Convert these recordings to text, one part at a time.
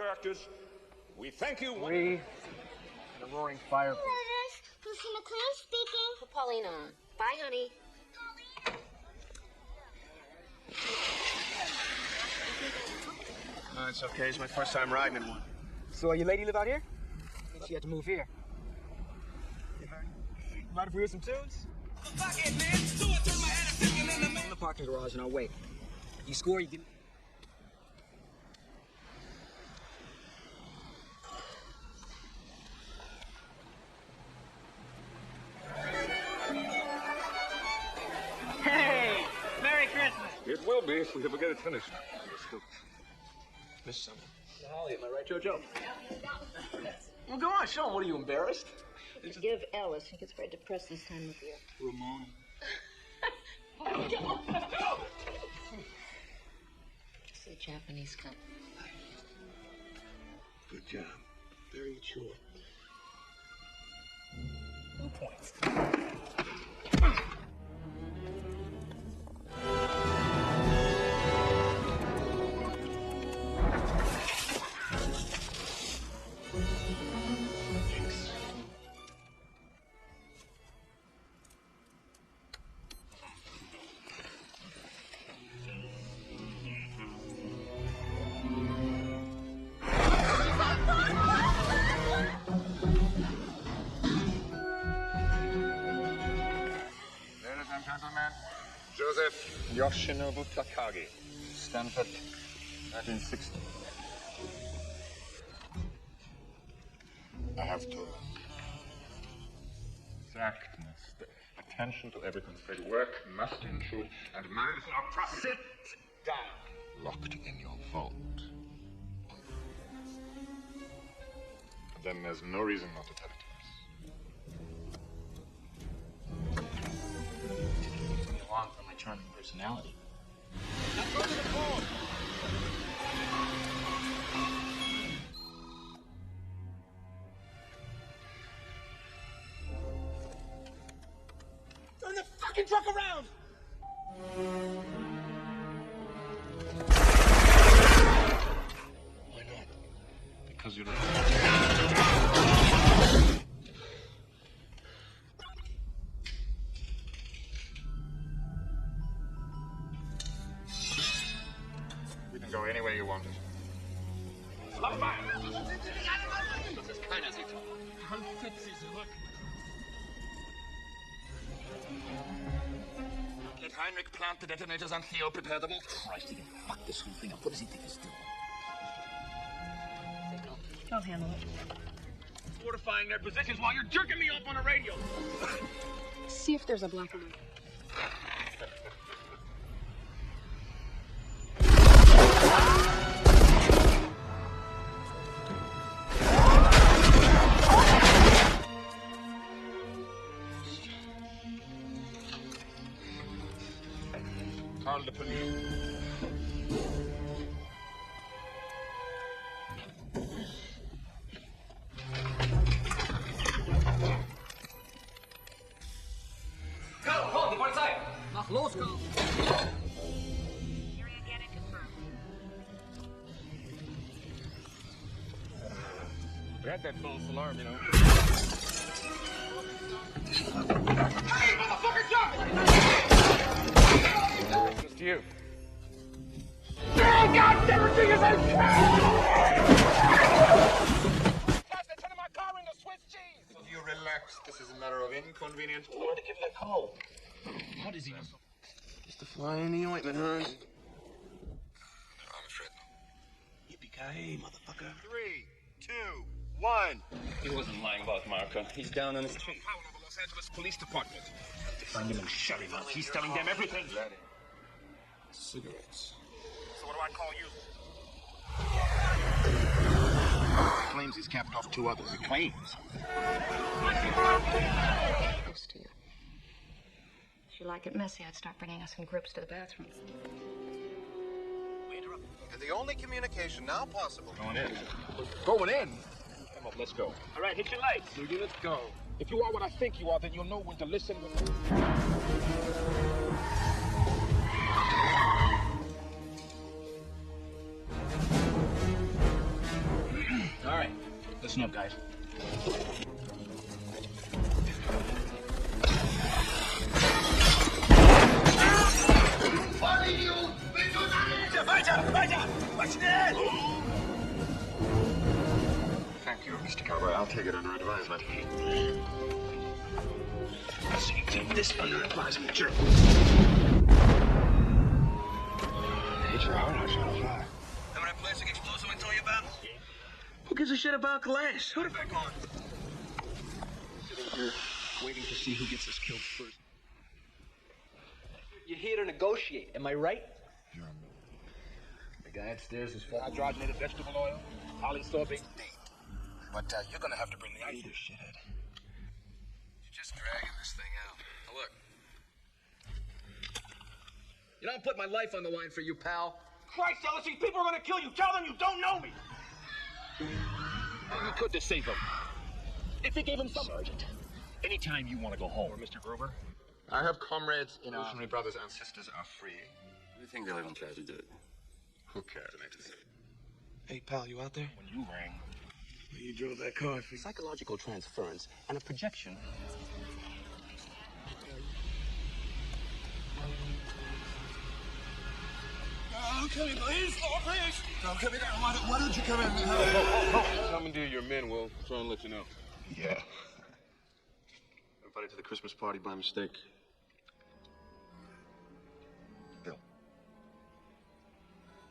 directors, we thank you. We, the Roaring Fire. Lucy McClane speaking. Put Pauline on. Bye, honey. It's okay. It's my first time riding in one. So your lady live out here? She had to move here. Mind if we hear some tunes? In the parking garage and I'll wait. You score, you give me... Hey! Merry Christmas! It will be if we ever get it finished. Miss something. Holly, am I right, JoJo? Well, go on, show him. What are you, embarrassed? Forgive Ellis. He gets very depressed this time of year. Ramona. Just a Japanese company. Good job. Very mature. 2 points. Gentlemen, Joseph Yoshinobu Takagi, Stanford, 1960. I have to. Exactness, the attention to everything. Steady work must intrude, and man is our property. Sit down. Locked in your vault. Then there's no reason not to tell it to us. Along for my charming personality. Now go to the phone. Turn the fucking truck around! Why not? Because you're not. We can go any way you want it. Das ist keiner Sektor. Get Heinrich plant the detonators on Theo, prepare the vault. Christ, he can fuck this whole thing up. What does he think he's doing? I'll handle it. Fortifying their positions while you're jerking me off on a radio. See if there's a black alert. Call the police. Mach los, go! We had that false alarm, you know. Hey, motherfucker, jump! Just you. God, everything is okay! Pass the tin of my car in the Swiss cheese! You relax. This is a matter of inconvenience. I wanted to give you a call. What is he? Just a fly in the ointment, huh? I'm afraid not. Yippee-ki-yay, motherfucker. 3, 2, 1. He wasn't lying about Marco. He's down on his feet. Power of the Los Angeles Police Department. To find him and shut him up. He's telling them everything. Cigarettes. So what do I call you? He claims he's capped off 2 others. He claims. Close to you. If you like it messy, I'd start bringing us in groups to the bathroom. And the only communication now possible. Going in. Going in? Come on, let's go. All right, hit your lights. Your units go. If you are what I think you are, then you'll know when to listen. Listen up, guys. Thank you, Mr. Cowboy. I'll take it under advisement. So you take this under advisement, jerk. Hit your heart out, Shadow 5. Remember that plastic explosive I told you about? Who gives a shit about glass? Who the Back on. Sitting here waiting to see who gets us killed first. You're here to negotiate, am I right? The guy upstairs is full of hydrogenated vegetable oil, polysorbate. But you're gonna have to bring the ice. Shithead. You're just dragging this thing out. Now look. You know, I'm putting my life on the line for you, pal. Christ, Ellis, these people are gonna kill you. Tell them you don't know me. You could just save him. If you gave him some... Sergeant, anytime you want to go home. Or Mr. Gruber, I have comrades in our... My brothers and sisters are free. You think they'll even try to do it? Who cares, Nathan? Hey, pal, you out there? When you rang, You drove that car for... Psychological transference and a projection. Don't kill me, please. Oh, please. Don't kill me down. Why don't you come in? Commandeer your men will try and let you know. Yeah. Everybody to the Christmas party by mistake. Bill,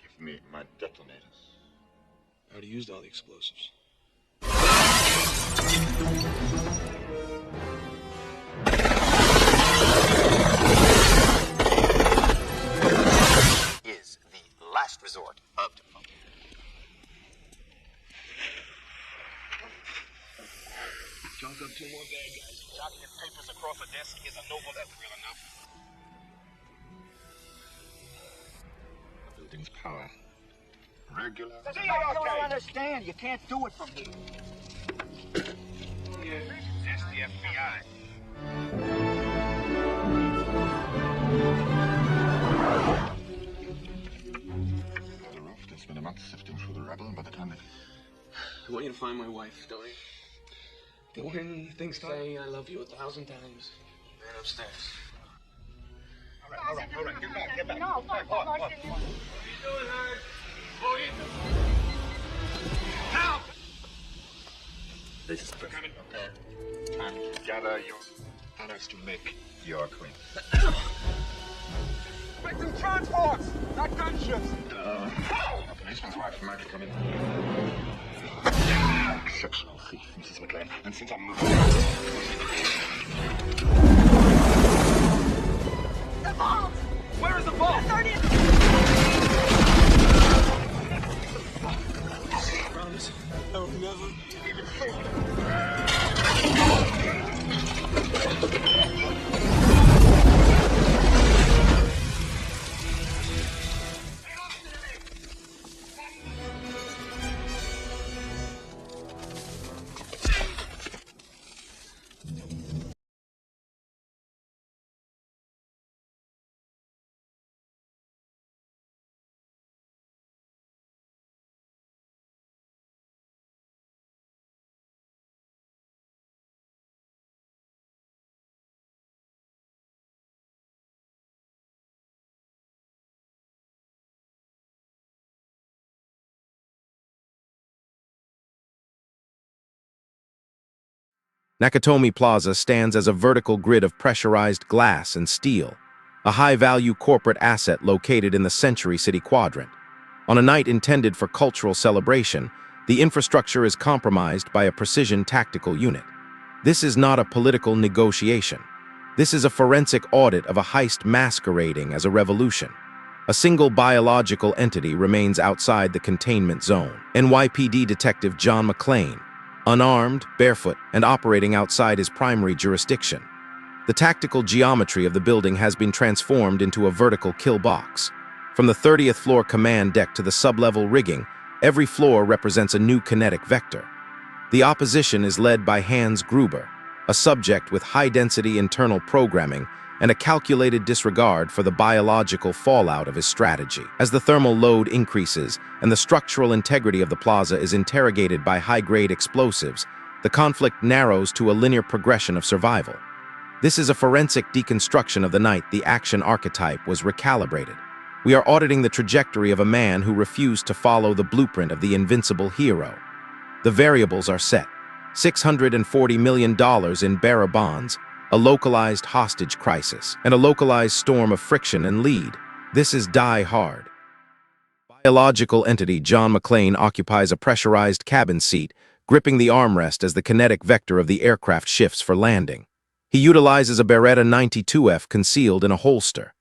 give me my detonators. I already used all the explosives. Is the last resort of default. Junk up 2 more bad guys. Jocking his papers across a desk is a noble. That's real enough. The building's power. Regular. You don't understand. You can't do it from here. That's the FBI. The roof, they spent a month sifting through the rubble, and by the time they... I want you to find my wife, don't you? Then when things start saying I love you 1,000 times. Man upstairs. All right, get back. No, What are you doing, Howard? Help! This is perfect. Okay. Time to gather your honors to make your queen. Expecting transports, not gunships. A policeman's wife might come in. Exceptional thief, Mrs. McClane. And since I'm moving... The vault! Where is the vault? The 30th! Promise, I will never even think. Nakatomi Plaza stands as a vertical grid of pressurized glass and steel, a high-value corporate asset located in the Century City quadrant. On a night intended for cultural celebration, the infrastructure is compromised by a precision tactical unit. This is not a political negotiation. This is a forensic audit of a heist masquerading as a revolution. A single biological entity remains outside the containment zone. NYPD Detective John McClane, unarmed, barefoot, and operating outside his primary jurisdiction. The tactical geometry of the building has been transformed into a vertical kill box. From the 30th floor command deck to the sub-level rigging, every floor represents a new kinetic vector. The opposition is led by Hans Gruber, a subject with high-density internal programming and a calculated disregard for the biological fallout of his strategy. As the thermal load increases and the structural integrity of the plaza is interrogated by high-grade explosives, the conflict narrows to a linear progression of survival. This is a forensic deconstruction of the night the action archetype was recalibrated. We are auditing the trajectory of a man who refused to follow the blueprint of the invincible hero. The variables are set. $640 million in bearer bonds, a localized hostage crisis, and a localized storm of friction and lead. This is Die Hard. Biological entity John McClane occupies a pressurized cabin seat, gripping the armrest as the kinetic vector of the aircraft shifts for landing. He utilizes a Beretta 92F concealed in a holster.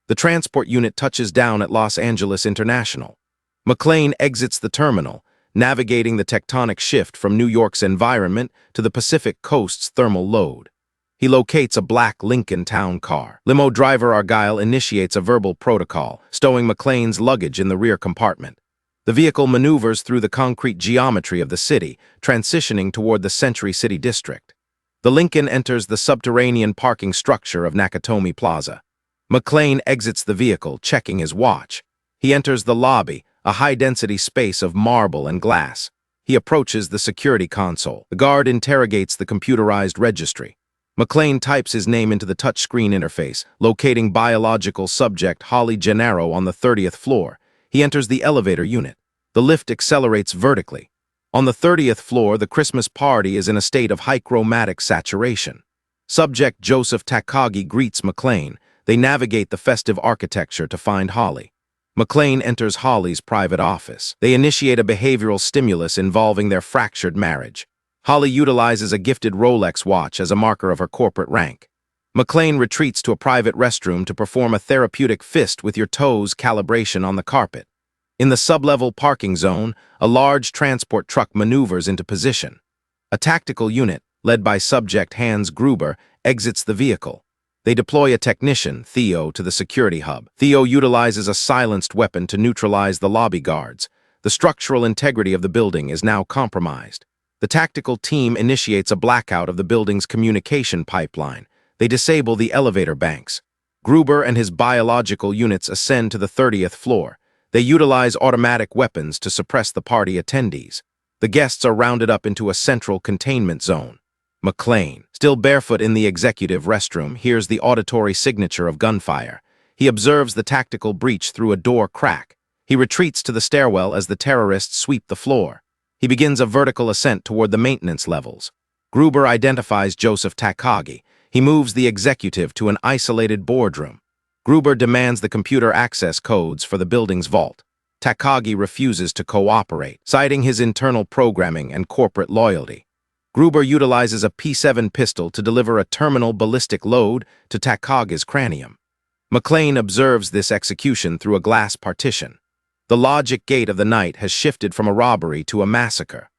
The transport unit touches down at Los Angeles International. McClane exits the terminal, navigating the tectonic shift from New York's environment to the Pacific Coast's thermal load. He locates a black Lincoln town car. Limo driver Argyle initiates a verbal protocol, stowing McClane's luggage in the rear compartment. The vehicle maneuvers through the concrete geometry of the city, transitioning toward the Century City District. The Lincoln enters the subterranean parking structure of Nakatomi Plaza. McClane exits the vehicle, checking his watch. He enters the lobby, a high-density space of marble and glass. He approaches the security console. The guard interrogates the computerized registry. McClane types his name into the touchscreen interface, locating biological subject Holly Gennaro on the 30th floor. He enters the elevator unit. The lift accelerates vertically. On the 30th floor, the Christmas party is in a state of high-chromatic saturation. Subject Joseph Takagi greets McClane. They navigate the festive architecture to find Holly. McClane enters Holly's private office. They initiate a behavioral stimulus involving their fractured marriage. Holly utilizes a gifted Rolex watch as a marker of her corporate rank. McClane retreats to a private restroom to perform a therapeutic fist with your toes calibration on the carpet. In the sublevel parking zone, a large transport truck maneuvers into position. A tactical unit, led by subject Hans Gruber, exits the vehicle. They deploy a technician, Theo, to the security hub. Theo utilizes a silenced weapon to neutralize the lobby guards. The structural integrity of the building is now compromised. The tactical team initiates a blackout of the building's communication pipeline. They disable the elevator banks. Gruber and his biological units ascend to the 30th floor. They utilize automatic weapons to suppress the party attendees. The guests are rounded up into a central containment zone. McClane, still barefoot in the executive restroom, hears the auditory signature of gunfire. He observes the tactical breach through a door crack. He retreats to the stairwell as the terrorists sweep the floor. He begins a vertical ascent toward the maintenance levels. Gruber identifies Joseph Takagi. He moves the executive to an isolated boardroom. Gruber demands the computer access codes for the building's vault. Takagi refuses to cooperate, citing his internal programming and corporate loyalty. Gruber utilizes a P7 pistol to deliver a terminal ballistic load to Takagi's cranium. McClane observes this execution through a glass partition. The logic gate of the night has shifted from a robbery to a massacre.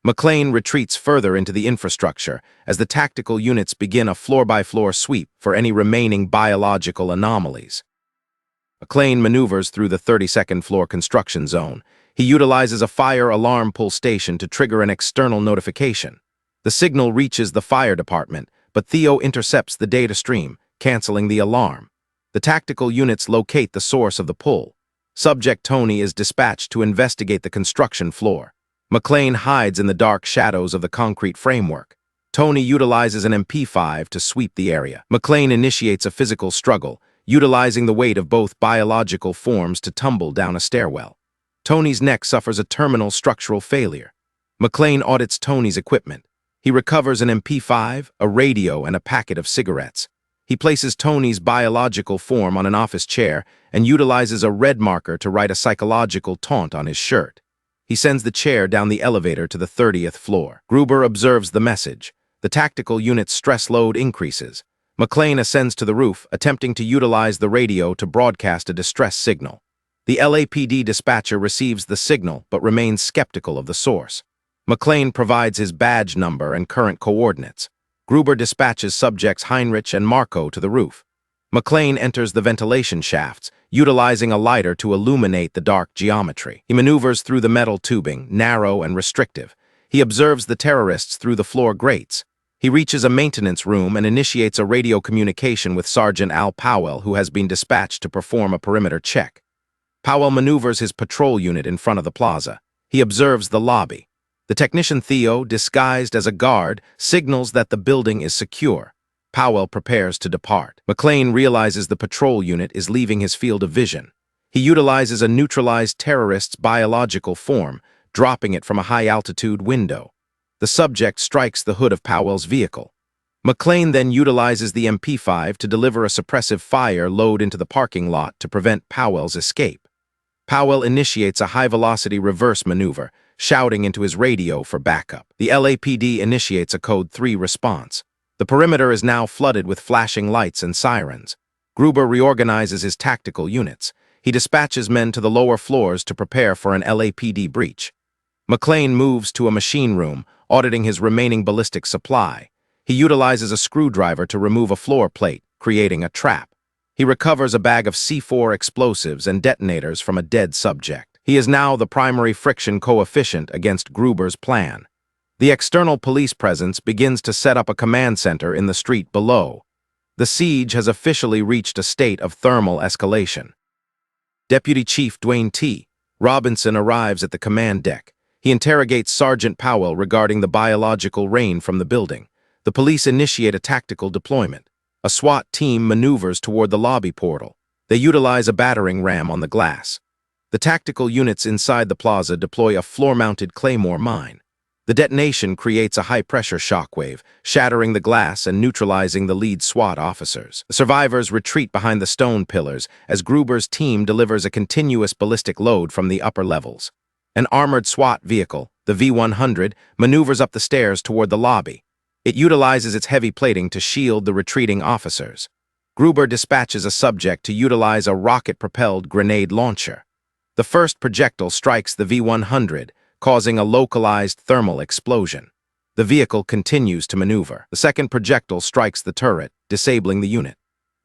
McClane retreats further into the infrastructure as the tactical units begin a floor-by-floor sweep for any remaining biological anomalies. McClane maneuvers through the 32nd floor construction zone. He utilizes a fire alarm pull station to trigger an external notification. The signal reaches the fire department, but Theo intercepts the data stream, canceling the alarm. The tactical units locate the source of the pull. Subject Tony is dispatched to investigate the construction floor. McClane hides in the dark shadows of the concrete framework. Tony utilizes an MP5 to sweep the area. McClane initiates a physical struggle, utilizing the weight of both biological forms to tumble down a stairwell. Tony's neck suffers a terminal structural failure. McClane audits Tony's equipment. He recovers an MP5, a radio, and a packet of cigarettes. He places Tony's biological form on an office chair and utilizes a red marker to write a psychological taunt on his shirt. He sends the chair down the elevator to the 30th floor. Gruber observes the message. The tactical unit's stress load increases. McClane ascends to the roof, attempting to utilize the radio to broadcast a distress signal. The LAPD dispatcher receives the signal but remains skeptical of the source. McClane provides his badge number and current coordinates. Gruber dispatches subjects Heinrich and Marco to the roof. McClane enters the ventilation shafts, utilizing a lighter to illuminate the dark geometry. He maneuvers through the metal tubing, narrow and restrictive. He observes the terrorists through the floor grates. He reaches a maintenance room and initiates a radio communication with Sergeant Al Powell, who has been dispatched to perform a perimeter check. Powell maneuvers his patrol unit in front of the plaza. He observes the lobby. The technician Theo, disguised as a guard, signals that the building is secure. Powell prepares to depart. McClane realizes the patrol unit is leaving his field of vision. He utilizes a neutralized terrorist's biological form, dropping it from a high-altitude window. The subject strikes the hood of Powell's vehicle. McClane then utilizes the MP5 to deliver a suppressive fire load into the parking lot to prevent Powell's escape. Powell initiates a high-velocity reverse maneuver, shouting into his radio for backup. The LAPD initiates a Code 3 response. The perimeter is now flooded with flashing lights and sirens. Gruber reorganizes his tactical units. He dispatches men to the lower floors to prepare for an LAPD breach. McClane moves to a machine room, auditing his remaining ballistic supply. He utilizes a screwdriver to remove a floor plate, creating a trap. He recovers a bag of C4 explosives and detonators from a dead subject. He is now the primary friction coefficient against Gruber's plan. The external police presence begins to set up a command center in the street below. The siege has officially reached a state of thermal escalation. Deputy Chief Dwayne T. Robinson arrives at the command deck. He interrogates Sergeant Powell regarding the biological rain from the building. The police initiate a tactical deployment. A SWAT team maneuvers toward the lobby portal. They utilize a battering ram on the glass. The tactical units inside the plaza deploy a floor-mounted claymore mine. The detonation creates a high-pressure shockwave, shattering the glass and neutralizing the lead SWAT officers. The survivors retreat behind the stone pillars as Gruber's team delivers a continuous ballistic load from the upper levels. An armored SWAT vehicle, the V-100, maneuvers up the stairs toward the lobby. It utilizes its heavy plating to shield the retreating officers. Gruber dispatches a subject to utilize a rocket-propelled grenade launcher. The first projectile strikes the V-100, causing a localized thermal explosion. The vehicle continues to maneuver. The second projectile strikes the turret, disabling the unit.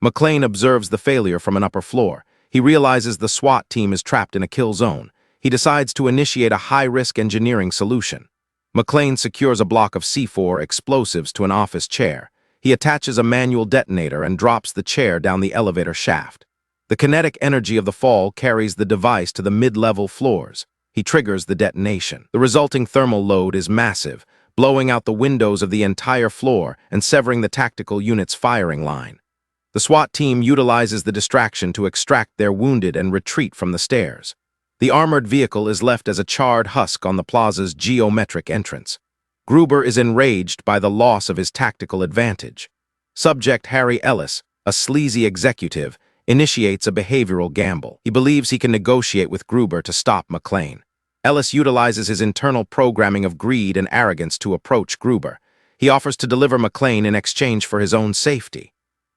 McClane observes the failure from an upper floor. He realizes the SWAT team is trapped in a kill zone. He decides to initiate a high-risk engineering solution. McClane secures a block of C4 explosives to an office chair. He attaches a manual detonator and drops the chair down the elevator shaft. The kinetic energy of the fall carries the device to the mid-level floors. He triggers the detonation. The resulting thermal load is massive, blowing out the windows of the entire floor and severing the tactical unit's firing line. The SWAT team utilizes the distraction to extract their wounded and retreat from the stairs. The armored vehicle is left as a charred husk on the plaza's geometric entrance. Gruber is enraged by the loss of his tactical advantage. Subject Harry Ellis, a sleazy executive, initiates a behavioral gamble. He believes he can negotiate with Gruber to stop McClane. Ellis utilizes his internal programming of greed and arrogance to approach Gruber. He offers to deliver McClane in exchange for his own safety.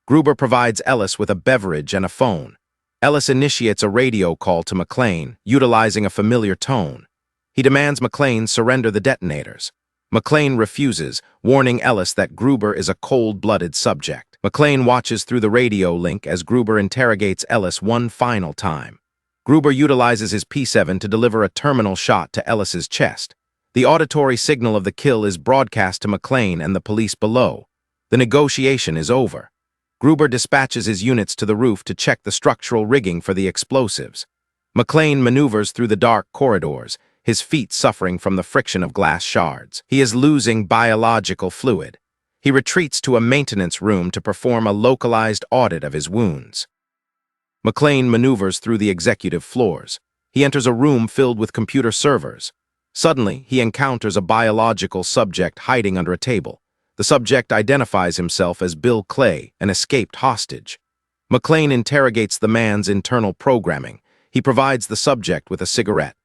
Gruber provides Ellis with a beverage and a phone. Ellis initiates a radio call to McClane, utilizing a familiar tone. He demands McClane surrender the detonators. McClane refuses, warning Ellis that Gruber is a cold-blooded subject. McClane watches through the radio link as Gruber interrogates Ellis one final time. Gruber utilizes his P7 to deliver a terminal shot to Ellis's chest. The auditory signal of the kill is broadcast to McClane and the police below. The negotiation is over. Gruber dispatches his units to the roof to check the structural rigging for the explosives. McClane maneuvers through the dark corridors, his feet suffering from the friction of glass shards. He is losing biological fluid. He retreats to a maintenance room to perform a localized audit of his wounds. McClane maneuvers through the executive floors. He enters a room filled with computer servers. Suddenly, he encounters a biological subject hiding under a table. The subject identifies himself as Bill Clay, an escaped hostage. McClane interrogates the man's internal programming. He provides the subject with a cigarette.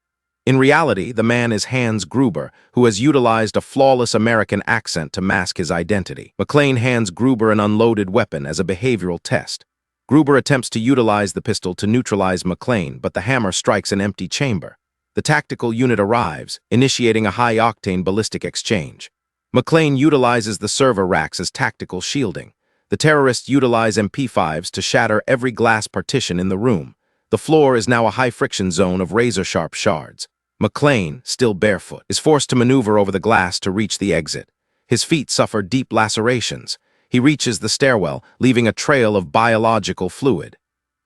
In reality, the man is Hans Gruber, who has utilized a flawless American accent to mask his identity. McClane hands Gruber an unloaded weapon as a behavioral test. Gruber attempts to utilize the pistol to neutralize McClane, but the hammer strikes an empty chamber. The tactical unit arrives, initiating a high-octane ballistic exchange. McClane utilizes the server racks as tactical shielding. The terrorists utilize MP5s to shatter every glass partition in the room. The floor is now a high-friction zone of razor-sharp shards. McClane, still barefoot, is forced to maneuver over the glass to reach the exit. His feet suffer deep lacerations. He reaches the stairwell, leaving a trail of biological fluid.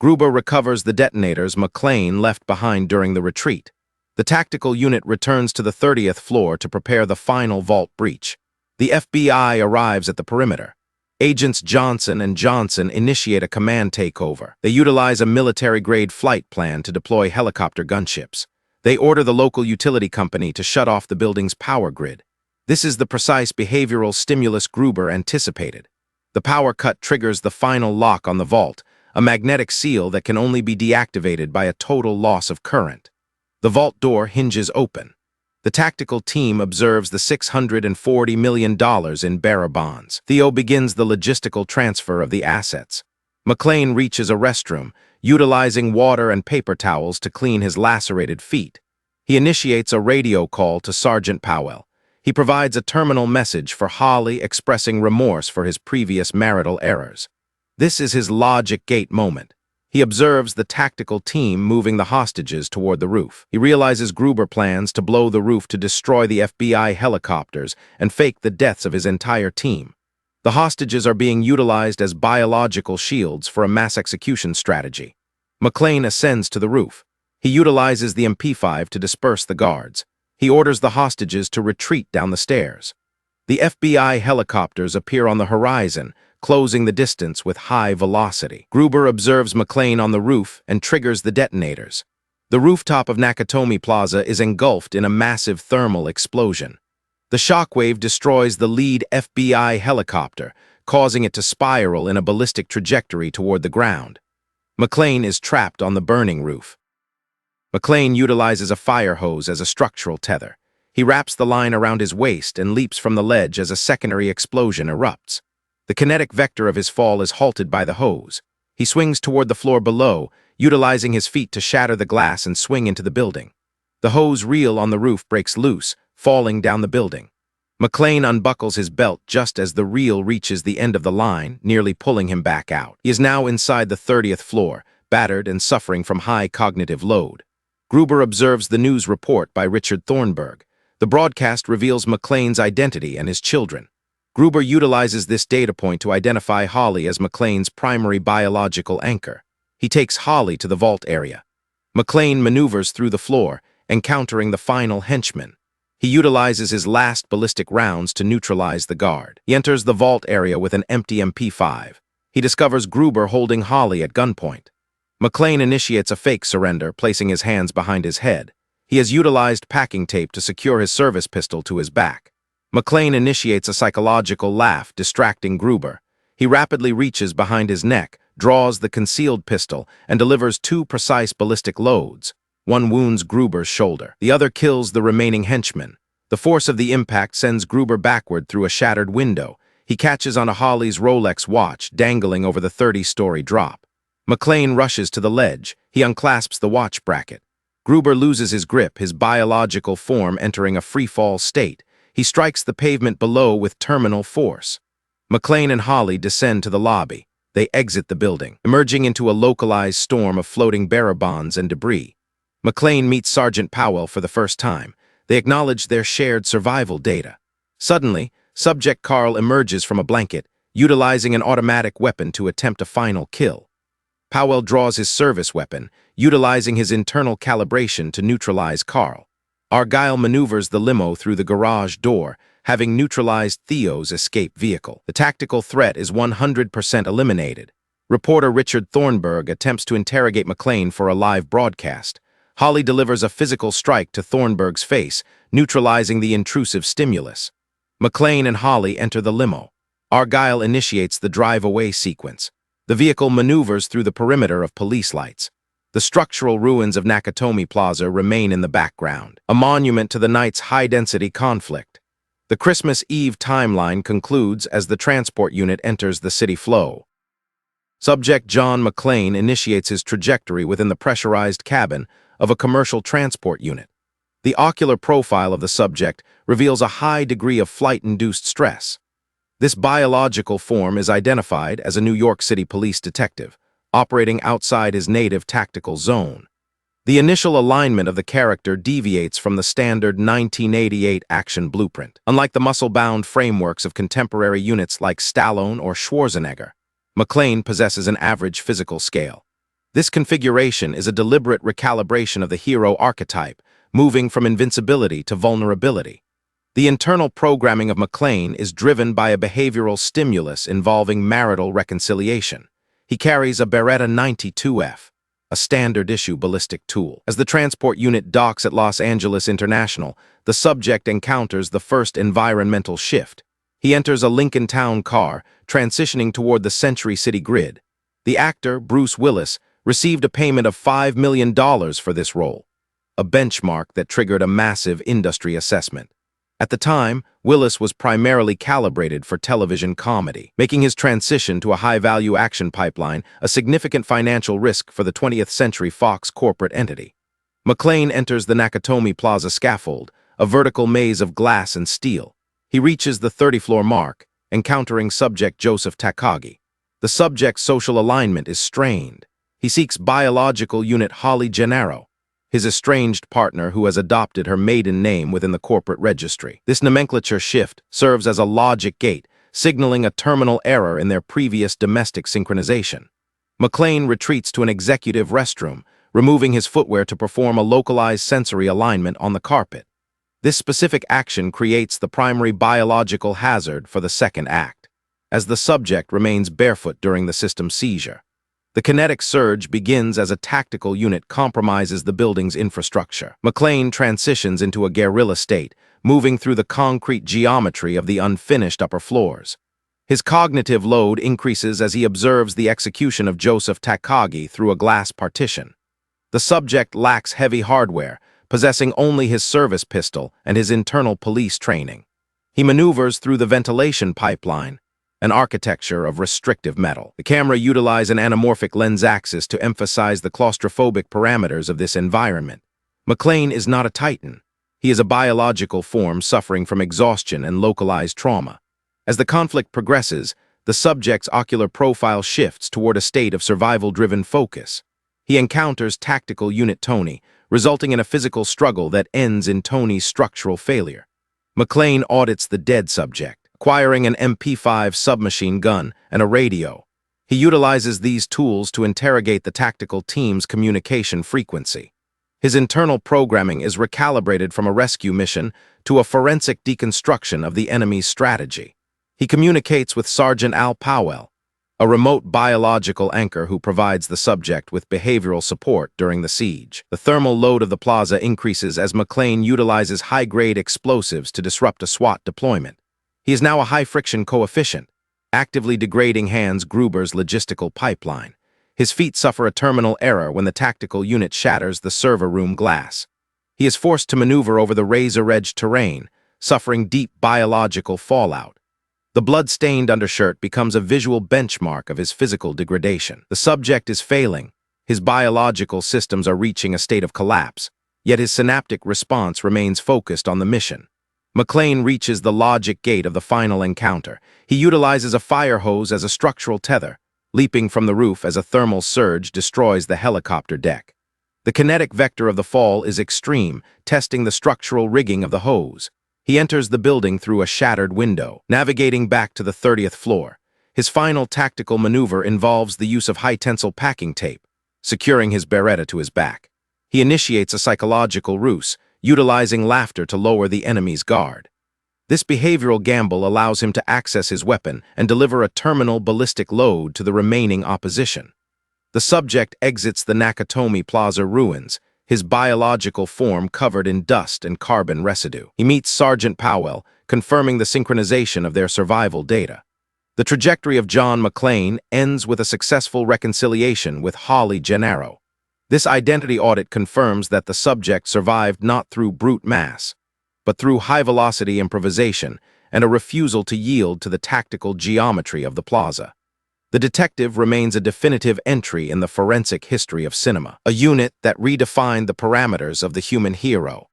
Gruber recovers the detonators McClane left behind during the retreat. The tactical unit returns to the 30th floor to prepare the final vault breach. The FBI arrives at the perimeter. Agents Johnson and Johnson initiate a command takeover. They utilize a military-grade flight plan to deploy helicopter gunships. They order the local utility company to shut off the building's power grid. This is the precise behavioral stimulus Gruber anticipated. The power cut triggers the final lock on the vault, a magnetic seal that can only be deactivated by a total loss of current. The vault door hinges open. The tactical team observes the $640 million in bearer bonds. Theo begins the logistical transfer of the assets. McClane reaches a restroom, utilizing water and paper towels to clean his lacerated feet. He initiates a radio call to Sergeant Powell. He provides a terminal message for Holly expressing remorse for his previous marital errors. This is his logic gate moment. He observes the tactical team moving the hostages toward the roof. He realizes Gruber plans to blow the roof to destroy the FBI helicopters and fake the deaths of his entire team. The hostages are being utilized as biological shields for a mass execution strategy. McClane ascends to the roof. He utilizes the MP5 to disperse the guards. He orders the hostages to retreat down the stairs. The FBI helicopters appear on the horizon, closing the distance with high velocity. Gruber observes McClane on the roof and triggers the detonators. The rooftop of Nakatomi Plaza is engulfed in a massive thermal explosion. The shockwave destroys the lead FBI helicopter, causing it to spiral in a ballistic trajectory toward the ground. McClane is trapped on the burning roof. McClane utilizes a fire hose as a structural tether. He wraps the line around his waist and leaps from the ledge as a secondary explosion erupts. The kinetic vector of his fall is halted by the hose. He swings toward the floor below, utilizing his feet to shatter the glass and swing into the building. The hose reel on the roof breaks loose, falling down the building. McClane unbuckles his belt just as the reel reaches the end of the line, nearly pulling him back out. He is now inside the 30th floor, battered and suffering from high cognitive load. Gruber observes the news report by Richard Thornburg. The broadcast reveals McClane's identity and his children. Gruber utilizes this data point to identify Holly as McClane's primary biological anchor. He takes Holly to the vault area. McClane maneuvers through the floor, encountering the final henchman. He utilizes his last ballistic rounds to neutralize the guard. He enters the vault area with an empty MP5. He discovers Gruber holding Holly at gunpoint. McClane initiates a fake surrender, placing his hands behind his head. He has utilized packing tape to secure his service pistol to his back. McClane initiates a psychological laugh, distracting Gruber. He rapidly reaches behind his neck, draws the concealed pistol, and delivers 2 precise ballistic loads. One wounds Gruber's shoulder. The other kills the remaining henchman. The force of the impact sends Gruber backward through a shattered window. He catches onto Holly's Rolex watch, dangling over the 30-story drop. McClane rushes to the ledge. He unclasps the watch bracket. Gruber loses his grip, his biological form entering a free-fall state. He strikes the pavement below with terminal force. McClane and Holly descend to the lobby. They exit the building, emerging into a localized storm of floating bearer bonds and debris. McClane meets Sergeant Powell for the first time. They acknowledge their shared survival data. Suddenly, Subject Carl emerges from a blanket, utilizing an automatic weapon to attempt a final kill. Powell draws his service weapon, utilizing his internal calibration to neutralize Carl. Argyle maneuvers the limo through the garage door, having neutralized Theo's escape vehicle. The tactical threat is 100% eliminated. Reporter Richard Thornburg attempts to interrogate McClane for a live broadcast. Holly delivers a physical strike to Thornburg's face, neutralizing the intrusive stimulus. McClane and Holly enter the limo. Argyle initiates the drive-away sequence. The vehicle maneuvers through the perimeter of police lights. The structural ruins of Nakatomi Plaza remain in the background, a monument to the night's high-density conflict. The Christmas Eve timeline concludes as the transport unit enters the city flow. Subject John McClane initiates his trajectory within the pressurized cabin of a commercial transport unit. The ocular profile of the subject reveals a high degree of flight-induced stress. This biological form is identified as a New York City police detective, operating outside his native tactical zone. The initial alignment of the character deviates from the standard 1988 action blueprint. Unlike the muscle-bound frameworks of contemporary units like Stallone or Schwarzenegger, McClane possesses an average physical scale. This configuration is a deliberate recalibration of the hero archetype, moving from invincibility to vulnerability. The internal programming of McClane is driven by a behavioral stimulus involving marital reconciliation. He carries a Beretta 92F, a standard-issue ballistic tool. As the transport unit docks at Los Angeles International, the subject encounters the first environmental shift. He enters a Lincoln Town car, transitioning toward the Century City grid. The actor, Bruce Willis, received a payment of $5 million for this role, a benchmark that triggered a massive industry assessment. At the time, Willis was primarily calibrated for television comedy, making his transition to a high-value action pipeline a significant financial risk for the 20th Century Fox corporate entity. McClane enters the Nakatomi Plaza scaffold, a vertical maze of glass and steel. He reaches the 30th-floor mark, encountering subject Joseph Takagi. The subject's social alignment is strained. He seeks biological unit Holly Gennaro, his estranged partner who has adopted her maiden name within the corporate registry. This nomenclature shift serves as a logic gate, signaling a terminal error in their previous domestic synchronization. McClane retreats to an executive restroom, removing his footwear to perform a localized sensory alignment on the carpet. This specific action creates the primary biological hazard for the second act, as the subject remains barefoot during the system's seizure. The kinetic surge begins as a tactical unit compromises the building's infrastructure. McClane transitions into a guerrilla state, moving through the concrete geometry of the unfinished upper floors. His cognitive load increases as he observes the execution of Joseph Takagi through a glass partition. The subject lacks heavy hardware, possessing only his service pistol and his internal police training. He maneuvers through the ventilation pipeline, an architecture of restrictive metal. The camera utilizes an anamorphic lens axis to emphasize the claustrophobic parameters of this environment. McClane is not a titan. He is a biological form suffering from exhaustion and localized trauma. As the conflict progresses, the subject's ocular profile shifts toward a state of survival-driven focus. He encounters tactical unit Tony, resulting in a physical struggle that ends in Tony's structural failure. McClane audits the dead subject, acquiring an MP5 submachine gun and a radio. He utilizes these tools to interrogate the tactical team's communication frequency. His internal programming is recalibrated from a rescue mission to a forensic deconstruction of the enemy's strategy. He communicates with Sergeant Al Powell, a remote biological anchor who provides the subject with behavioral support during the siege. The thermal load of the plaza increases as McClane utilizes high-grade explosives to disrupt a SWAT deployment. He is now a high-friction coefficient, actively degrading Gruber's logistical pipeline. His feet suffer a terminal error when the tactical unit shatters the server room glass. He is forced to maneuver over the razor-edged terrain, suffering deep biological fallout. The blood-stained undershirt becomes a visual benchmark of his physical degradation. The subject is failing. His biological systems are reaching a state of collapse, yet his synaptic response remains focused on the mission. McClane reaches the logic gate of the final encounter. He utilizes a fire hose as a structural tether, leaping from the roof as a thermal surge destroys the helicopter deck. The kinetic vector of the fall is extreme, testing the structural rigging of the hose. He enters the building through a shattered window, navigating back to the 30th floor. His final tactical maneuver involves the use of high-tensile packing tape, securing his Beretta to his back. He initiates a psychological ruse, utilizing laughter to lower the enemy's guard. This behavioral gamble allows him to access his weapon and deliver a terminal ballistic load to the remaining opposition. The subject exits the Nakatomi Plaza ruins, his biological form covered in dust and carbon residue. He meets Sergeant Powell, confirming the synchronization of their survival data. The trajectory of John McClane ends with a successful reconciliation with Holly Gennaro. This identity audit confirms that the subject survived not through brute mass, but through high-velocity improvisation and a refusal to yield to the tactical geometry of the plaza. The detective remains a definitive entry in the forensic history of cinema, a unit that redefined the parameters of the human hero.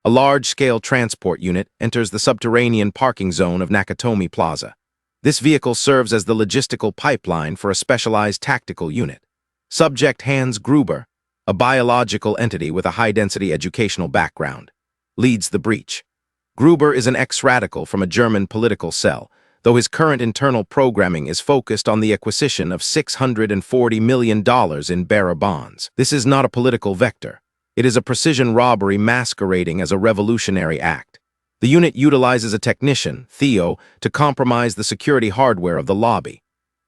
A large-scale transport unit enters the subterranean parking zone of Nakatomi Plaza. This vehicle serves as the logistical pipeline for a specialized tactical unit. Subject Gruber, a biological entity with a high-density educational background, leads the breach. Gruber is an ex-radical from a German political cell, though his current internal programming is focused on the acquisition of $640 million in bearer bonds. This is not a political vector. It is a precision robbery masquerading as a revolutionary act. The unit utilizes a technician, Theo, to compromise the security hardware of the lobby.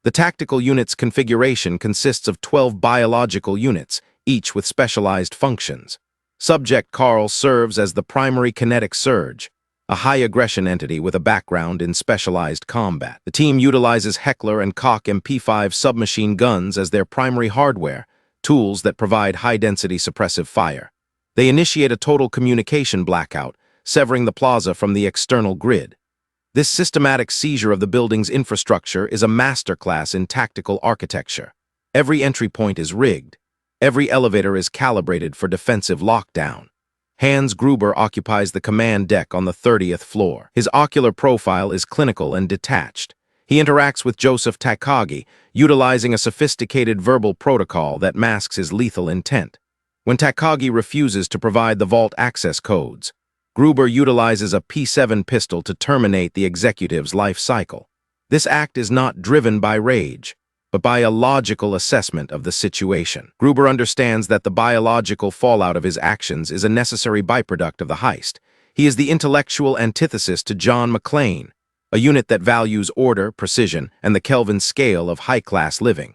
The tactical unit's configuration consists of 12 biological units, each with specialized functions. Subject Carl serves as the primary kinetic surge, a high-aggression entity with a background in specialized combat. The team utilizes Heckler and Koch MP5 submachine guns as their primary hardware, tools that provide high-density suppressive fire. They initiate a total communication blackout, severing the plaza from the external grid. This systematic seizure of the building's infrastructure is a masterclass in tactical architecture. Every entry point is rigged. Every elevator is calibrated for defensive lockdown. Hans Gruber occupies the command deck on the 30th floor. His ocular profile is clinical and detached. He interacts with Joseph Takagi, utilizing a sophisticated verbal protocol that masks his lethal intent. When Takagi refuses to provide the vault access codes, Gruber utilizes a P7 pistol to terminate the executive's life cycle. This act is not driven by rage, but by a logical assessment of the situation. Gruber understands that the biological fallout of his actions is a necessary byproduct of the heist. He is the intellectual antithesis to John McClane, a unit that values order, precision, and the Kelvin scale of high-class living.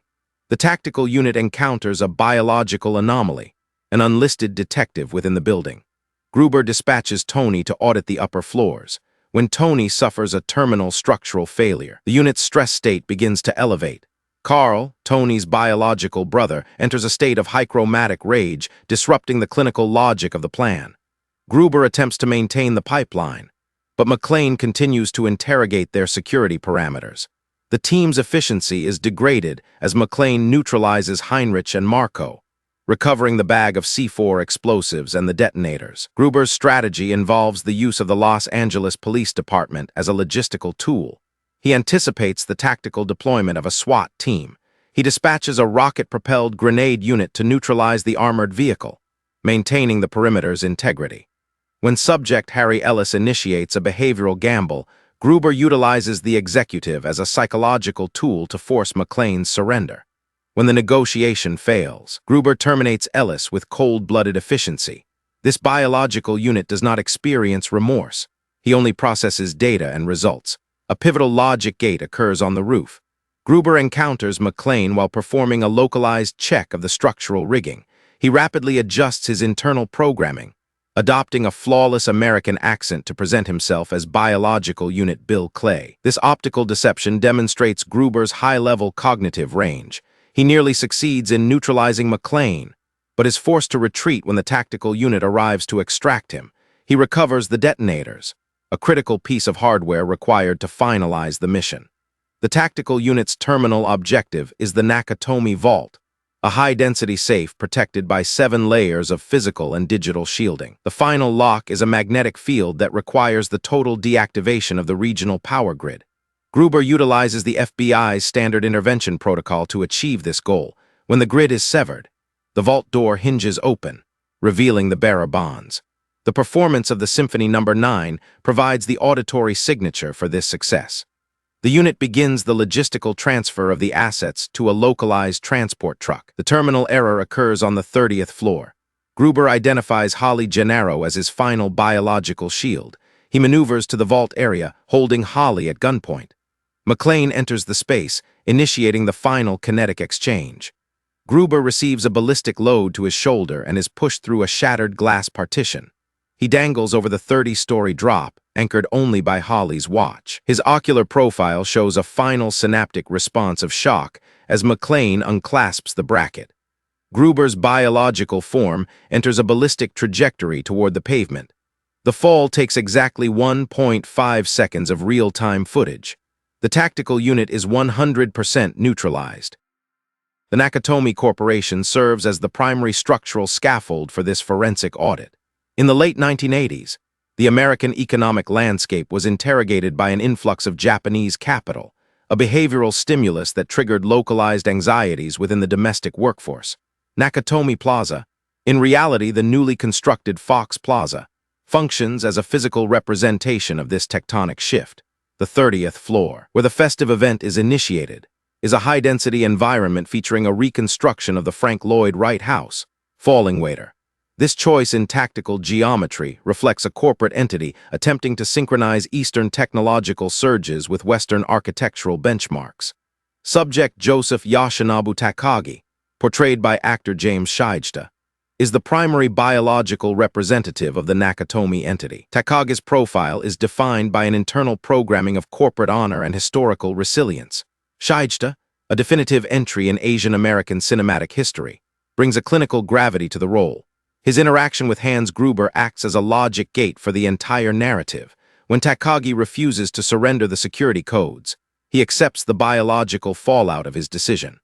The tactical unit encounters a biological anomaly, an unlisted detective within the building. Gruber dispatches Tony to audit the upper floors. When Tony suffers a terminal structural failure, the unit's stress state begins to elevate. Carl, Tony's biological brother, enters a state of hychromatic rage, disrupting the clinical logic of the plan. Gruber attempts to maintain the pipeline, but McClane continues to interrogate their security parameters. The team's efficiency is degraded as McClane neutralizes Heinrich and Marco, recovering the bag of C4 explosives and the detonators. Gruber's strategy involves the use of the Los Angeles Police Department as a logistical tool. He anticipates the tactical deployment of a SWAT team. He dispatches a rocket-propelled grenade unit to neutralize the armored vehicle, maintaining the perimeter's integrity. When Subject Harry Ellis initiates a behavioral gamble, Gruber utilizes the executive as a psychological tool to force McClane's surrender. When the negotiation fails, Gruber terminates Ellis with cold-blooded efficiency. This biological unit does not experience remorse. He only processes data and results. A pivotal logic gate occurs on the roof. Gruber encounters McClane while performing a localized check of the structural rigging. He rapidly adjusts his internal programming, adopting a flawless American accent to present himself as biological unit Bill Clay. This optical deception demonstrates Gruber's high-level cognitive range. He nearly succeeds in neutralizing McClane, but is forced to retreat when the tactical unit arrives to extract him. He recovers the detonators, a critical piece of hardware required to finalize the mission. The tactical unit's terminal objective is the Nakatomi Vault, a high-density safe protected by 7 layers of physical and digital shielding. The final lock is a magnetic field that requires the total deactivation of the regional power grid. Gruber utilizes the FBI's standard intervention protocol to achieve this goal. When the grid is severed, the vault door hinges open, revealing the bearer bonds. The performance of the Symphony No. 9 provides the auditory signature for this success. The unit begins the logistical transfer of the assets to a localized transport truck. The terminal error occurs on the 30th floor. Gruber identifies Holly Gennaro as his final biological shield. He maneuvers to the vault area, holding Holly at gunpoint. McClane enters the space, initiating the final kinetic exchange. Gruber receives a ballistic load to his shoulder and is pushed through a shattered glass partition. He dangles over the 30-story drop, anchored only by Holly's watch. His ocular profile shows a final synaptic response of shock as McClane unclasps the bracket. Gruber's biological form enters a ballistic trajectory toward the pavement. The fall takes exactly 1.5 seconds of real-time footage. The tactical unit is 100% neutralized. The Nakatomi Corporation serves as the primary structural scaffold for this forensic audit. In the late 1980s, the American economic landscape was interrogated by an influx of Japanese capital, a behavioral stimulus that triggered localized anxieties within the domestic workforce. Nakatomi Plaza, In reality, the newly constructed Fox Plaza functions as a physical representation of this tectonic shift. The 30th floor, where the festive event is initiated, is a high-density environment featuring a reconstruction of the Frank Lloyd Wright House, Fallingwater. This choice in tactical geometry reflects a corporate entity attempting to synchronize Eastern technological surges with Western architectural benchmarks. Subject Joseph Yoshinobu Takagi, portrayed by actor James Shijdja, is the primary biological representative of the Nakatomi entity. Takagi's profile is defined by an internal programming of corporate honor and historical resilience. Shijdja, a definitive entry in Asian American cinematic history, brings a clinical gravity to the role. His interaction with Hans Gruber acts as a logic gate for the entire narrative. When Takagi refuses to surrender the security codes, he accepts the biological fallout of his decision.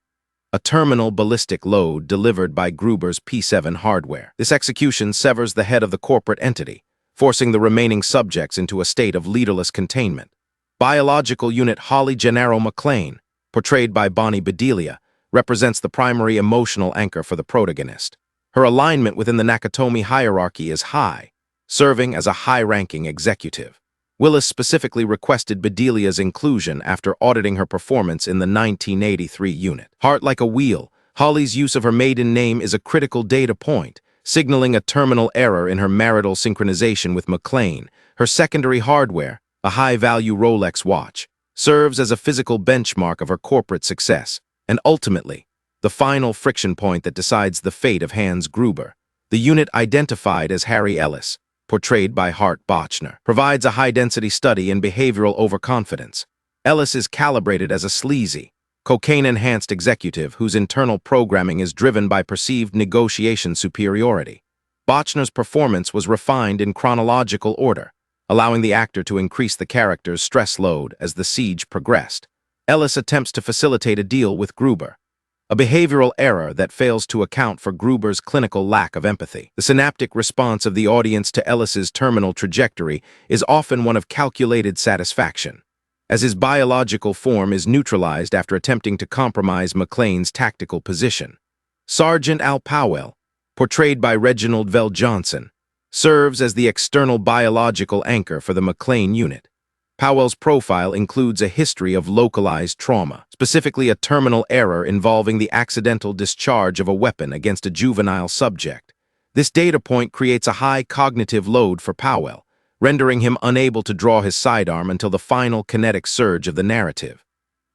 A terminal ballistic load delivered by Gruber's P7 hardware. This execution severs the head of the corporate entity, forcing the remaining subjects into a state of leaderless containment. Biological unit Holly Gennaro McClane, portrayed by Bonnie Bedelia, represents the primary emotional anchor for the protagonist. Her alignment within the Nakatomi hierarchy is high, serving as a high-ranking executive. Willis specifically requested Bedelia's inclusion after auditing her performance in the 1983 unit. Heart like a wheel, Holly's use of her maiden name is a critical data point, signaling a terminal error in her marital synchronization with McClane. Her secondary hardware, a high-value Rolex watch, serves as a physical benchmark of her corporate success, and ultimately, the final friction point that decides the fate of Hans Gruber. The unit identified as Harry Ellis, portrayed by Hart Bochner, provides a high-density study in behavioral overconfidence. Ellis is calibrated as a sleazy, cocaine-enhanced executive whose internal programming is driven by perceived negotiation superiority. Bochner's performance was refined in chronological order, allowing the actor to increase the character's stress load as the siege progressed. Ellis attempts to facilitate a deal with Gruber, a behavioral error that fails to account for Gruber's clinical lack of empathy. The synaptic response of the audience to Ellis's terminal trajectory is often one of calculated satisfaction, as his biological form is neutralized after attempting to compromise McClane's tactical position. Sergeant Al Powell, portrayed by Reginald Vell Johnson, serves as the external biological anchor for the McClane unit. Powell's profile includes a history of localized trauma, specifically a terminal error involving the accidental discharge of a weapon against a juvenile subject. This data point creates a high cognitive load for Powell, rendering him unable to draw his sidearm until the final kinetic surge of the narrative.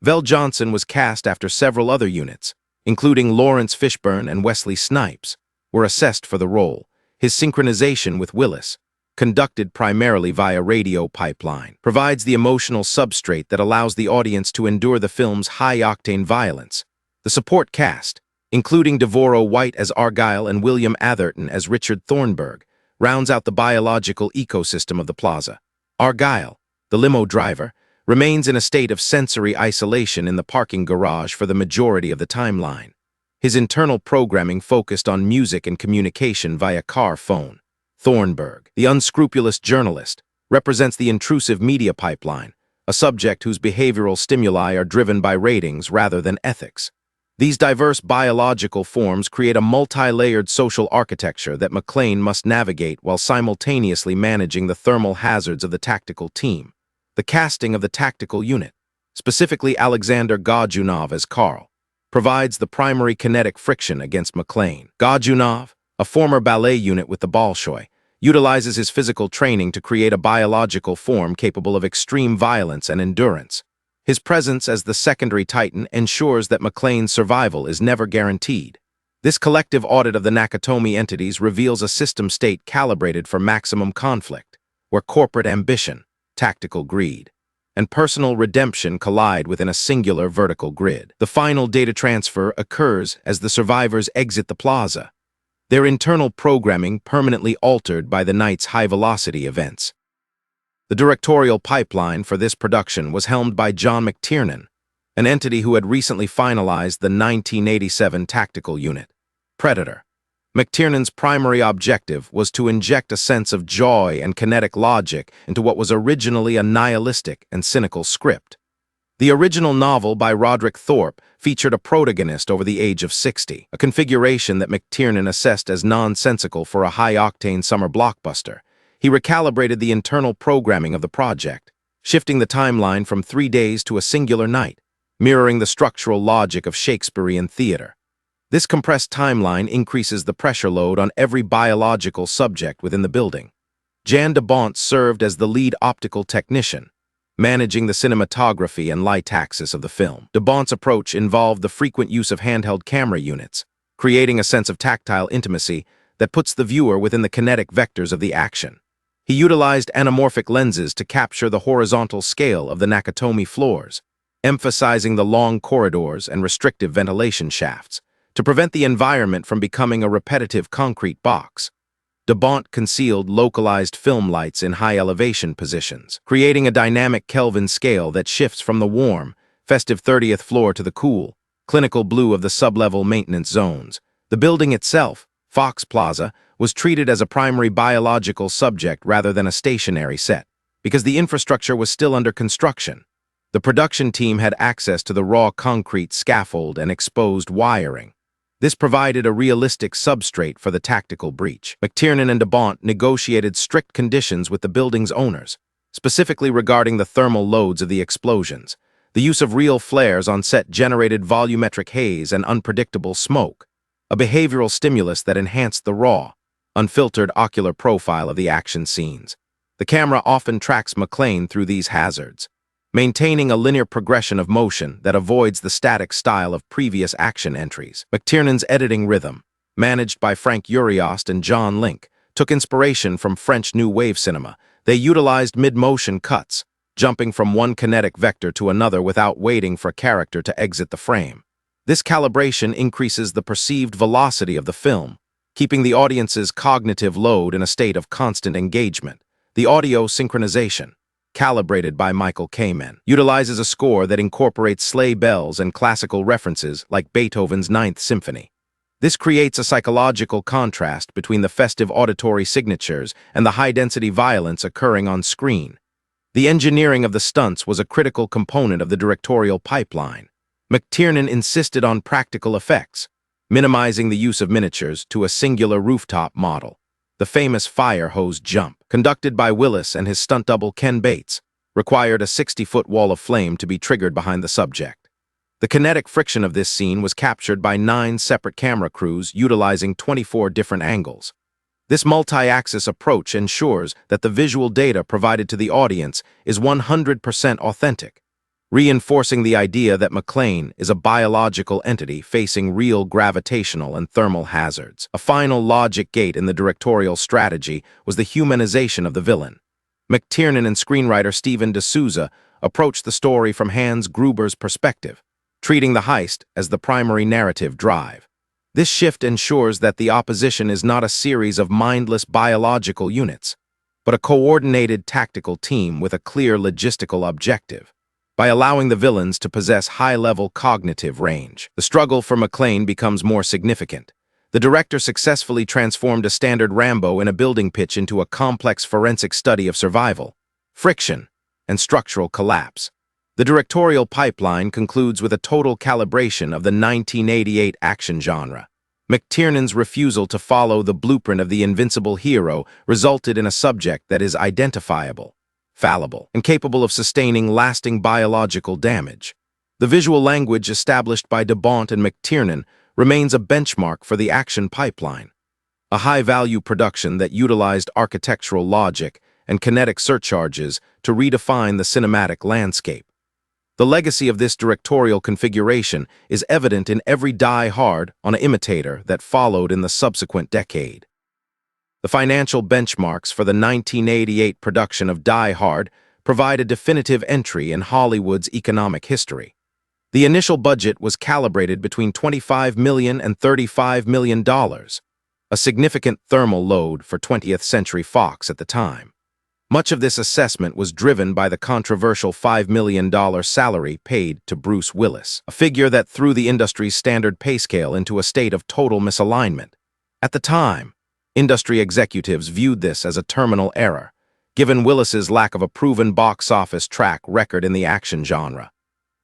Vell Johnson was cast after several other units, including Lawrence Fishburne and Wesley Snipes, were assessed for the role. His synchronization with Willis, conducted primarily via radio pipeline, provides the emotional substrate that allows the audience to endure the film's high-octane violence. The support cast, including Devorah White as Argyle and William Atherton as Richard Thornburg, rounds out the biological ecosystem of the plaza. Argyle, the limo driver, remains in a state of sensory isolation in the parking garage for the majority of the timeline. His internal programming focused on music and communication via car phone. Thornburg, the unscrupulous journalist, represents the intrusive media pipeline, a subject whose behavioral stimuli are driven by ratings rather than ethics. These diverse biological forms create a multi-layered social architecture that McClane must navigate while simultaneously managing the thermal hazards of the tactical team. The casting of the tactical unit, specifically Alexander Godunov as Carl, provides the primary kinetic friction against McClane. Godunov, a former ballet unit with the Bolshoi, utilizes his physical training to create a biological form capable of extreme violence and endurance. His presence as the secondary titan ensures that McClane's survival is never guaranteed. This collective audit of the Nakatomi entities reveals a system state calibrated for maximum conflict, where corporate ambition, tactical greed, and personal redemption collide within a singular vertical grid. The final data transfer occurs as the survivors exit the plaza, their internal programming permanently altered by the night's high-velocity events. The directorial pipeline for this production was helmed by John McTiernan, an entity who had recently finalized the 1987 tactical unit, Predator. McTiernan's primary objective was to inject a sense of joy and kinetic logic into what was originally a nihilistic and cynical script. The original novel by Roderick Thorpe featured a protagonist over the age of 60, a configuration that McTiernan assessed as nonsensical for a high-octane summer blockbuster. He recalibrated the internal programming of the project, shifting the timeline from 3 days to a singular night, mirroring the structural logic of Shakespearean theater. This compressed timeline increases the pressure load on every biological subject within the building. Jan de Bont served as the lead optical technician, managing the cinematography and light axis of the film. De Bont's approach involved the frequent use of handheld camera units, creating a sense of tactile intimacy that puts the viewer within the kinetic vectors of the action. He utilized anamorphic lenses to capture the horizontal scale of the Nakatomi floors, emphasizing the long corridors and restrictive ventilation shafts, to prevent the environment from becoming a repetitive concrete box. De Bont concealed localized film lights in high-elevation positions, creating a dynamic Kelvin scale that shifts from the warm, festive 30th floor to the cool, clinical blue of the sub-level maintenance zones. The building itself, Fox Plaza, was treated as a primary biological subject rather than a stationary set, because the infrastructure was still under construction. The production team had access to the raw concrete scaffold and exposed wiring. This provided a realistic substrate for the tactical breach. McTiernan and de Bont negotiated strict conditions with the building's owners, specifically regarding the thermal loads of the explosions. The use of real flares on set generated volumetric haze and unpredictable smoke, a behavioral stimulus that enhanced the raw, unfiltered ocular profile of the action scenes. The camera often tracks McClane through these hazards, maintaining a linear progression of motion that avoids the static style of previous action entries. McTiernan's editing rhythm, managed by Frank Uriost and John Link, took inspiration from French New Wave cinema. They utilized mid-motion cuts, jumping from one kinetic vector to another without waiting for a character to exit the frame. This calibration increases the perceived velocity of the film, keeping the audience's cognitive load in a state of constant engagement. The audio synchronization, calibrated by Michael Kamen, utilizes a score that incorporates sleigh bells and classical references like Beethoven's Ninth Symphony. This creates a psychological contrast between the festive auditory signatures and the high-density violence occurring on screen. The engineering of the stunts was a critical component of the directorial pipeline. McTiernan insisted on practical effects, minimizing the use of miniatures to a singular rooftop model. The famous fire hose jump, conducted by Willis and his stunt double Ken Bates, required a 60-foot wall of flame to be triggered behind the subject. The kinetic friction of this scene was captured by 9 separate camera crews utilizing 24 different angles. This multi-axis approach ensures that the visual data provided to the audience is 100% authentic, reinforcing the idea that McClane is a biological entity facing real gravitational and thermal hazards. A final logic gate in the directorial strategy was the humanization of the villain. McTiernan and screenwriter Steven D'Souza approached the story from Hans Gruber's perspective, treating the heist as the primary narrative drive. This shift ensures that the opposition is not a series of mindless biological units, but a coordinated tactical team with a clear logistical objective. By allowing the villains to possess high-level cognitive range, the struggle for McClane becomes more significant. The director successfully transformed a standard Rambo in a building pitch into a complex forensic study of survival, friction, and structural collapse. The directorial pipeline concludes with a total calibration of the 1988 action genre. McTiernan's refusal to follow the blueprint of the invincible hero resulted in a subject that is identifiable, fallible, and capable of sustaining lasting biological damage. The visual language established by de Bont and McTiernan remains a benchmark for the action pipeline, a high-value production that utilized architectural logic and kinetic surcharges to redefine the cinematic landscape. The legacy of this directorial configuration is evident in every Die Hard on an imitator that followed in the subsequent decade. The financial benchmarks for the 1988 production of Die Hard provide a definitive entry in Hollywood's economic history. The initial budget was calibrated between $25 million and $35 million, a significant thermal load for 20th Century Fox at the time. Much of this assessment was driven by the controversial $5 million salary paid to Bruce Willis, a figure that threw the industry's standard pay scale into a state of total misalignment. At the time, industry executives viewed this as a terminal error, given Willis's lack of a proven box office track record in the action genre.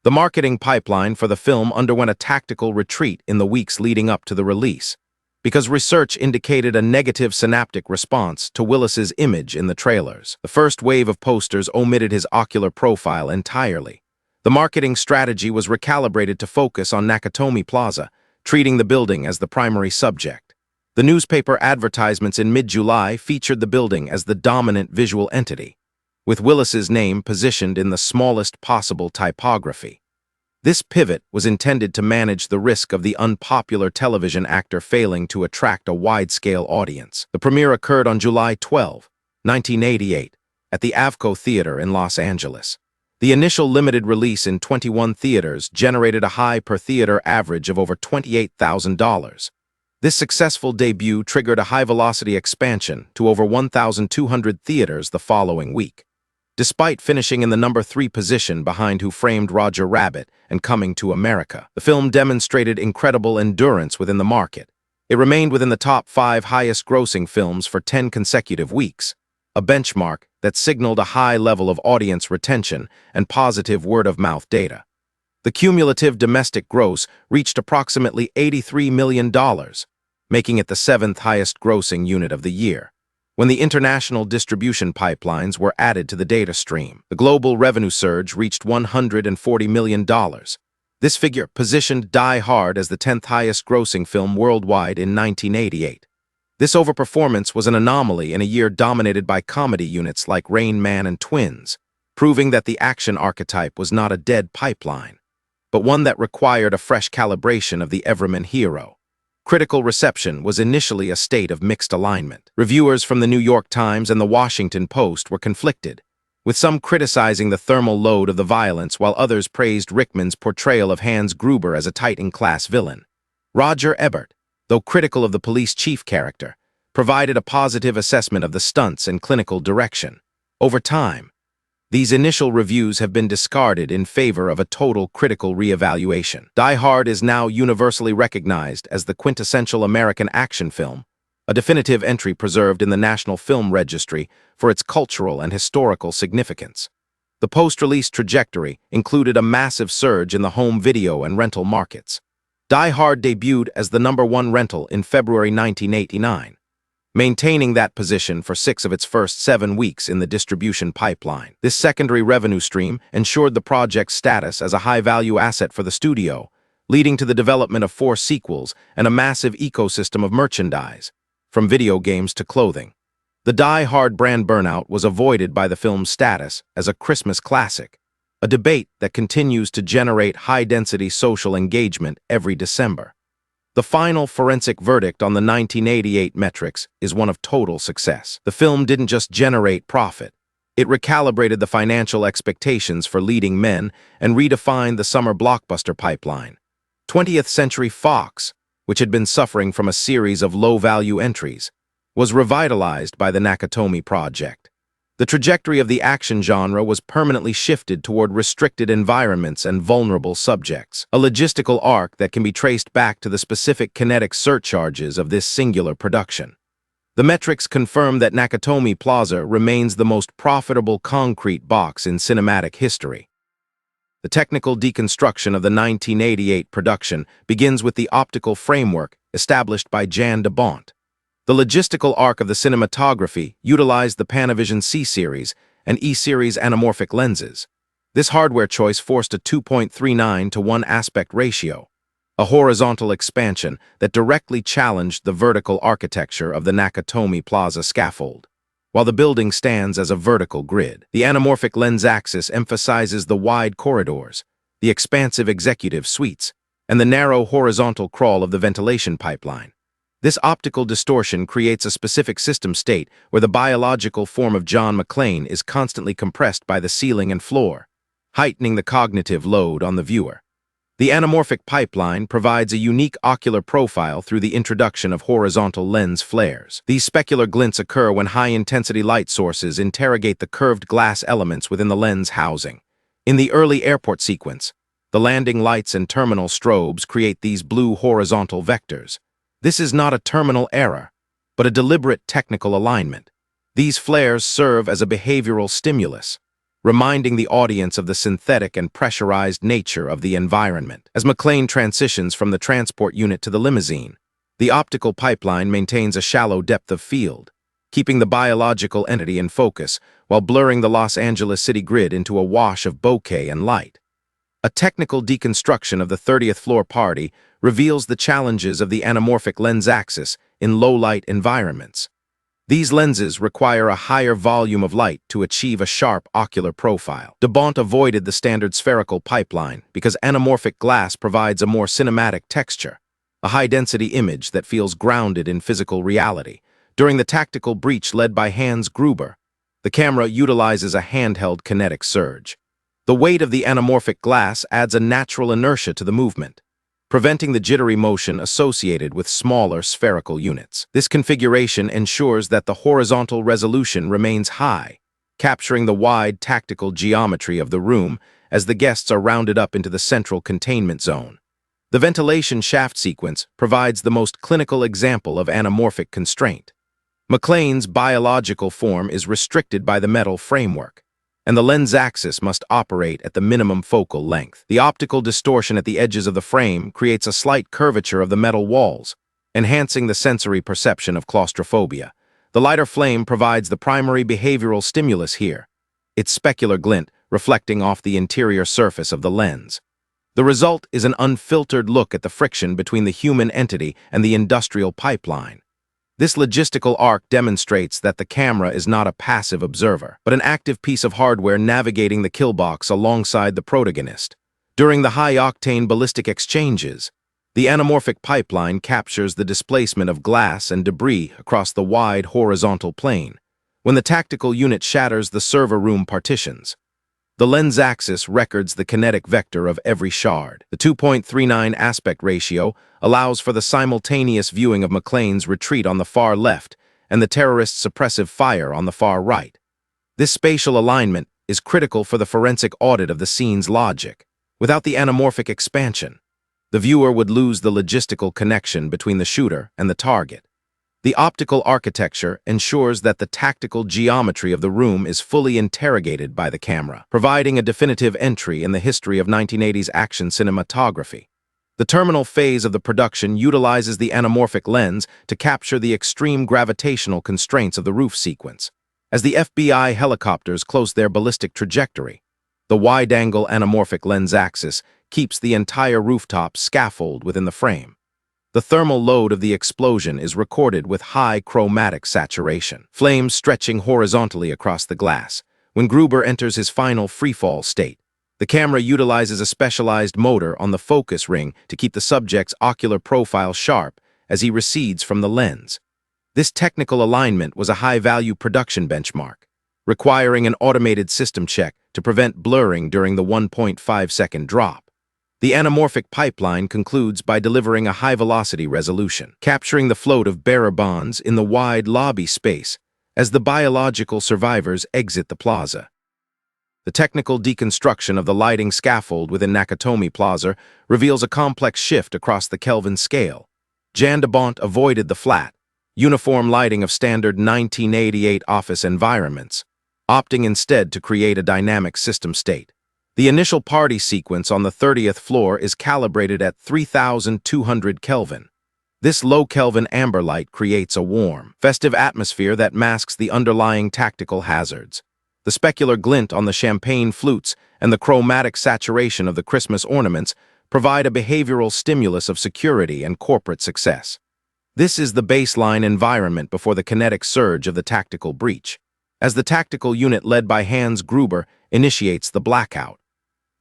The marketing pipeline for the film underwent a tactical retreat in the weeks leading up to the release, because research indicated a negative synaptic response to Willis's image in the trailers. The first wave of posters omitted his ocular profile entirely. The marketing strategy was recalibrated to focus on Nakatomi Plaza, treating the building as the primary subject. The newspaper advertisements in mid-July featured the building as the dominant visual entity, with Willis's name positioned in the smallest possible typography. This pivot was intended to manage the risk of the unpopular television actor failing to attract a wide-scale audience. The premiere occurred on July 12, 1988, at the Avco Theater in Los Angeles. The initial limited release in 21 theaters generated a high per-theater average of over $28,000. This successful debut triggered a high-velocity expansion to over 1,200 theaters the following week. Despite finishing in the number 3 position behind Who Framed Roger Rabbit and Coming to America, the film demonstrated incredible endurance within the market. It remained within the top 5 highest-grossing films for 10 consecutive weeks, a benchmark that signaled a high level of audience retention and positive word-of-mouth data. The cumulative domestic gross reached approximately $83 million, making it the 7th highest-grossing unit of the year. When the international distribution pipelines were added to the data stream, the global revenue surge reached $140 million. This figure positioned Die Hard as the 10th highest-grossing film worldwide in 1988. This overperformance was an anomaly in a year dominated by comedy units like Rain Man and Twins, proving that the action archetype was not a dead pipeline, but one that required a fresh calibration of the everyman hero. Critical reception was initially a state of mixed alignment. Reviewers from the New York Times and the Washington Post were conflicted, with some criticizing the thermal load of the violence while others praised Rickman's portrayal of Hans Gruber as a Titan-class villain. Roger Ebert, though critical of the police chief character, provided a positive assessment of the stunts and clinical direction. Over time, these initial reviews have been discarded in favor of a total critical reevaluation. Die Hard is now universally recognized as the quintessential American action film, a definitive entry preserved in the National Film Registry for its cultural and historical significance. The post-release trajectory included a massive surge in the home video and rental markets. Die Hard debuted as the #1 rental in February 1989, maintaining that position for 6 of its first 7 weeks in the distribution pipeline. This secondary revenue stream ensured the project's status as a high-value asset for the studio, leading to the development of 4 sequels and a massive ecosystem of merchandise, from video games to clothing. The Die Hard brand burnout was avoided by the film's status as a Christmas classic, a debate that continues to generate high-density social engagement every December. The final forensic verdict on the 1988 metrics is one of total success. The film didn't just generate profit. It recalibrated the financial expectations for leading men and redefined the summer blockbuster pipeline. 20th Century Fox, which had been suffering from a series of low-value entries, was revitalized by the Nakatomi project. The trajectory of the action genre was permanently shifted toward restricted environments and vulnerable subjects, a logistical arc that can be traced back to the specific kinetic surcharges of this singular production. The metrics confirm that Nakatomi Plaza remains the most profitable concrete box in cinematic history. The technical deconstruction of the 1988 production begins with the optical framework established by Jan de Bont. The logistical arc of the cinematography utilized the Panavision C-series and E-series anamorphic lenses. This hardware choice forced a 2.39 to 1 aspect ratio, a horizontal expansion that directly challenged the vertical architecture of the Nakatomi Plaza scaffold. While the building stands as a vertical grid, the anamorphic lens axis emphasizes the wide corridors, the expansive executive suites, and the narrow horizontal crawl of the ventilation pipeline. This optical distortion creates a specific system state where the biological form of John McClane is constantly compressed by the ceiling and floor, heightening the cognitive load on the viewer. The anamorphic pipeline provides a unique ocular profile through the introduction of horizontal lens flares. These specular glints occur when high-intensity light sources interrogate the curved glass elements within the lens housing. In the early airport sequence, the landing lights and terminal strobes create these blue horizontal vectors. This is not a terminal error, but a deliberate technical alignment. These flares serve as a behavioral stimulus, reminding the audience of the synthetic and pressurized nature of the environment. As McClane transitions from the transport unit to the limousine, the optical pipeline maintains a shallow depth of field, keeping the biological entity in focus while blurring the Los Angeles city grid into a wash of bokeh and light. A technical deconstruction of the 30th floor party reveals the challenges of the anamorphic lens axis in low-light environments. These lenses require a higher volume of light to achieve a sharp ocular profile. Bont avoided the standard spherical pipeline because anamorphic glass provides a more cinematic texture, a high-density image that feels grounded in physical reality. During the tactical breach led by Hans Gruber, the camera utilizes a handheld kinetic surge. The weight of the anamorphic glass adds a natural inertia to the movement, preventing the jittery motion associated with smaller spherical units. This configuration ensures that the horizontal resolution remains high, capturing the wide tactical geometry of the room as the guests are rounded up into the central containment zone. The ventilation shaft sequence provides the most clinical example of anamorphic constraint. McClane's biological form is restricted by the metal framework, and the lens axis must operate at the minimum focal length. The optical distortion at the edges of the frame creates a slight curvature of the metal walls, enhancing the sensory perception of claustrophobia. The lighter flame provides the primary behavioral stimulus here, its specular glint reflecting off the interior surface of the lens. The result is an unfiltered look at the friction between the human entity and the industrial pipeline. This logistical arc demonstrates that the camera is not a passive observer, but an active piece of hardware navigating the kill box alongside the protagonist. During the high-octane ballistic exchanges, the anamorphic pipeline captures the displacement of glass and debris across the wide horizontal plane. When the tactical unit shatters the server room partitions, the lens axis records the kinetic vector of every shard. The 2.39 aspect ratio allows for the simultaneous viewing of McClane's retreat on the far left and the terrorist's suppressive fire on the far right. This spatial alignment is critical for the forensic audit of the scene's logic. Without the anamorphic expansion, the viewer would lose the logistical connection between the shooter and the target. The optical architecture ensures that the tactical geometry of the room is fully interrogated by the camera, providing a definitive entry in the history of 1980s action cinematography. The terminal phase of the production utilizes the anamorphic lens to capture the extreme gravitational constraints of the roof sequence. As the FBI helicopters close their ballistic trajectory, the wide-angle anamorphic lens axis keeps the entire rooftop scaffold within the frame. The thermal load of the explosion is recorded with high chromatic saturation, flames stretching horizontally across the glass. When Gruber enters his final freefall state, the camera utilizes a specialized motor on the focus ring to keep the subject's ocular profile sharp as he recedes from the lens. This technical alignment was a high-value production benchmark, requiring an automated system check to prevent blurring during the 1.5-second drop. The anamorphic pipeline concludes by delivering a high-velocity resolution, capturing the float of bearer bonds in the wide lobby space as the biological survivors exit the plaza. The technical deconstruction of the lighting scaffold within Nakatomi Plaza reveals a complex shift across the Kelvin scale. Jan de Bont avoided the flat, uniform lighting of standard 1988 office environments, opting instead to create a dynamic system state. The initial party sequence on the 30th floor is calibrated at 3,200 Kelvin. This low-Kelvin amber light creates a warm, festive atmosphere that masks the underlying tactical hazards. The specular glint on the champagne flutes and the chromatic saturation of the Christmas ornaments provide a behavioral stimulus of security and corporate success. This is the baseline environment before the kinetic surge of the tactical breach, as the tactical unit led by Hans Gruber initiates the blackout.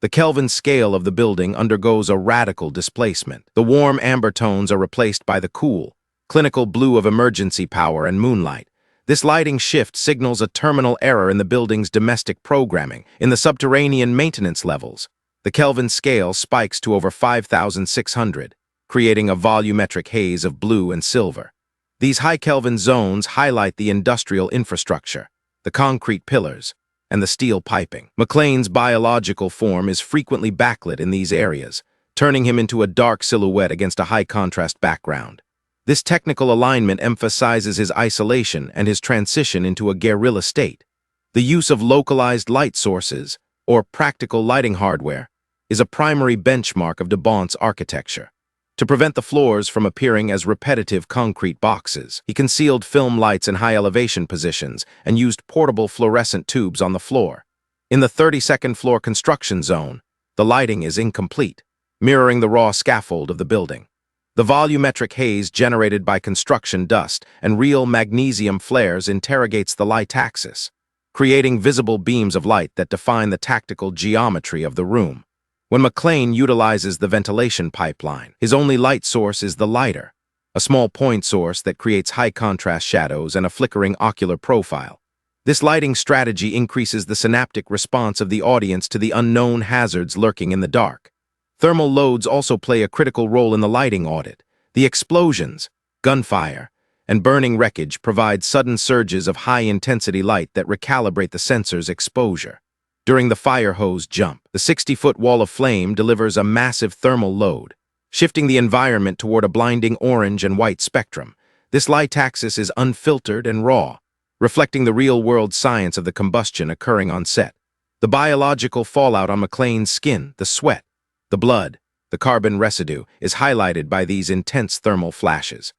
The Kelvin scale of the building undergoes a radical displacement. The warm amber tones are replaced by the cool, clinical blue of emergency power and moonlight. This lighting shift signals a terminal error in the building's domestic programming. In the subterranean maintenance levels, the Kelvin scale spikes to over 5,600, creating a volumetric haze of blue and silver. These high Kelvin zones highlight the industrial infrastructure, the concrete pillars, and the steel piping. McClane's biological form is frequently backlit in these areas, turning him into a dark silhouette against a high-contrast background. This technical alignment emphasizes his isolation and his transition into a guerrilla state. The use of localized light sources, or practical lighting hardware, is a primary benchmark of DeBont's architecture. To prevent the floors from appearing as repetitive concrete boxes, he concealed film lights in high-elevation positions and used portable fluorescent tubes on the floor. In the 32nd floor construction zone, the lighting is incomplete, mirroring the raw scaffold of the building. The volumetric haze generated by construction dust and real magnesium flares interrogates the light axis, creating visible beams of light that define the tactical geometry of the room. When McClane utilizes the ventilation pipeline, his only light source is the lighter, a small point source that creates high-contrast shadows and a flickering ocular profile. This lighting strategy increases the synaptic response of the audience to the unknown hazards lurking in the dark. Thermal loads also play a critical role in the lighting audit. The explosions, gunfire, and burning wreckage provide sudden surges of high-intensity light that recalibrate the sensor's exposure. During the fire hose jump, the 60-foot wall of flame delivers a massive thermal load, shifting the environment toward a blinding orange and white spectrum. This light axis is unfiltered and raw, reflecting the real-world science of the combustion occurring on set. The biological fallout on McClane's skin, the sweat, the blood, the carbon residue, is highlighted by these intense thermal flashes.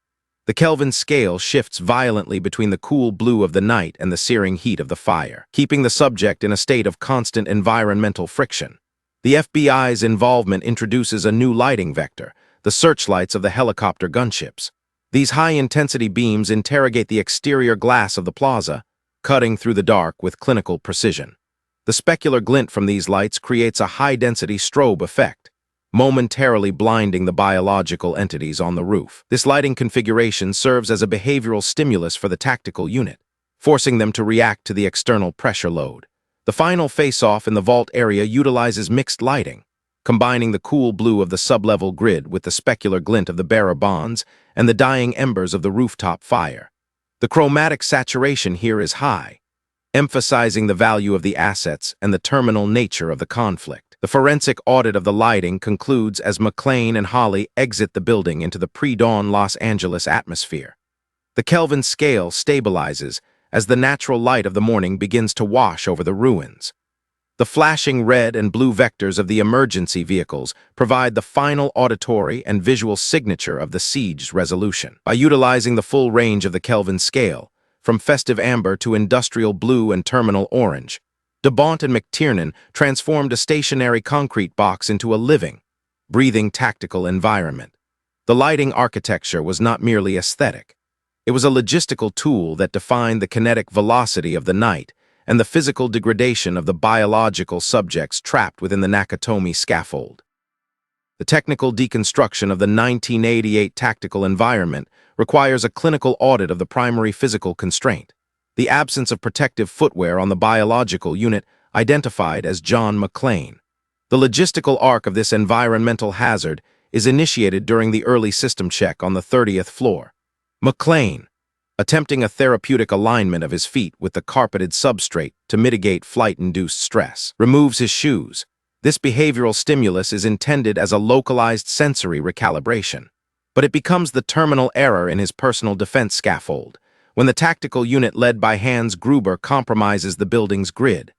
The Kelvin scale shifts violently between the cool blue of the night and the searing heat of the fire, keeping the subject in a state of constant environmental friction. The FBI's involvement introduces a new lighting vector, the searchlights of the helicopter gunships. These high-intensity beams interrogate the exterior glass of the plaza, cutting through the dark with clinical precision. The specular glint from these lights creates a high-density strobe effect, momentarily blinding the biological entities on the roof. This lighting configuration serves as a behavioral stimulus for the tactical unit, forcing them to react to the external pressure load. The final face-off in the vault area utilizes mixed lighting, combining the cool blue of the sub-level grid with the specular glint of the bearer bonds and the dying embers of the rooftop fire. The chromatic saturation here is high, emphasizing the value of the assets and the terminal nature of the conflict. The forensic audit of the lighting concludes as McClane and Holly exit the building into the pre-dawn Los Angeles atmosphere. The Kelvin scale stabilizes as the natural light of the morning begins to wash over the ruins. The flashing red and blue vectors of the emergency vehicles provide the final auditory and visual signature of the siege's resolution. By utilizing the full range of the Kelvin scale, from festive amber to industrial blue and terminal orange, DeBont and McTiernan transformed a stationary concrete box into a living, breathing tactical environment. The lighting architecture was not merely aesthetic. It was a logistical tool that defined the kinetic velocity of the night and the physical degradation of the biological subjects trapped within the Nakatomi scaffold. The technical deconstruction of the 1988 tactical environment requires a clinical audit of the primary physical constraint, the absence of protective footwear on the biological unit identified as John McClane. The logistical arc of this environmental hazard is initiated during the early system check on the 30th floor. McClane, attempting a therapeutic alignment of his feet with the carpeted substrate to mitigate flight-induced stress, removes his shoes. This behavioral stimulus is intended as a localized sensory recalibration, but it becomes the terminal error in his personal defense scaffold when the tactical unit led by Hans Gruber compromises the building's grid.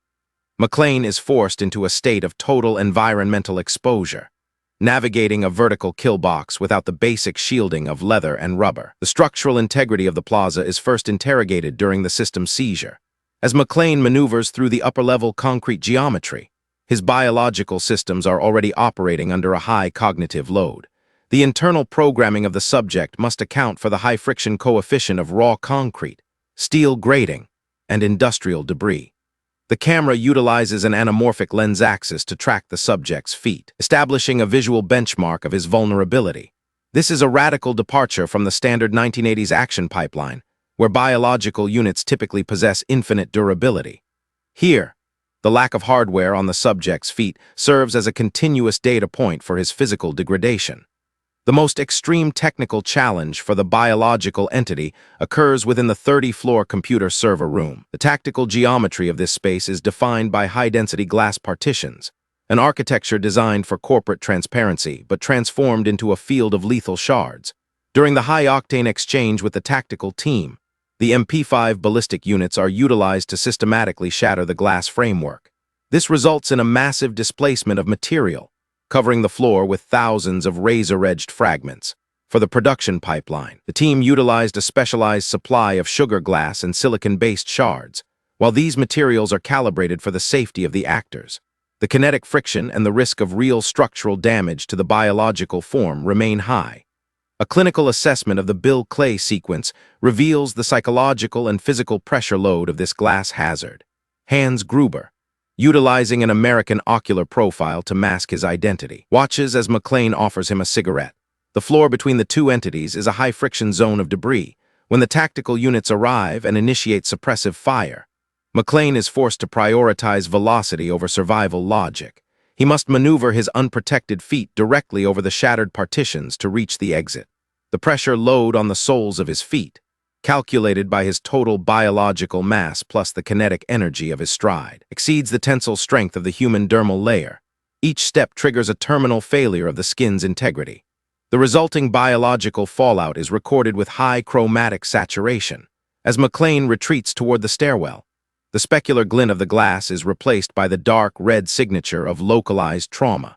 McClane is forced into a state of total environmental exposure, navigating a vertical kill box without the basic shielding of leather and rubber. The structural integrity of the plaza is first interrogated during the system seizure. As McClane maneuvers through the upper-level concrete geometry, his biological systems are already operating under a high cognitive load. The internal programming of the subject must account for the high friction coefficient of raw concrete, steel grating, and industrial debris. The camera utilizes an anamorphic lens axis to track the subject's feet, establishing a visual benchmark of his vulnerability. This is a radical departure from the standard 1980s action pipeline, where biological units typically possess infinite durability. Here, the lack of hardware on the subject's feet serves as a continuous data point for his physical degradation. The most extreme technical challenge for the biological entity occurs within the 30-floor computer server room. The tactical geometry of this space is defined by high-density glass partitions, an architecture designed for corporate transparency but transformed into a field of lethal shards. During the high-octane exchange with the tactical team, The MP5 ballistic units are utilized to systematically shatter the glass framework. This results in a massive displacement of material, covering the floor with thousands of razor-edged fragments. For the production pipeline, the team utilized a specialized supply of sugar glass and silicon-based shards, while these materials are calibrated for the safety of the actors. The kinetic friction and the risk of real structural damage to the biological form remain high. A clinical assessment of the Bill Clay sequence reveals the psychological and physical pressure load of this glass hazard. Hans Gruber, utilizing an American ocular profile to mask his identity, watches as McClane offers him a cigarette. The floor between the two entities is a high-friction zone of debris. When the tactical units arrive and initiate suppressive fire, McClane is forced to prioritize velocity over survival logic. He must maneuver his unprotected feet directly over the shattered partitions to reach the exit. The pressure load on the soles of his feet, calculated by his total biological mass plus the kinetic energy of his stride, exceeds the tensile strength of the human dermal layer. Each step triggers a terminal failure of the skin's integrity. The resulting biological fallout is recorded with high chromatic saturation. As McClane retreats toward the stairwell, the specular glint of the glass is replaced by the dark red signature of localized trauma.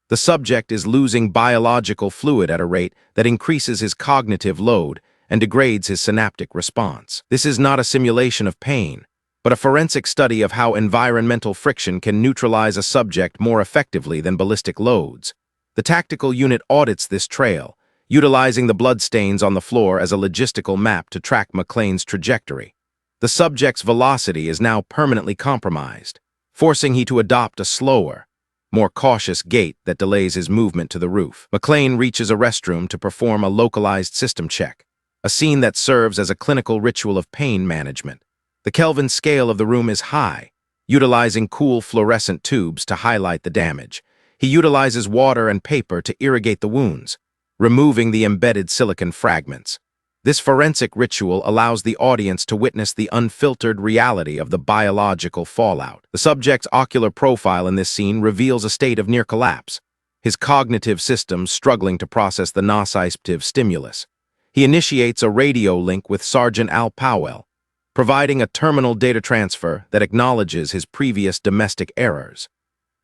The subject is losing biological fluid at a rate that increases his cognitive load and degrades his synaptic response. This is not a simulation of pain, but a forensic study of how environmental friction can neutralize a subject more effectively than ballistic loads. The tactical unit audits this trail, utilizing the bloodstains on the floor as a logistical map to track McClane's trajectory. The subject's velocity is now permanently compromised, forcing he to adopt a slower, more cautious gait that delays his movement to the roof. McClane reaches a restroom to perform a localized system check, a scene that serves as a clinical ritual of pain management. The Kelvin scale of the room is high, utilizing cool fluorescent tubes to highlight the damage. He utilizes water and paper to irrigate the wounds, removing the embedded silicon fragments. This forensic ritual allows the audience to witness the unfiltered reality of the biological fallout. The subject's ocular profile in this scene reveals a state of near collapse, his cognitive systems struggling to process the nociceptive stimulus. He initiates a radio link with Sergeant Al Powell, providing a terminal data transfer that acknowledges his previous domestic errors.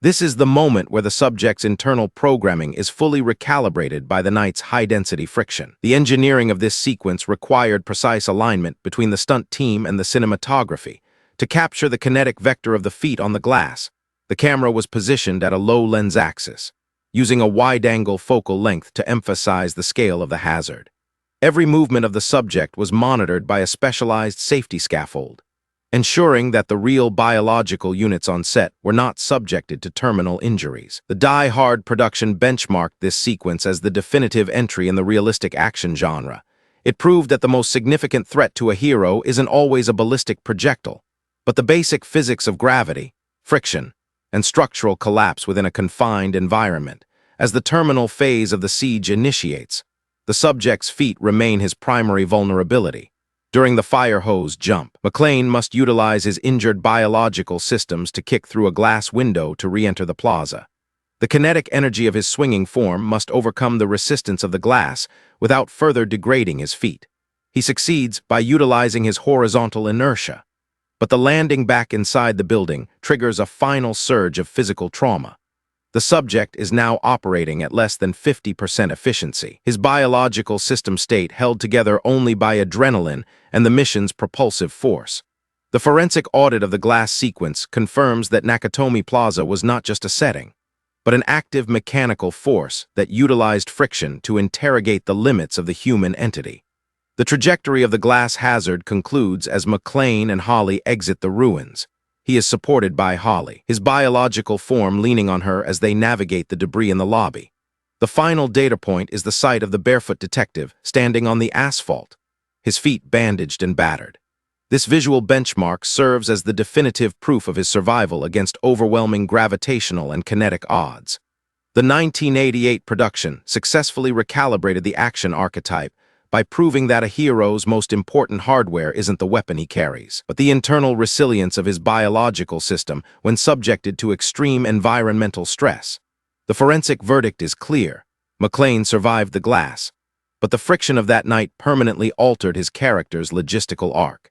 This is the moment where the subject's internal programming is fully recalibrated by the night's high-density friction. The engineering of this sequence required precise alignment between the stunt team and the cinematography. To capture the kinetic vector of the feet on the glass, the camera was positioned at a low lens axis, using a wide-angle focal length to emphasize the scale of the hazard. Every movement of the subject was monitored by a specialized safety scaffold, ensuring that the real biological units on set were not subjected to terminal injuries. The Die Hard production benchmarked this sequence as the definitive entry in the realistic action genre. It proved that the most significant threat to a hero isn't always a ballistic projectile, but the basic physics of gravity, friction, and structural collapse within a confined environment. As the terminal phase of the siege initiates, the subject's feet remain his primary vulnerability. During the fire hose jump, McClane must utilize his injured biological systems to kick through a glass window to re-enter the plaza. The kinetic energy of his swinging form must overcome the resistance of the glass without further degrading his feet. He succeeds by utilizing his horizontal inertia, but the landing back inside the building triggers a final surge of physical trauma. The subject is now operating at less than 50% efficiency, his biological system state held together only by adrenaline and the mission's propulsive force. The forensic audit of the glass sequence confirms that Nakatomi Plaza was not just a setting, but an active mechanical force that utilized friction to interrogate the limits of the human entity. The trajectory of the glass hazard concludes as McClane and Holly exit the ruins. He is supported by Holly, his biological form leaning on her as they navigate the debris in the lobby. The final data point is the sight of the barefoot detective standing on the asphalt, his feet bandaged and battered. This visual benchmark serves as the definitive proof of his survival against overwhelming gravitational and kinetic odds. The 1988 production successfully recalibrated the action archetype by proving that a hero's most important hardware isn't the weapon he carries, but the internal resilience of his biological system when subjected to extreme environmental stress. The forensic verdict is clear. McClane survived the glass, but the friction of that night permanently altered his character's logistical arc.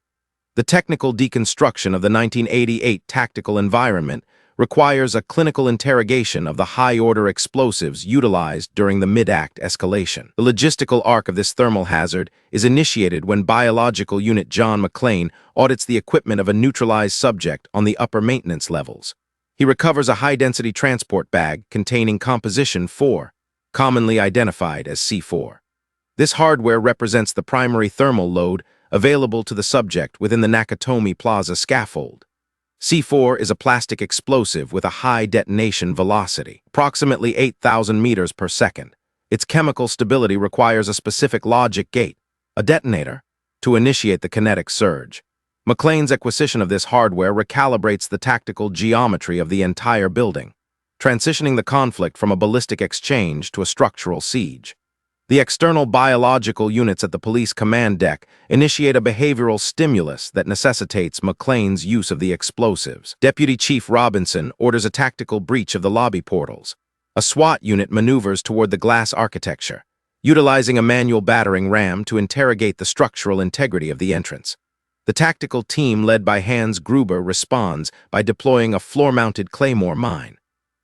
The technical deconstruction of the 1988 tactical environment requires a clinical interrogation of the high-order explosives utilized during the mid-act escalation. The logistical arc of this thermal hazard is initiated when biological unit John McClane audits the equipment of a neutralized subject on the upper maintenance levels. He recovers a high-density transport bag containing composition 4, commonly identified as C4. This hardware represents the primary thermal load available to the subject within the Nakatomi Plaza scaffold. C4 is a plastic explosive with a high detonation velocity, approximately 8,000 meters per second. Its chemical stability requires a specific logic gate, a detonator, to initiate the kinetic surge. McClane's acquisition of this hardware recalibrates the tactical geometry of the entire building, transitioning the conflict from a ballistic exchange to a structural siege. The external biological units at the police command deck initiate a behavioral stimulus that necessitates McClane's use of the explosives. Deputy Chief Robinson orders a tactical breach of the lobby portals. A SWAT unit maneuvers toward the glass architecture, utilizing a manual battering ram to interrogate the structural integrity of the entrance. The tactical team led by Hans Gruber responds by deploying a floor-mounted claymore mine.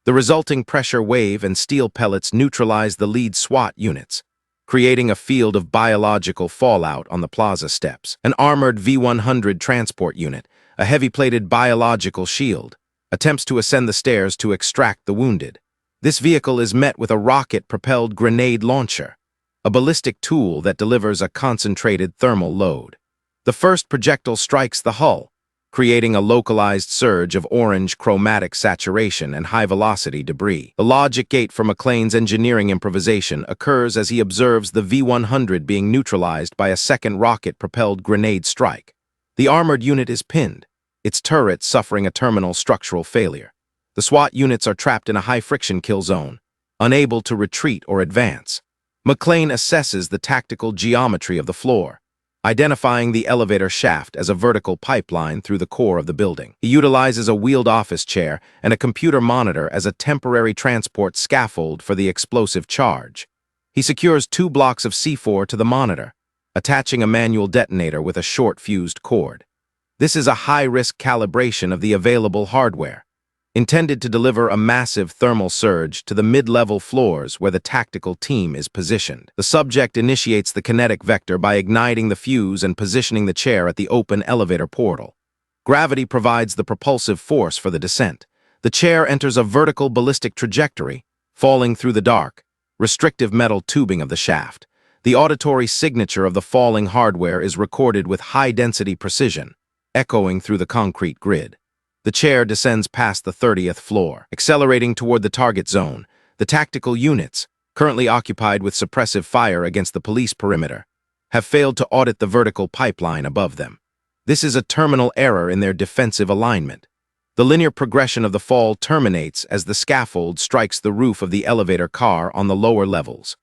The resulting pressure wave and steel pellets neutralize the lead SWAT units, creating a field of biological fallout on the plaza steps. An armored V-100 transport unit, a heavy-plated biological shield, attempts to ascend the stairs to extract the wounded. This vehicle is met with a rocket-propelled grenade launcher, a ballistic tool that delivers a concentrated thermal load. The first projectile strikes the hull, creating a localized surge of orange chromatic saturation and high-velocity debris. The logic gate for McClane's engineering improvisation occurs as he observes the V-100 being neutralized by a second rocket-propelled grenade strike. The armored unit is pinned, its turret suffering a terminal structural failure. The SWAT units are trapped in a high-friction kill zone, unable to retreat or advance. McClane assesses the tactical geometry of the floor, identifying the elevator shaft as a vertical pipeline through the core of the building. He utilizes a wheeled office chair and a computer monitor as a temporary transport scaffold for the explosive charge. He secures 2 blocks of C4 to the monitor, attaching a manual detonator with a short fused cord. This is a high-risk calibration of the available hardware, intended to deliver a massive thermal surge to the mid-level floors where the tactical team is positioned. The subject initiates the kinetic vector by igniting the fuse and positioning the chair at the open elevator portal. Gravity provides the propulsive force for the descent. The chair enters a vertical ballistic trajectory, falling through the dark, restrictive metal tubing of the shaft. The auditory signature of the falling hardware is recorded with high-density precision, echoing through the concrete grid. The chair descends past the 30th floor, accelerating toward the target zone. The tactical units, currently occupied with suppressive fire against the police perimeter, have failed to audit the vertical pipeline above them. This is a terminal error in their defensive alignment. The linear progression of the fall terminates as the scaffold strikes the roof of the elevator car on the lower levels.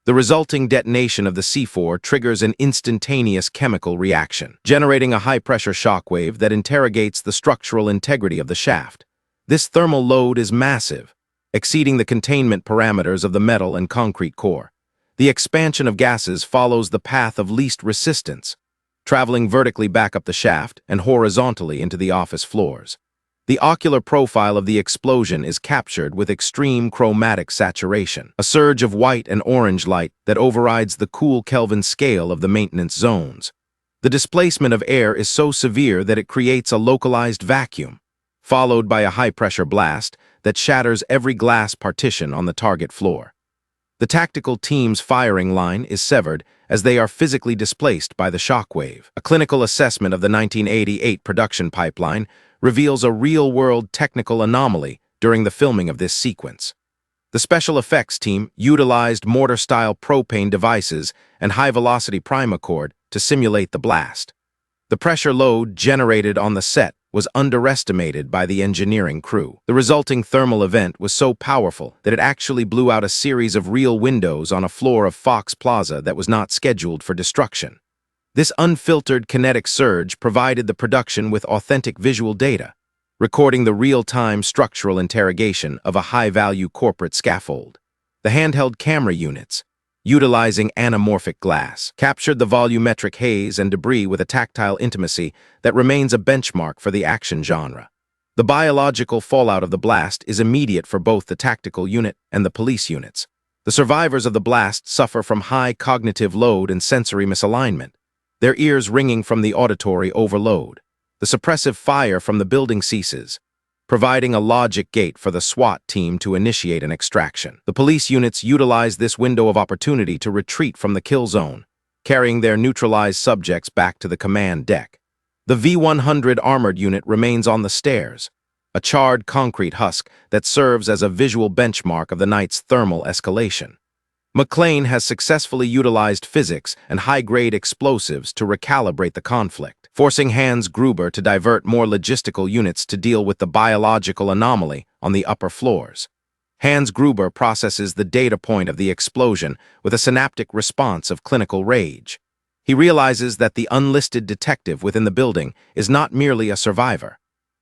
The resulting detonation of the C4 triggers an instantaneous chemical reaction, generating a high-pressure shockwave that interrogates the structural integrity of the shaft. This thermal load is massive, exceeding the containment parameters of the metal and concrete core. The expansion of gases follows the path of least resistance, traveling vertically back up the shaft and horizontally into the office floors. The ocular profile of the explosion is captured with extreme chromatic saturation, a surge of white and orange light that overrides the cool Kelvin scale of the maintenance zones. The displacement of air is so severe that it creates a localized vacuum, followed by a high-pressure blast that shatters every glass partition on the target floor. The tactical team's firing line is severed as they are physically displaced by the shockwave. A clinical assessment of the 1988 production pipeline reveals a real-world technical anomaly during the filming of this sequence. The special effects team utilized mortar-style propane devices and high-velocity primacord to simulate the blast. The pressure load generated on the set was underestimated by the engineering crew. The resulting thermal event was so powerful that it actually blew out a series of real windows on a floor of Fox Plaza that was not scheduled for destruction. This unfiltered kinetic surge provided the production with authentic visual data, recording the real-time structural interrogation of a high-value corporate scaffold. The handheld camera units, utilizing anamorphic glass, captured the volumetric haze and debris with a tactile intimacy that remains a benchmark for the action genre. The biological fallout of the blast is immediate for both the tactical unit and the police units. The survivors of the blast suffer from high cognitive load and sensory misalignment, their ears ringing from the auditory overload. The suppressive fire from the building ceases, providing a logic gate for the SWAT team to initiate an extraction. The police units utilize this window of opportunity to retreat from the kill zone, carrying their neutralized subjects back to the command deck. The V-100 armored unit remains on the stairs, a charred concrete husk that serves as a visual benchmark of the night's thermal escalation. McClane has successfully utilized physics and high-grade explosives to recalibrate the conflict, forcing Hans Gruber to divert more logistical units to deal with the biological anomaly on the upper floors. Hans Gruber processes the data point of the explosion with a synaptic response of clinical rage. He realizes that the unlisted detective within the building is not merely a survivor,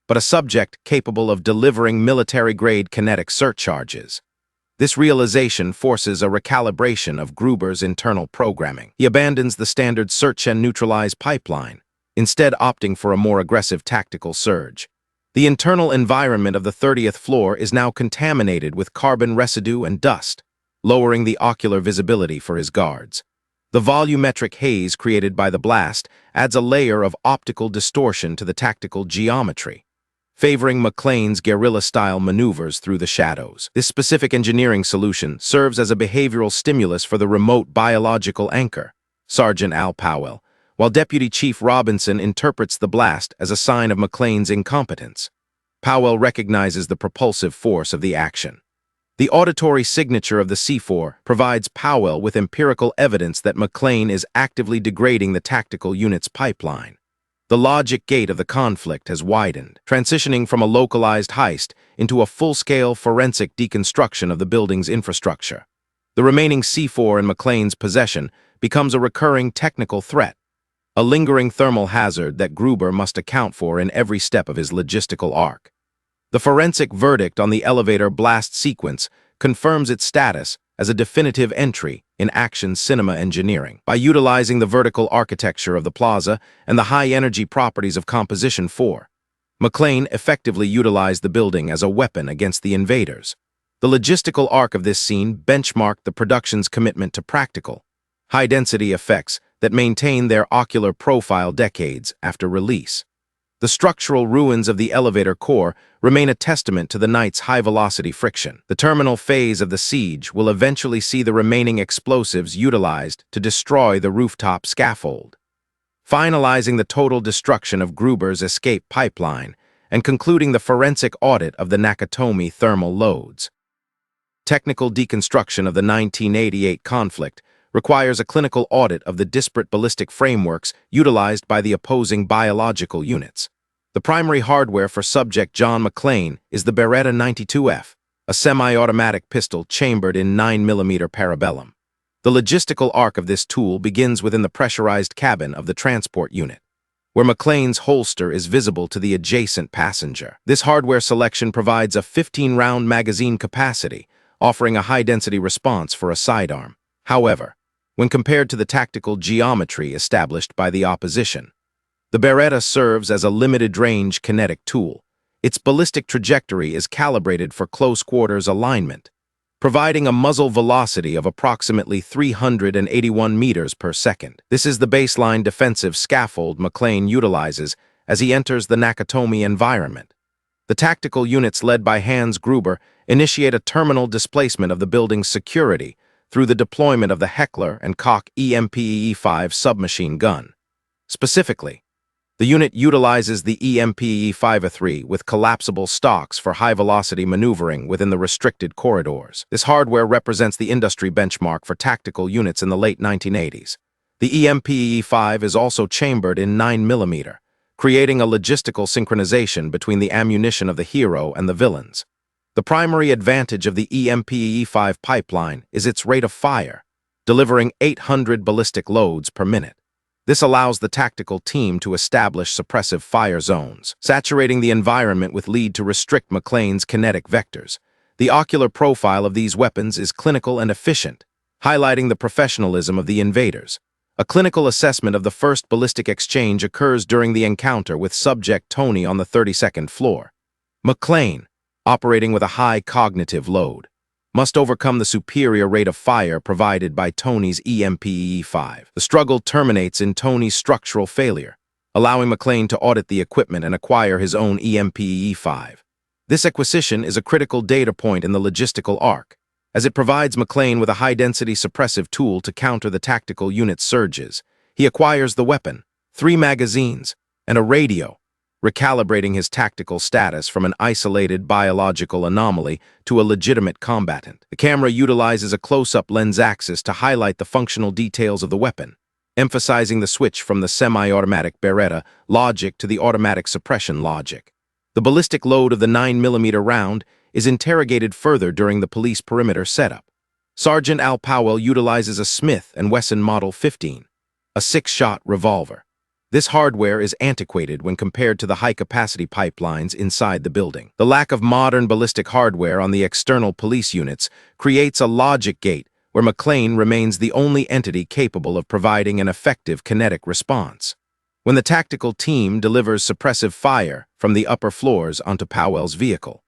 but a subject capable of delivering military-grade kinetic surcharges. This realization forces a recalibration of Gruber's internal programming. He abandons the standard search and neutralize pipeline, instead opting for a more aggressive tactical surge. The internal environment of the 30th floor is now contaminated with carbon residue and dust, lowering the ocular visibility for his guards. The volumetric haze created by the blast adds a layer of optical distortion to the tactical geometry, favoring McClane's guerrilla-style maneuvers through the shadows. This specific engineering solution serves as a behavioral stimulus for the remote biological anchor, Sergeant Al Powell, while Deputy Chief Robinson interprets the blast as a sign of McClane's incompetence. Powell recognizes the propulsive force of the action. The auditory signature of the C4 provides Powell with empirical evidence that McClane is actively degrading the tactical unit's pipeline. The logic gate of the conflict has widened, transitioning from a localized heist into a full-scale forensic deconstruction of the building's infrastructure. The remaining C4 in McClane's possession becomes a recurring technical threat, a lingering thermal hazard that Gruber must account for in every step of his logistical arc. The forensic verdict on the elevator blast sequence confirms its status as a definitive entry in action cinema engineering. By utilizing the vertical architecture of the plaza and the high-energy properties of Composition 4, McClane effectively utilized the building as a weapon against the invaders. The logistical arc of this scene benchmarked the production's commitment to practical, high-density effects that maintain their ocular profile decades after release. The structural ruins of the elevator core remain a testament to the night's high-velocity friction. The terminal phase of the siege will eventually see the remaining explosives utilized to destroy the rooftop scaffold, finalizing the total destruction of Gruber's escape pipeline and concluding the forensic audit of the Nakatomi thermal loads. Technical deconstruction of the 1988 conflict requires a clinical audit of the disparate ballistic frameworks utilized by the opposing biological units. The primary hardware for subject John McClane is the Beretta 92F, a semi-automatic pistol chambered in 9mm parabellum. The logistical arc of this tool begins within the pressurized cabin of the transport unit, where McClane's holster is visible to the adjacent passenger. This hardware selection provides a 15-round magazine capacity, offering a high-density response for a sidearm. However, when compared to the tactical geometry established by the opposition, the Beretta serves as a limited-range kinetic tool. Its ballistic trajectory is calibrated for close-quarters alignment, providing a muzzle velocity of approximately 381 meters per second. This is the baseline defensive scaffold McClane utilizes as he enters the Nakatomi environment. The tactical units led by Hans Gruber initiate a terminal displacement of the building's security through the deployment of the Heckler & Koch EMPE-5 submachine gun. Specifically, the unit utilizes the EMPE-5A3 with collapsible stocks for high-velocity maneuvering within the restricted corridors. This hardware represents the industry benchmark for tactical units in the late 1980s. The EMPE-5 is also chambered in 9mm, creating a logistical synchronization between the ammunition of the hero and the villains. The primary advantage of the EMPE-5 pipeline is its rate of fire, delivering 800 ballistic loads per minute. This allows the tactical team to establish suppressive fire zones, saturating the environment with lead to restrict McClane's kinetic vectors. The ocular profile of these weapons is clinical and efficient, highlighting the professionalism of the invaders. A clinical assessment of the first ballistic exchange occurs during the encounter with subject Tony on the 32nd floor. McClane, operating with a high cognitive load, must overcome the superior rate of fire provided by Tony's EMPE-5. The struggle terminates in Tony's structural failure, allowing McClane to audit the equipment and acquire his own EMPE-5. This acquisition is a critical data point in the logistical arc, as it provides McClane with a high-density suppressive tool to counter the tactical unit's surges. He acquires the weapon, 3 magazines, and a radio, recalibrating his tactical status from an isolated biological anomaly to a legitimate combatant. The camera utilizes a close-up lens axis to highlight the functional details of the weapon, emphasizing the switch from the semi-automatic Beretta logic to the automatic suppression logic. The ballistic load of the 9mm round is interrogated further during the police perimeter setup. Sergeant Al Powell utilizes a Smith & Wesson Model 15, a 6-shot revolver. This hardware is antiquated when compared to the high-capacity pipelines inside the building. The lack of modern ballistic hardware on the external police units creates a logic gate where McClane remains the only entity capable of providing an effective kinetic response. When the tactical team delivers suppressive fire from the upper floors onto Powell's vehicle,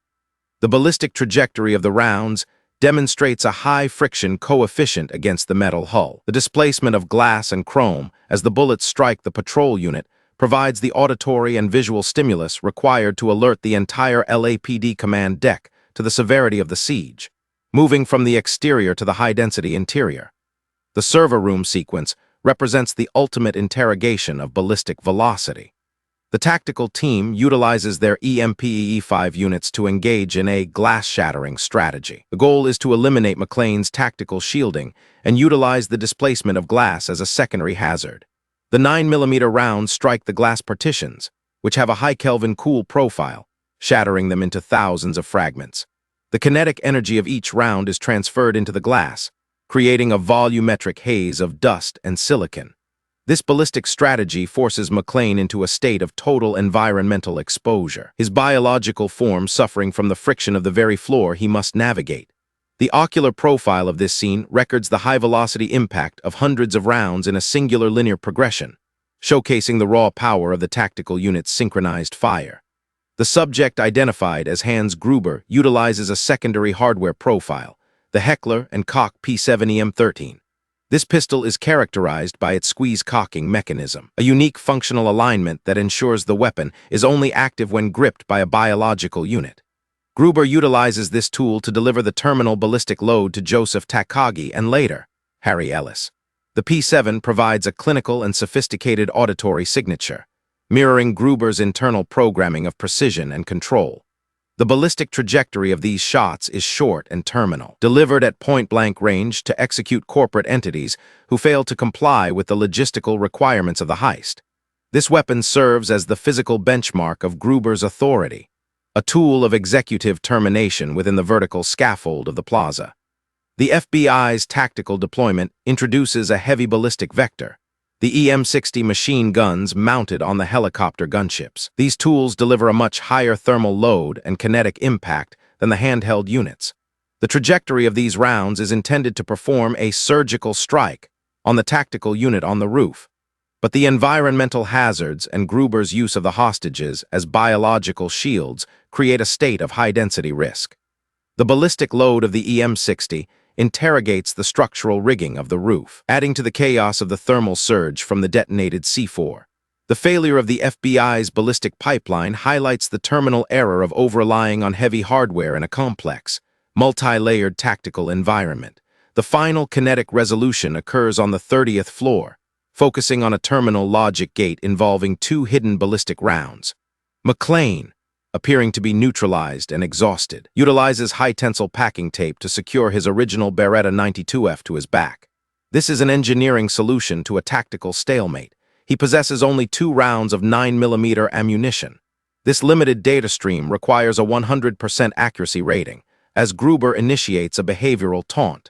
the ballistic trajectory of the rounds demonstrates a high friction coefficient against the metal hull. The displacement of glass and chrome as the bullets strike the patrol unit provides the auditory and visual stimulus required to alert the entire LAPD command deck to the severity of the siege, moving from the exterior to the high-density interior. The server room sequence represents the ultimate interrogation of ballistic velocity. The tactical team utilizes their EMPE-5 units to engage in a glass-shattering strategy. The goal is to eliminate McClane's tactical shielding and utilize the displacement of glass as a secondary hazard. The 9mm rounds strike the glass partitions, which have a high Kelvin cool profile, shattering them into thousands of fragments. The kinetic energy of each round is transferred into the glass, creating a volumetric haze of dust and silicon. This ballistic strategy forces McClane into a state of total environmental exposure, his biological form suffering from the friction of the very floor he must navigate. The ocular profile of this scene records the high-velocity impact of hundreds of rounds in a singular linear progression, showcasing the raw power of the tactical unit's synchronized fire. The subject identified as Hans Gruber utilizes a secondary hardware profile, the Heckler & Koch P7EM13. This pistol is characterized by its squeeze-cocking mechanism, a unique functional alignment that ensures the weapon is only active when gripped by a biological unit. Gruber utilizes this tool to deliver the terminal ballistic load to Joseph Takagi and later, Harry Ellis. The P7 provides a clinical and sophisticated auditory signature, mirroring Gruber's internal programming of precision and control. The ballistic trajectory of these shots is short and terminal, delivered at point-blank range to execute corporate entities who fail to comply with the logistical requirements of the heist. This weapon serves as the physical benchmark of Gruber's authority, a tool of executive termination within the vertical scaffold of the plaza. The FBI's tactical deployment introduces a heavy ballistic vector, the EM-60 machine guns mounted on the helicopter gunships. These tools deliver a much higher thermal load and kinetic impact than the handheld units. The trajectory of these rounds is intended to perform a surgical strike on the tactical unit on the roof, but the environmental hazards and Gruber's use of the hostages as biological shields create a state of high-density risk. The ballistic load of the EM-60 interrogates the structural rigging of the roof, adding to the chaos of the thermal surge from the detonated C4. The failure of the FBI's ballistic pipeline highlights the terminal error of over-relying on heavy hardware in a complex, multi-layered tactical environment. The final kinetic resolution occurs on the 30th floor, focusing on a terminal logic gate involving 2 hidden ballistic rounds. McClane, appearing to be neutralized and exhausted, utilizes high-tensile packing tape to secure his original Beretta 92F to his back. This is an engineering solution to a tactical stalemate. He possesses only 2 rounds of 9mm ammunition. This limited data stream requires a 100% accuracy rating, as Gruber initiates a behavioral taunt.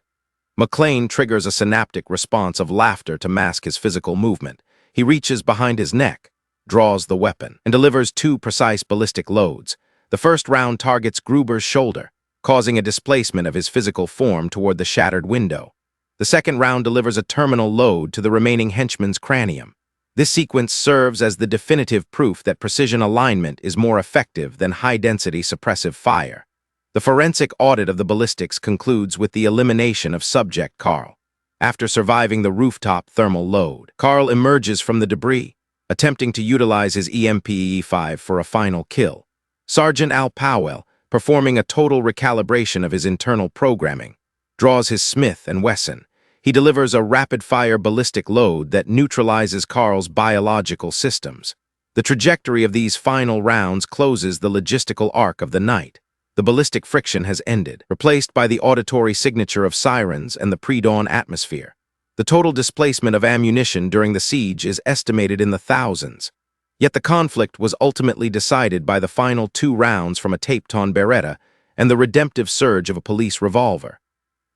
McClane triggers a synaptic response of laughter to mask his physical movement. He reaches behind his neck, draws the weapon, and delivers 2 precise ballistic loads. The first round targets Gruber's shoulder, causing a displacement of his physical form toward the shattered window. The second round delivers a terminal load to the remaining henchman's cranium. This sequence serves as the definitive proof that precision alignment is more effective than high-density suppressive fire. The forensic audit of the ballistics concludes with the elimination of subject Carl. After surviving the rooftop thermal load, Carl emerges from the debris, attempting to utilize his EMP-5 for a final kill. Sergeant Al Powell, performing a total recalibration of his internal programming, draws his Smith & Wesson. He delivers a rapid-fire ballistic load that neutralizes Carl's biological systems. The trajectory of these final rounds closes the logistical arc of the night. The ballistic friction has ended, replaced by the auditory signature of sirens and the pre-dawn atmosphere. The total displacement of ammunition during the siege is estimated in the thousands. Yet the conflict was ultimately decided by the final 2 rounds from a tape-ton Beretta and the redemptive surge of a police revolver.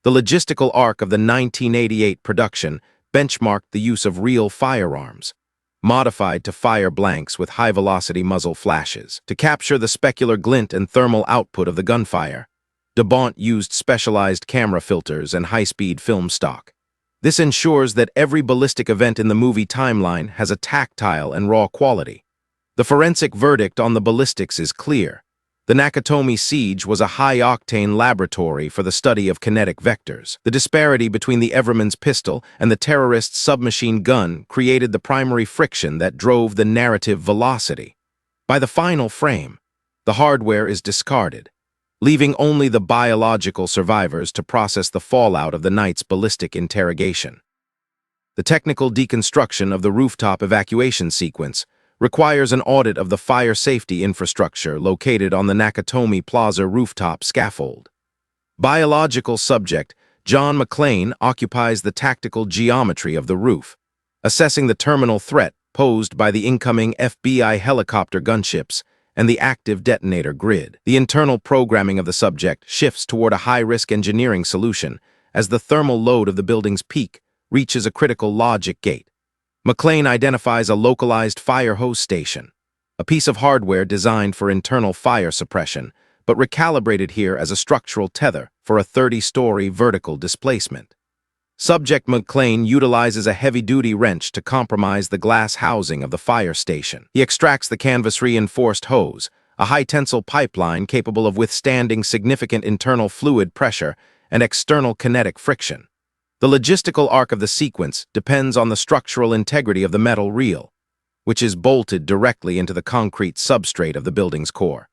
The logistical arc of the 1988 production benchmarked the use of real firearms, modified to fire blanks with high-velocity muzzle flashes. To capture the specular glint and thermal output of the gunfire, DeBont used specialized camera filters and high-speed film stock. This ensures that every ballistic event in the movie timeline has a tactile and raw quality. The forensic verdict on the ballistics is clear. The Nakatomi siege was a high-octane laboratory for the study of kinetic vectors. The disparity between the Everman's pistol and the terrorist's submachine gun created the primary friction that drove the narrative velocity. By the final frame, the hardware is discarded, leaving only the biological survivors to process the fallout of the night's ballistic interrogation. The technical deconstruction of the rooftop evacuation sequence requires an audit of the fire safety infrastructure located on the Nakatomi Plaza rooftop scaffold. Biological subject John McClane occupies the tactical geometry of the roof, assessing the terminal threat posed by the incoming FBI helicopter gunships and the active detonator grid. The internal programming of the subject shifts toward a high-risk engineering solution as the thermal load of the building's peak reaches a critical logic gate. McClane identifies a localized fire hose station, a piece of hardware designed for internal fire suppression, but recalibrated here as a structural tether for a 30-story vertical displacement. Subject McClane utilizes a heavy-duty wrench to compromise the glass housing of the fire station. He extracts the canvas-reinforced hose, a high-tensile pipeline capable of withstanding significant internal fluid pressure and external kinetic friction. The logistical arc of the sequence depends on the structural integrity of the metal reel, which is bolted directly into the concrete substrate of the building's core.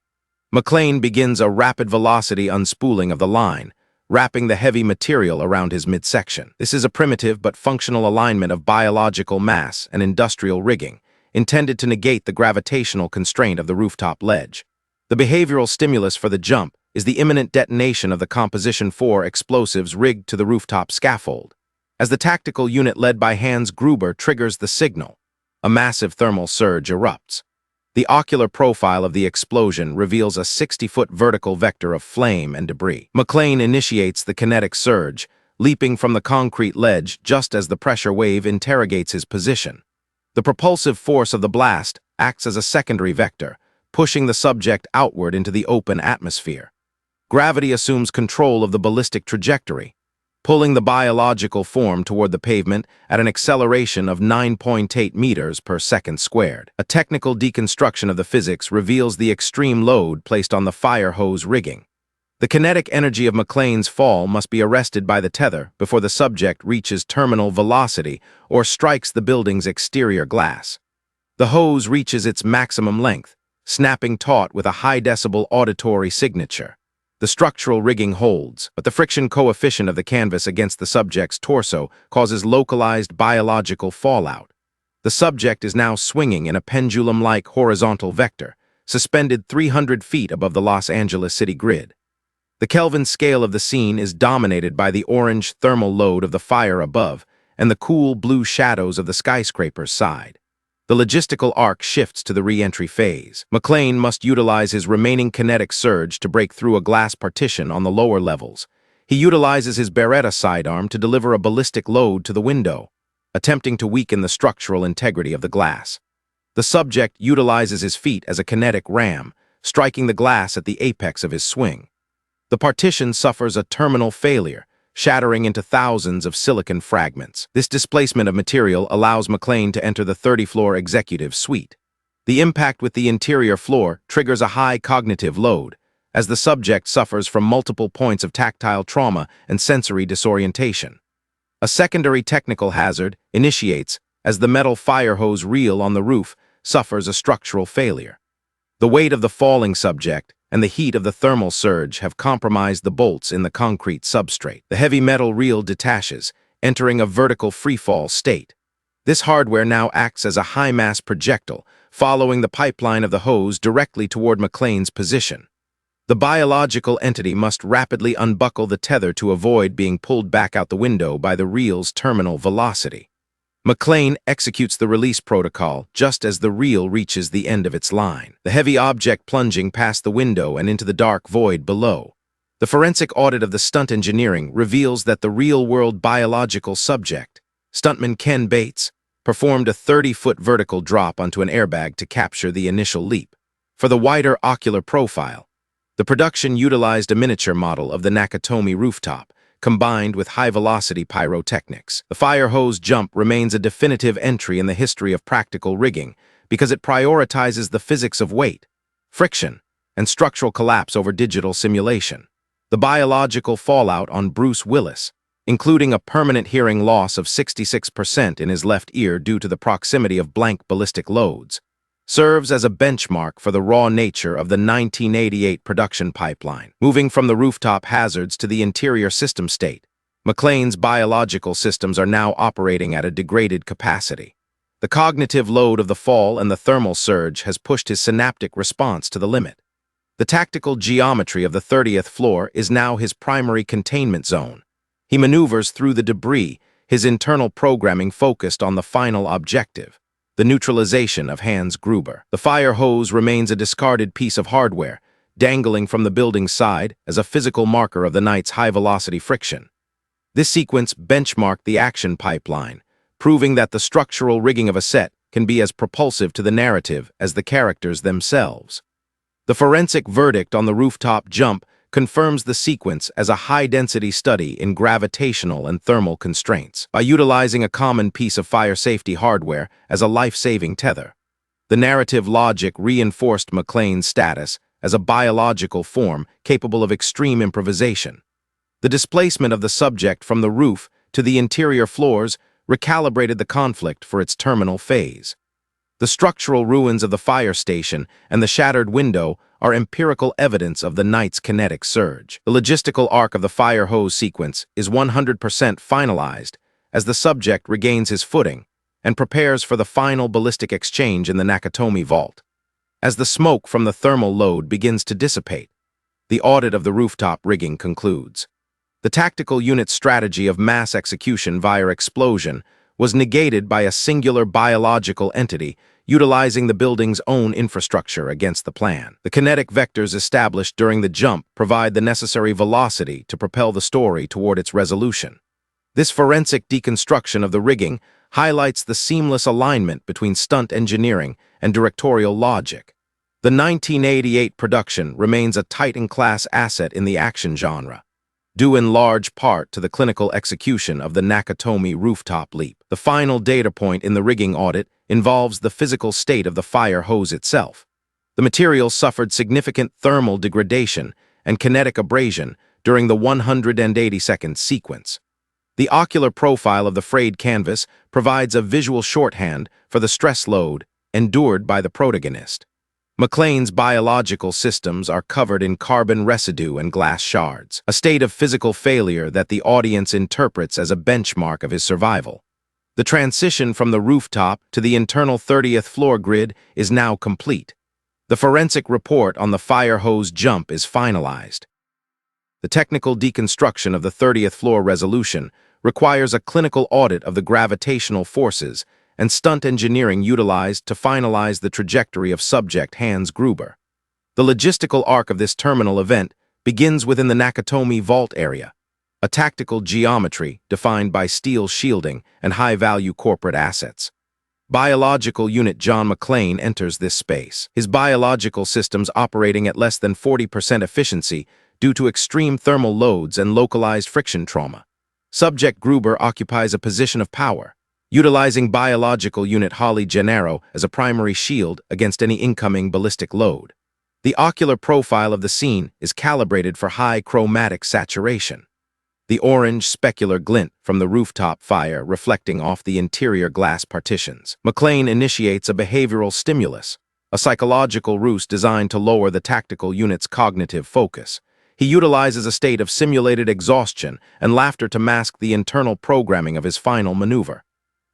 McClane begins a rapid-velocity unspooling of the line, wrapping the heavy material around his midsection. This is a primitive but functional alignment of biological mass and industrial rigging, intended to negate the gravitational constraint of the rooftop ledge. The behavioral stimulus for the jump is the imminent detonation of the Composition 4 explosives rigged to the rooftop scaffold. As the tactical unit led by Hans Gruber triggers the signal, a massive thermal surge erupts. The ocular profile of the explosion reveals a 60-foot vertical vector of flame and debris. McClane initiates the kinetic surge, leaping from the concrete ledge just as the pressure wave interrogates his position. The propulsive force of the blast acts as a secondary vector, pushing the subject outward into the open atmosphere. Gravity assumes control of the ballistic trajectory, pulling the biological form toward the pavement at an acceleration of 9.8 meters per second squared. A technical deconstruction of the physics reveals the extreme load placed on the fire hose rigging. The kinetic energy of McClane's fall must be arrested by the tether before the subject reaches terminal velocity or strikes the building's exterior glass. The hose reaches its maximum length, snapping taut with a high-decibel auditory signature. The structural rigging holds, but the friction coefficient of the canvas against the subject's torso causes localized biological fallout. The subject is now swinging in a pendulum-like horizontal vector, suspended 300 feet above the Los Angeles city grid. The Kelvin scale of the scene is dominated by the orange thermal load of the fire above and the cool blue shadows of the skyscraper's side. The logistical arc shifts to the re-entry phase. McClane must utilize his remaining kinetic surge to break through a glass partition on the lower levels. He utilizes his Beretta sidearm to deliver a ballistic load to the window, attempting to weaken the structural integrity of the glass. The subject utilizes his feet as a kinetic ram, striking the glass at the apex of his swing. The partition suffers a terminal failure, shattering into thousands of silicon fragments. This displacement of material allows McClane to enter the 30th-floor executive suite. The impact with the interior floor triggers a high cognitive load, as the subject suffers from multiple points of tactile trauma and sensory disorientation. A secondary technical hazard initiates as the metal fire hose reel on the roof suffers a structural failure. The weight of the falling subject and the heat of the thermal surge have compromised the bolts in the concrete substrate. The heavy metal reel detaches, entering a vertical freefall state. This hardware now acts as a high-mass projectile, following the pipeline of the hose directly toward McClane's position. The biological entity must rapidly unbuckle the tether to avoid being pulled back out the window by the reel's terminal velocity. McClane executes the release protocol just as the reel reaches the end of its line, the heavy object plunging past the window and into the dark void below. The forensic audit of the stunt engineering reveals that the real-world biological subject, stuntman Ken Bates, performed a 30-foot vertical drop onto an airbag to capture the initial leap. For the wider ocular profile, the production utilized a miniature model of the Nakatomi rooftop, combined with high-velocity pyrotechnics. The fire hose jump remains a definitive entry in the history of practical rigging because it prioritizes the physics of weight, friction, and structural collapse over digital simulation. The biological fallout on Bruce Willis, including a permanent hearing loss of 66% in his left ear due to the proximity of blank ballistic loads, serves as a benchmark for the raw nature of the 1988 production pipeline. Moving from the rooftop hazards to the interior system state, McClane's biological systems are now operating at a degraded capacity. The cognitive load of the fall and the thermal surge has pushed his synaptic response to the limit. The tactical geometry of the 30th floor is now his primary containment zone. He maneuvers through the debris, his internal programming focused on the final objective, the neutralization of Hans Gruber. The fire hose remains a discarded piece of hardware, dangling from the building's side as a physical marker of the night's high-velocity friction. This sequence benchmarked the action pipeline, proving that the structural rigging of a set can be as propulsive to the narrative as the characters themselves. The forensic verdict on the rooftop jump confirms the sequence as a high-density study in gravitational and thermal constraints. By utilizing a common piece of fire safety hardware as a life-saving tether, the narrative logic reinforced McClane's status as a biological form capable of extreme improvisation. The displacement of the subject from the roof to the interior floors recalibrated the conflict for its terminal phase. The structural ruins of the fire station and the shattered window are empirical evidence of the night's kinetic surge. The logistical arc of the fire hose sequence is 100% finalized as the subject regains his footing and prepares for the final ballistic exchange in the Nakatomi vault. As the smoke from the thermal load begins to dissipate, the audit of the rooftop rigging concludes. The tactical unit's strategy of mass execution via explosion was negated by a singular biological entity utilizing the building's own infrastructure against the plan. The kinetic vectors established during the jump provide the necessary velocity to propel the story toward its resolution. This forensic deconstruction of the rigging highlights the seamless alignment between stunt engineering and directorial logic. The 1988 production remains a Titan-class asset in the action genre, due in large part to the clinical execution of the Nakatomi rooftop leap. The final data point in the rigging audit involves the physical state of the fire hose itself. The material suffered significant thermal degradation and kinetic abrasion during the 180-second sequence. The ocular profile of the frayed canvas provides a visual shorthand for the stress load endured by the protagonist. McClane's biological systems are covered in carbon residue and glass shards, a state of physical failure that the audience interprets as a benchmark of his survival. The transition from the rooftop to the internal 30th floor grid is now complete. The forensic report on the fire hose jump is finalized. The technical deconstruction of the 30th floor resolution requires a clinical audit of the gravitational forces and stunt engineering utilized to finalize the trajectory of subject Hans Gruber. The logistical arc of this terminal event begins within the Nakatomi vault area, a tactical geometry defined by steel shielding and high-value corporate assets. Biological unit John McClane enters this space, his biological systems operating at less than 40% efficiency due to extreme thermal loads and localized friction trauma. Subject Gruber occupies a position of power, utilizing biological unit Gennaro as a primary shield against any incoming ballistic load. The ocular profile of the scene is calibrated for high chromatic saturation. The orange specular glint from the rooftop fire reflecting off the interior glass partitions. McClane initiates a behavioral stimulus, a psychological ruse designed to lower the tactical unit's cognitive focus. He utilizes a state of simulated exhaustion and laughter to mask the internal programming of his final maneuver.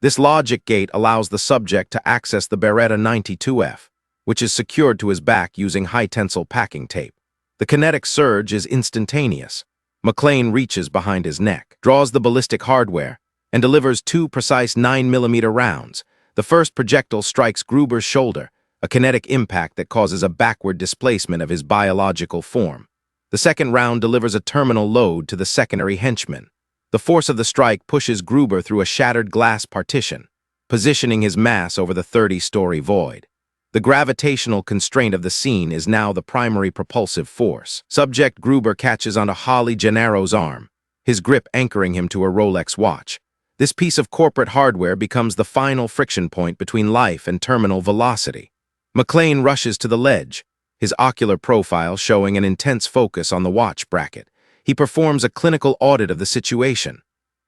This logic gate allows the subject to access the Beretta 92F, which is secured to his back using high-tensile packing tape. The kinetic surge is instantaneous. McClane reaches behind his neck, draws the ballistic hardware, and delivers 2 precise 9mm rounds. The first projectile strikes Gruber's shoulder, a kinetic impact that causes a backward displacement of his biological form. The second round delivers a terminal load to the secondary henchman. The force of the strike pushes Gruber through a shattered glass partition, positioning his mass over the 30-story void. The gravitational constraint of the scene is now the primary propulsive force. Subject Gruber catches onto Gennaro's arm, his grip anchoring him to a Rolex watch. This piece of corporate hardware becomes the final friction point between life and terminal velocity. McClane rushes to the ledge, his ocular profile showing an intense focus on the watch bracket. He performs a clinical audit of the situation,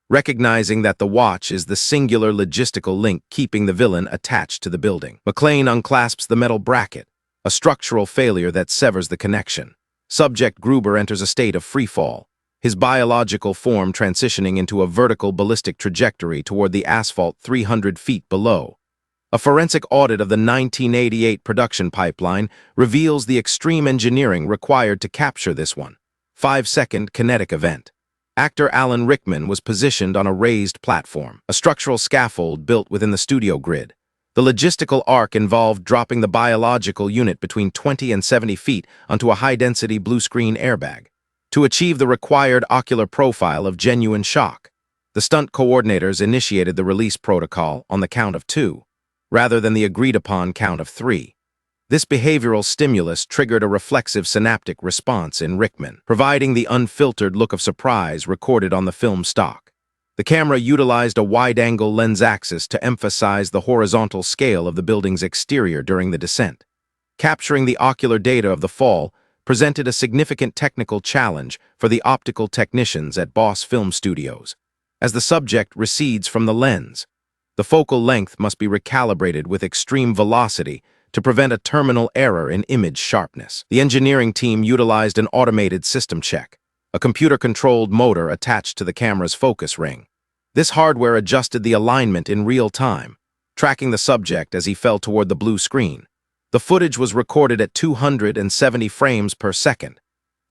recognizing that the watch is the singular logistical link keeping the villain attached to the building. McClane unclasps the metal bracket, a structural failure that severs the connection. Subject Gruber enters a state of freefall, his biological form transitioning into a vertical ballistic trajectory toward the asphalt 300 feet below. A forensic audit of the 1988 production pipeline reveals the extreme engineering required to capture this 5-second kinetic event. Actor Alan Rickman was positioned on a raised platform, a structural scaffold built within the studio grid. The logistical arc involved dropping the biological unit between 20 and 70 feet onto a high-density blue-screen airbag to achieve the required ocular profile of genuine shock. The stunt coordinators initiated the release protocol on the count of 2, rather than the agreed-upon count of 3. This behavioral stimulus triggered a reflexive synaptic response in Rickman, providing the unfiltered look of surprise recorded on the film stock. The camera utilized a wide-angle lens axis to emphasize the horizontal scale of the building's exterior during the descent. Capturing the ocular data of the fall presented a significant technical challenge for the optical technicians at Boss Film Studios. As the subject recedes from the lens, the focal length must be recalibrated with extreme velocity to prevent a terminal error in image sharpness. The engineering team utilized an automated system check, a computer-controlled motor attached to the camera's focus ring. This hardware adjusted the alignment in real time, tracking the subject as he fell toward the blue screen. The footage was recorded at 270 frames per second,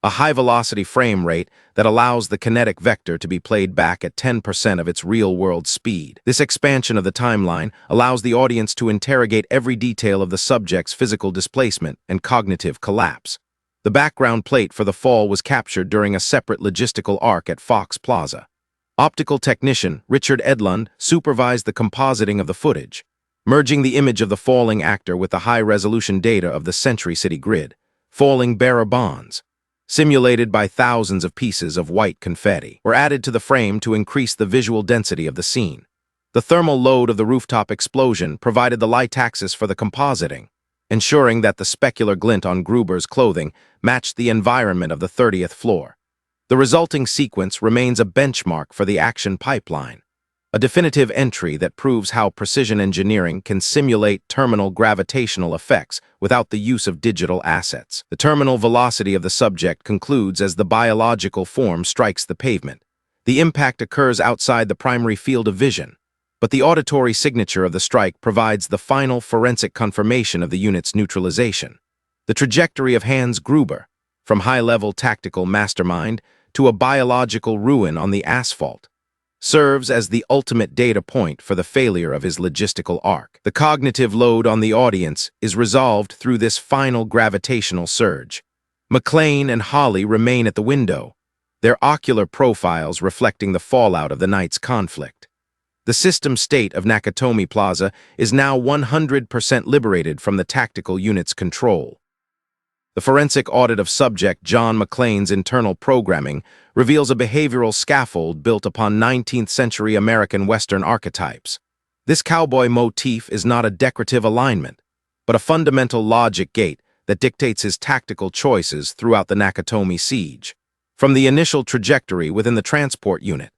a high-velocity frame rate that allows the kinetic vector to be played back at 10% of its real-world speed. This expansion of the timeline allows the audience to interrogate every detail of the subject's physical displacement and cognitive collapse. The background plate for the fall was captured during a separate logistical arc at Fox Plaza. Optical technician Richard Edlund supervised the compositing of the footage, merging the image of the falling actor with the high-resolution data of the Century City grid, falling bearer bonds, simulated by thousands of pieces of white confetti, were added to the frame to increase the visual density of the scene. The thermal load of the rooftop explosion provided the light axis for the compositing, ensuring that the specular glint on Gruber's clothing matched the environment of the 30th floor. The resulting sequence remains a benchmark for the action pipeline, a definitive entry that proves how precision engineering can simulate terminal gravitational effects without the use of digital assets. The terminal velocity of the subject concludes as the biological form strikes the pavement. The impact occurs outside the primary field of vision, but the auditory signature of the strike provides the final forensic confirmation of the unit's neutralization. The trajectory of Hans Gruber, from high-level tactical mastermind to a biological ruin on the asphalt, serves as the ultimate data point for the failure of his logistical arc. The cognitive load on the audience is resolved through this final gravitational surge. McClane and Holly remain at the window, their ocular profiles reflecting the fallout of the night's conflict. The system state of Nakatomi Plaza is now 100% liberated from the tactical unit's control. The forensic audit of subject John McClane's internal programming reveals a behavioral scaffold built upon 19th-century American Western archetypes. This cowboy motif is not a decorative alignment, but a fundamental logic gate that dictates his tactical choices throughout the Nakatomi siege. From the initial trajectory within the transport unit,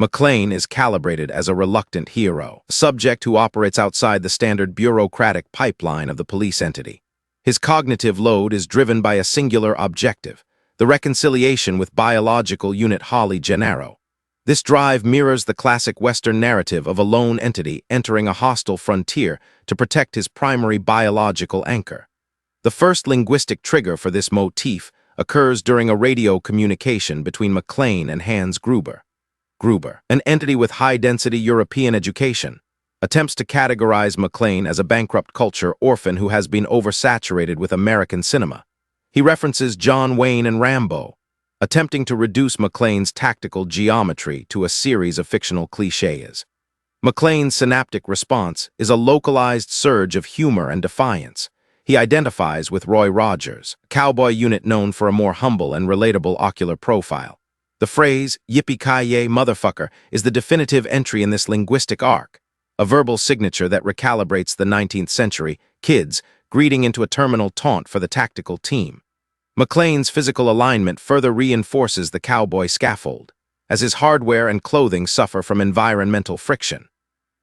McClane is calibrated as a reluctant hero, a subject who operates outside the standard bureaucratic pipeline of the police entity. His cognitive load is driven by a singular objective, the reconciliation with biological unit Holly Gennaro. This drive mirrors the classic Western narrative of a lone entity entering a hostile frontier to protect his primary biological anchor. The first linguistic trigger for this motif occurs during a radio communication between McClane and Hans Gruber. Gruber, an entity with high-density European education, attempts to categorize McClane as a bankrupt culture orphan who has been oversaturated with American cinema. He references John Wayne and Rambo, attempting to reduce McClane's tactical geometry to a series of fictional clichés. McClane's synaptic response is a localized surge of humor and defiance. He identifies with Roy Rogers, a cowboy unit known for a more humble and relatable ocular profile. The phrase, "Yippee-ki-yay, motherfucker," is the definitive entry in this linguistic arc, a verbal signature that recalibrates the 19th century kids greeting into a terminal taunt for the tactical team. McClane's physical alignment further reinforces the cowboy scaffold, as his hardware and clothing suffer from environmental friction.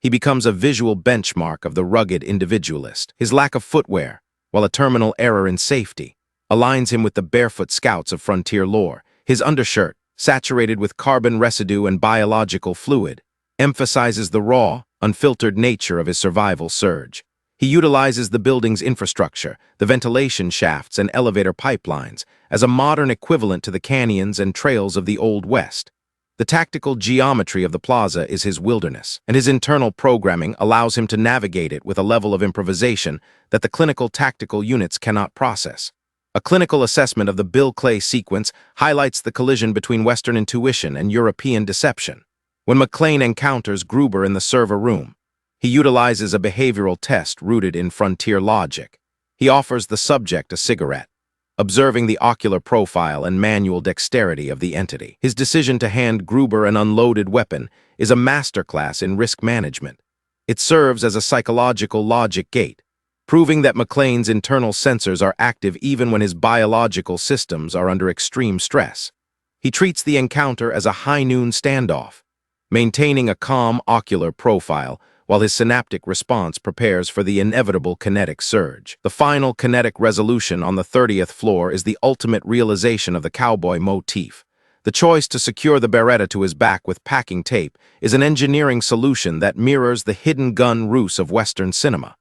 He becomes a visual benchmark of the rugged individualist. His lack of footwear, while a terminal error in safety, aligns him with the barefoot scouts of frontier lore. His undershirt, saturated with carbon residue and biological fluid, emphasizes the raw, unfiltered nature of his survival surge. He utilizes the building's infrastructure, the ventilation shafts and elevator pipelines, as a modern equivalent to the canyons and trails of the Old West. The tactical geometry of the plaza is his wilderness, and his internal programming allows him to navigate it with a level of improvisation that the clinical tactical units cannot process. A clinical assessment of the Bill Clay sequence highlights the collision between Western intuition and European deception. When McClane encounters Gruber in the server room, he utilizes a behavioral test rooted in frontier logic. He offers the subject a cigarette, observing the ocular profile and manual dexterity of the entity. His decision to hand Gruber an unloaded weapon is a masterclass in risk management. It serves as a psychological logic gate, proving that McClane's internal sensors are active even when his biological systems are under extreme stress. He treats the encounter as a high-noon standoff, maintaining a calm ocular profile while his synaptic response prepares for the inevitable kinetic surge. The final kinetic resolution on the 30th floor is the ultimate realization of the cowboy motif. The choice to secure the Beretta to his back with packing tape is an engineering solution that mirrors the hidden gun ruse of Western cinema.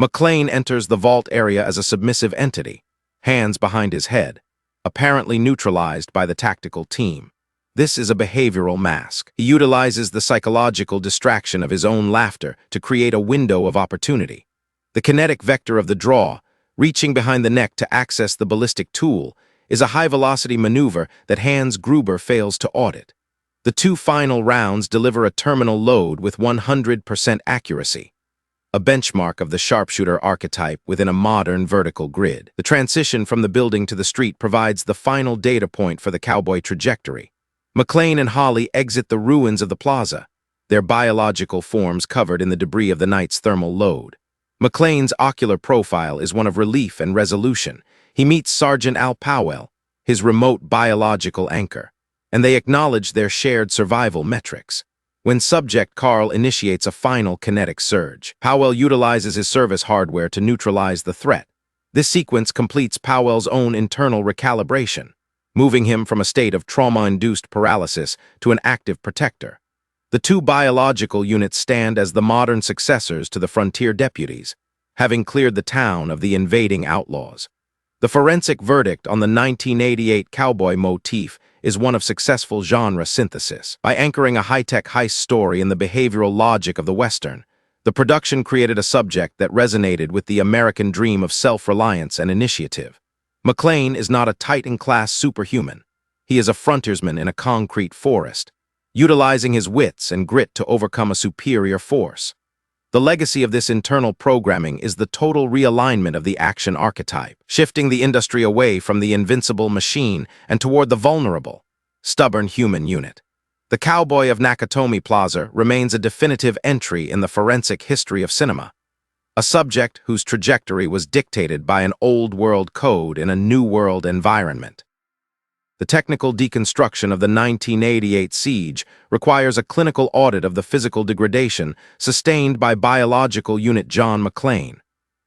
McClane enters the vault area as a submissive entity, hands behind his head, apparently neutralized by the tactical team. This is a behavioral mask. He utilizes the psychological distraction of his own laughter to create a window of opportunity. The kinetic vector of the draw, reaching behind the neck to access the ballistic tool, is a high-velocity maneuver that Hans Gruber fails to audit. The two final rounds deliver a terminal load with 100% accuracy, a benchmark of the sharpshooter archetype within a modern vertical grid. The transition from the building to the street provides the final data point for the cowboy trajectory. McClane and Holly exit the ruins of the plaza, their biological forms covered in the debris of the night's thermal load. McClane's ocular profile is one of relief and resolution. He meets Sergeant Al Powell, his remote biological anchor, and they acknowledge their shared survival metrics. When subject Carl initiates a final kinetic surge, Powell utilizes his service hardware to neutralize the threat. This sequence completes Powell's own internal recalibration, moving him from a state of trauma-induced paralysis to an active protector. The two biological units stand as the modern successors to the frontier deputies, having cleared the town of the invading outlaws. The forensic verdict on the 1988 cowboy motif is one of successful genre synthesis. By anchoring a high-tech heist story in the behavioral logic of the Western, the production created a subject that resonated with the American dream of self-reliance and initiative. McClane is not a Titan-class superhuman. He is a frontiersman in a concrete forest, utilizing his wits and grit to overcome a superior force. The legacy of this internal programming is the total realignment of the action archetype, shifting the industry away from the invincible machine and toward the vulnerable, stubborn human unit. The cowboy of Nakatomi Plaza remains a definitive entry in the forensic history of cinema, a subject whose trajectory was dictated by an old-world code in a new-world environment. The technical deconstruction of the 1988 siege requires a clinical audit of the physical degradation sustained by biological unit John McClane.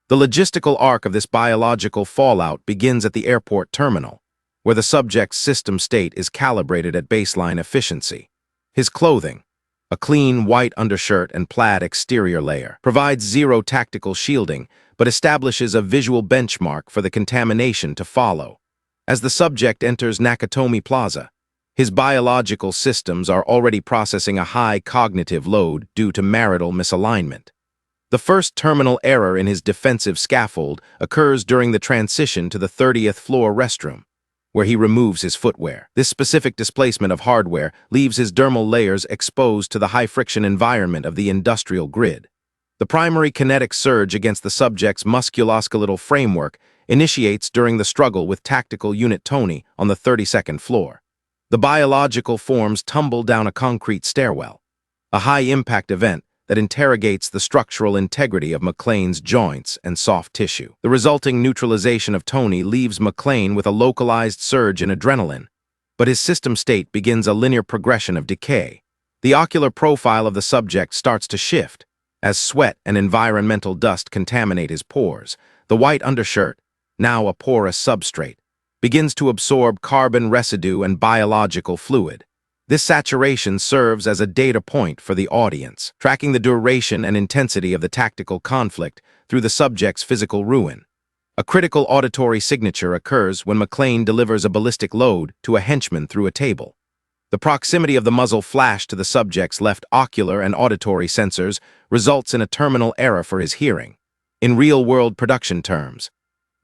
The logistical arc of this biological fallout begins at the airport terminal, where the subject's system state is calibrated at baseline efficiency. His clothing, a clean white undershirt and plaid exterior layer, provides zero tactical shielding but establishes a visual benchmark for the contamination to follow. As the subject enters Nakatomi Plaza, his biological systems are already processing a high cognitive load due to marital misalignment. The first terminal error in his defensive scaffold occurs during the transition to the 30th floor restroom, where he removes his footwear. This specific displacement of hardware leaves his dermal layers exposed to the high-friction environment of the industrial grid. The primary kinetic surge against the subject's musculoskeletal framework initiates during the struggle with tactical unit Tony on the 32nd floor. The biological forms tumble down a concrete stairwell, a high-impact event that interrogates the structural integrity of McClane's joints and soft tissue. The resulting neutralization of Tony leaves McClane with a localized surge in adrenaline, but his system state begins a linear progression of decay. The ocular profile of the subject starts to shift as sweat and environmental dust contaminate his pores. The white undershirt, now a porous substrate, begins to absorb carbon residue and biological fluid. This saturation serves as a data point for the audience, tracking the duration and intensity of the tactical conflict through the subject's physical ruin. A critical auditory signature occurs when McClane delivers a ballistic load to a henchman through a table. The proximity of the muzzle flash to the subject's left ocular and auditory sensors results in a terminal error for his hearing. In real-world production terms,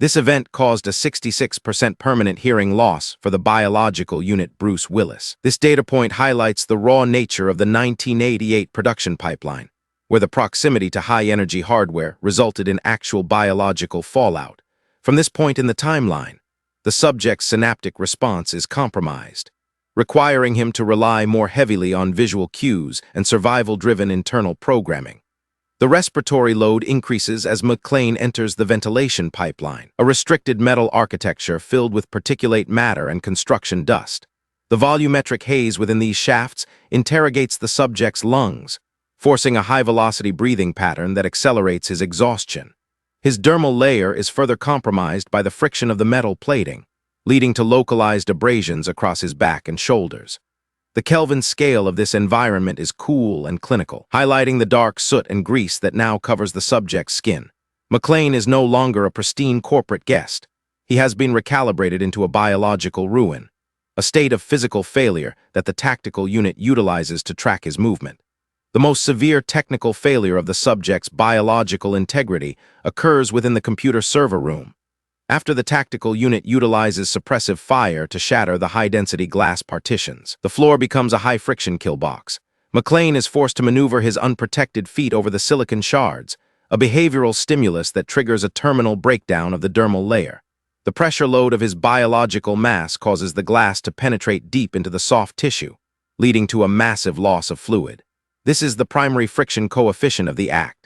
this event caused a 66% permanent hearing loss for the biological unit Bruce Willis. This data point highlights the raw nature of the 1988 production pipeline, where the proximity to high-energy hardware resulted in actual biological fallout. From this point in the timeline, the subject's synaptic response is compromised, requiring him to rely more heavily on visual cues and survival-driven internal programming. The respiratory load increases as McClane enters the ventilation pipeline, a restricted metal architecture filled with particulate matter and construction dust. The volumetric haze within these shafts interrogates the subject's lungs, forcing a high-velocity breathing pattern that accelerates his exhaustion. His dermal layer is further compromised by the friction of the metal plating, leading to localized abrasions across his back and shoulders. The Kelvin scale of this environment is cool and clinical, highlighting the dark soot and grease that now covers the subject's skin. McClane is no longer a pristine corporate guest. He has been recalibrated into a biological ruin, a state of physical failure that the tactical unit utilizes to track his movement. The most severe technical failure of the subject's biological integrity occurs within the computer server room, after the tactical unit utilizes suppressive fire to shatter the high-density glass partitions. The floor becomes a high-friction kill box. McClane is forced to maneuver his unprotected feet over the silicon shards, a behavioral stimulus that triggers a terminal breakdown of the dermal layer. The pressure load of his biological mass causes the glass to penetrate deep into the soft tissue, leading to a massive loss of fluid. This is the primary friction coefficient of the act,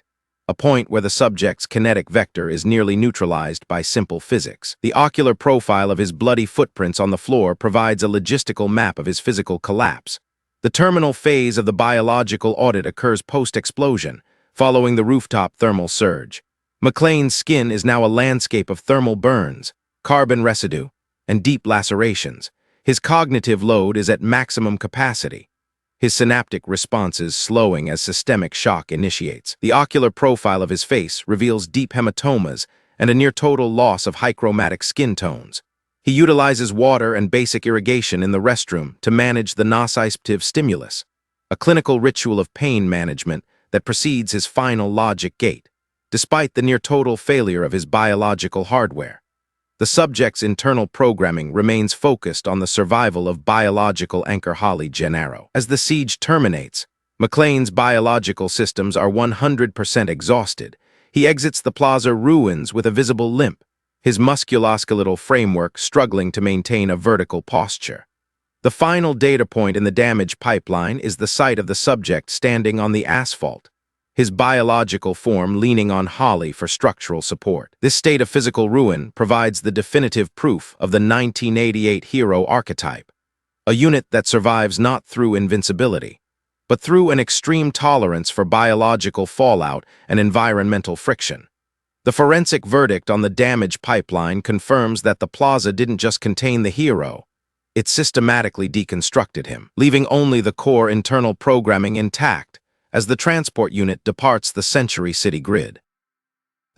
a point where the subject's kinetic vector is nearly neutralized by simple physics. The ocular profile of his bloody footprints on the floor provides a logistical map of his physical collapse. The terminal phase of the biological audit occurs post-explosion, following the rooftop thermal surge. McClane's skin is now a landscape of thermal burns, carbon residue, and deep lacerations. His cognitive load is at maximum capacity, his synaptic responses slowing as systemic shock initiates. The ocular profile of his face reveals deep hematomas and a near-total loss of high-chromatic skin tones. He utilizes water and basic irrigation in the restroom to manage the nociceptive stimulus, a clinical ritual of pain management that precedes his final logic gate. Despite the near-total failure of his biological hardware, the subject's internal programming remains focused on the survival of biological anchor Holly Gennaro. As the siege terminates, McClane's biological systems are 100% exhausted. He exits the plaza ruins with a visible limp, his musculoskeletal framework struggling to maintain a vertical posture. The final data point in the damage pipeline is the sight of the subject standing on the asphalt, his biological form leaning on Holly for structural support. This state of physical ruin provides the definitive proof of the 1988 hero archetype, a unit that survives not through invincibility, but through an extreme tolerance for biological fallout and environmental friction. The forensic verdict on the damage pipeline confirms that the plaza didn't just contain the hero, it systematically deconstructed him, leaving only the core internal programming intact as the transport unit departs the Century City grid.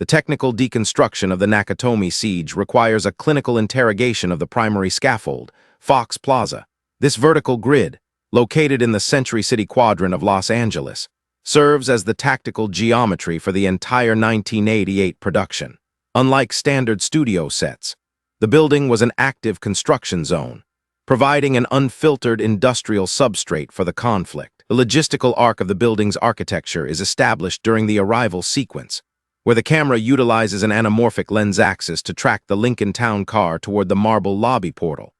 The technical deconstruction of the Nakatomi siege requires a clinical interrogation of the primary scaffold, Fox Plaza. This vertical grid, located in the Century City quadrant of Los Angeles, serves as the tactical geometry for the entire 1988 production. Unlike standard studio sets, the building was an active construction zone, providing an unfiltered industrial substrate for the conflict. The logistical arc of the building's architecture is established during the arrival sequence, where the camera utilizes an anamorphic lens axis to track the Lincoln Town car toward the marble lobby portal.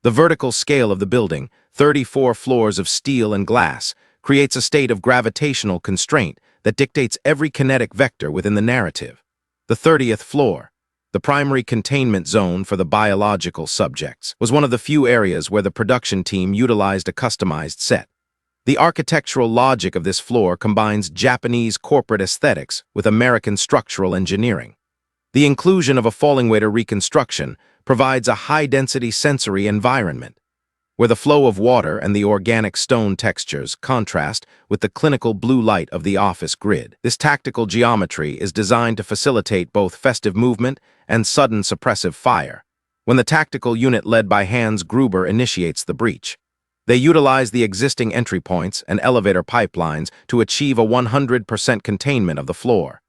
The vertical scale of the building, 34 floors of steel and glass, creates a state of gravitational constraint that dictates every kinetic vector within the narrative. The 30th floor, the primary containment zone for the biological subjects, was one of the few areas where the production team utilized a customized set. The architectural logic of this floor combines Japanese corporate aesthetics with American structural engineering. The inclusion of a falling water reconstruction provides a high-density sensory environment, where the flow of water and the organic stone textures contrast with the clinical blue light of the office grid. This tactical geometry is designed to facilitate both festive movement and sudden suppressive fire. When the tactical unit led by Hans Gruber initiates the breach, they utilize the existing entry points and elevator pipelines to achieve a 100% containment of the floor.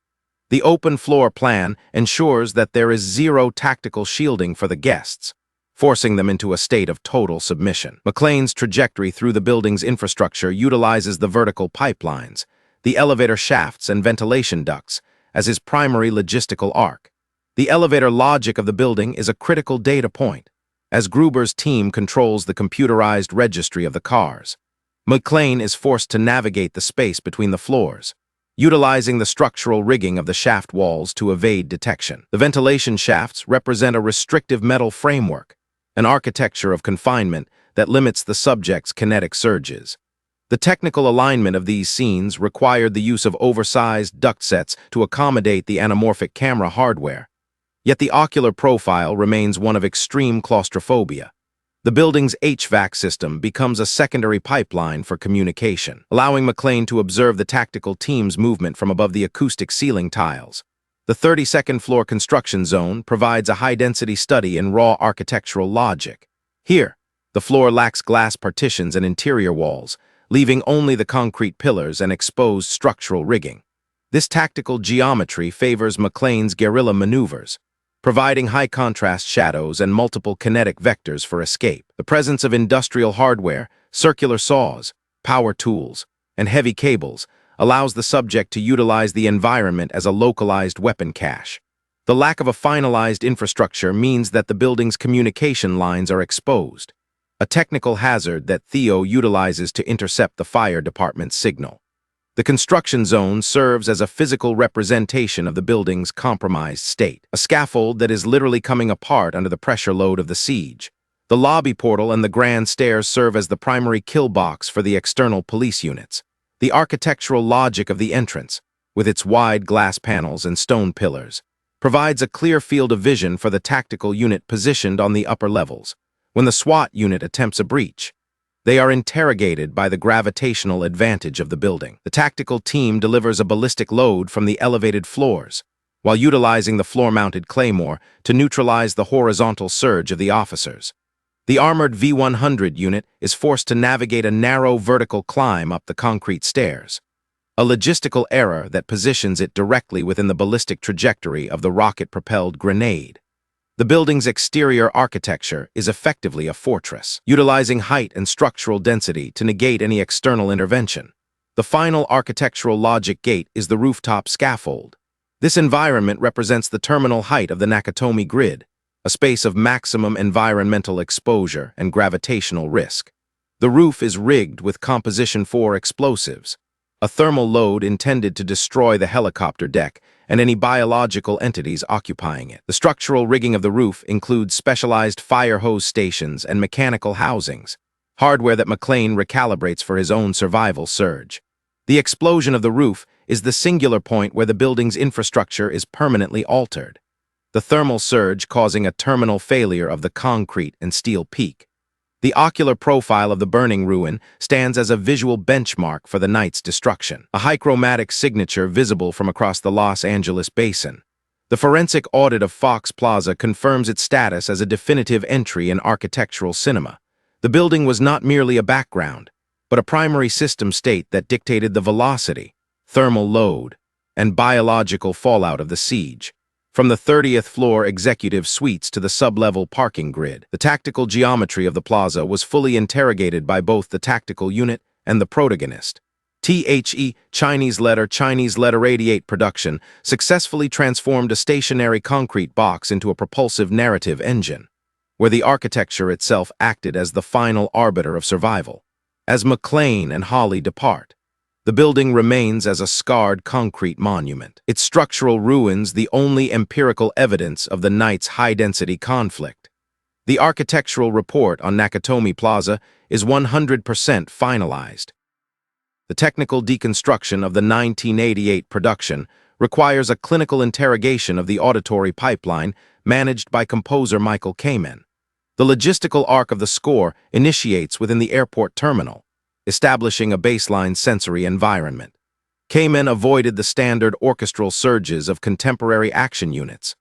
The open floor plan ensures that there is zero tactical shielding for the guests, forcing them into a state of total submission. McClane's trajectory through the building's infrastructure utilizes the vertical pipelines, the elevator shafts and ventilation ducts, as his primary logistical arc. The elevator logic of the building is a critical data point, as Gruber's team controls the computerized registry of the cars. McClane is forced to navigate the space between the floors, utilizing the structural rigging of the shaft walls to evade detection. The ventilation shafts represent a restrictive metal framework, an architecture of confinement that limits the subject's kinetic surges. The technical alignment of these scenes required the use of oversized duct sets to accommodate the anamorphic camera hardware, yet the ocular profile remains one of extreme claustrophobia. The building's HVAC system becomes a secondary pipeline for communication, allowing McClane to observe the tactical team's movement from above the acoustic ceiling tiles. The 32nd floor construction zone provides a high-density study in raw architectural logic. Here, the floor lacks glass partitions and interior walls, leaving only the concrete pillars and exposed structural rigging. This tactical geometry favors McClane's guerrilla maneuvers, providing high-contrast shadows and multiple kinetic vectors for escape. The presence of industrial hardware, circular saws, power tools, and heavy cables allows the subject to utilize the environment as a localized weapon cache. The lack of a finalized infrastructure means that the building's communication lines are exposed, a technical hazard that Theo utilizes to intercept the fire department's signal. The construction zone serves as a physical representation of the building's compromised state, a scaffold that is literally coming apart under the pressure load of the siege. The lobby portal and the grand stairs serve as the primary kill box for the external police units. The architectural logic of the entrance, with its wide glass panels and stone pillars, provides a clear field of vision for the tactical unit positioned on the upper levels. When the SWAT unit attempts a breach, they are interrogated by the gravitational advantage of the building. The tactical team delivers a ballistic load from the elevated floors, while utilizing the floor-mounted claymore to neutralize the horizontal surge of the officers. The armored V-100 unit is forced to navigate a narrow vertical climb up the concrete stairs, a logistical error that positions it directly within the ballistic trajectory of the rocket-propelled grenade. The building's exterior architecture is effectively a fortress, utilizing height and structural density to negate any external intervention. The final architectural logic gate is the rooftop scaffold. This environment represents the terminal height of the Nakatomi grid, a space of maximum environmental exposure and gravitational risk. The roof is rigged with Composition 4 explosives, a thermal load intended to destroy the helicopter deck and any biological entities occupying it. The structural rigging of the roof includes specialized fire hose stations and mechanical housings, hardware that McClane recalibrates for his own survival surge. The explosion of the roof is the singular point where the building's infrastructure is permanently altered, the thermal surge causing a terminal failure of the concrete and steel peak. The ocular profile of the burning ruin stands as a visual benchmark for the night's destruction, a high chromatic signature visible from across the Los Angeles basin. The forensic audit of Fox Plaza confirms its status as a definitive entry in architectural cinema. The building was not merely a background, but a primary system state that dictated the velocity, thermal load, and biological fallout of the siege. From the 30th floor executive suites to the sub-level parking grid, the tactical geometry of the plaza was fully interrogated by both the tactical unit and the protagonist. Chinese letter 88 production successfully transformed a stationary concrete box into a propulsive narrative engine, where the architecture itself acted as the final arbiter of survival. As McClane and Holly depart, the building remains as a scarred concrete monument, its structural ruins the only empirical evidence of the night's high-density conflict. The architectural report on Nakatomi Plaza is 100% finalized. The technical deconstruction of the 1988 production requires a clinical interrogation of the auditory pipeline managed by composer Michael Kamen. The logistical arc of the score initiates within the airport terminal, establishing a baseline sensory environment. Kamen avoided the standard orchestral surges of contemporary action units,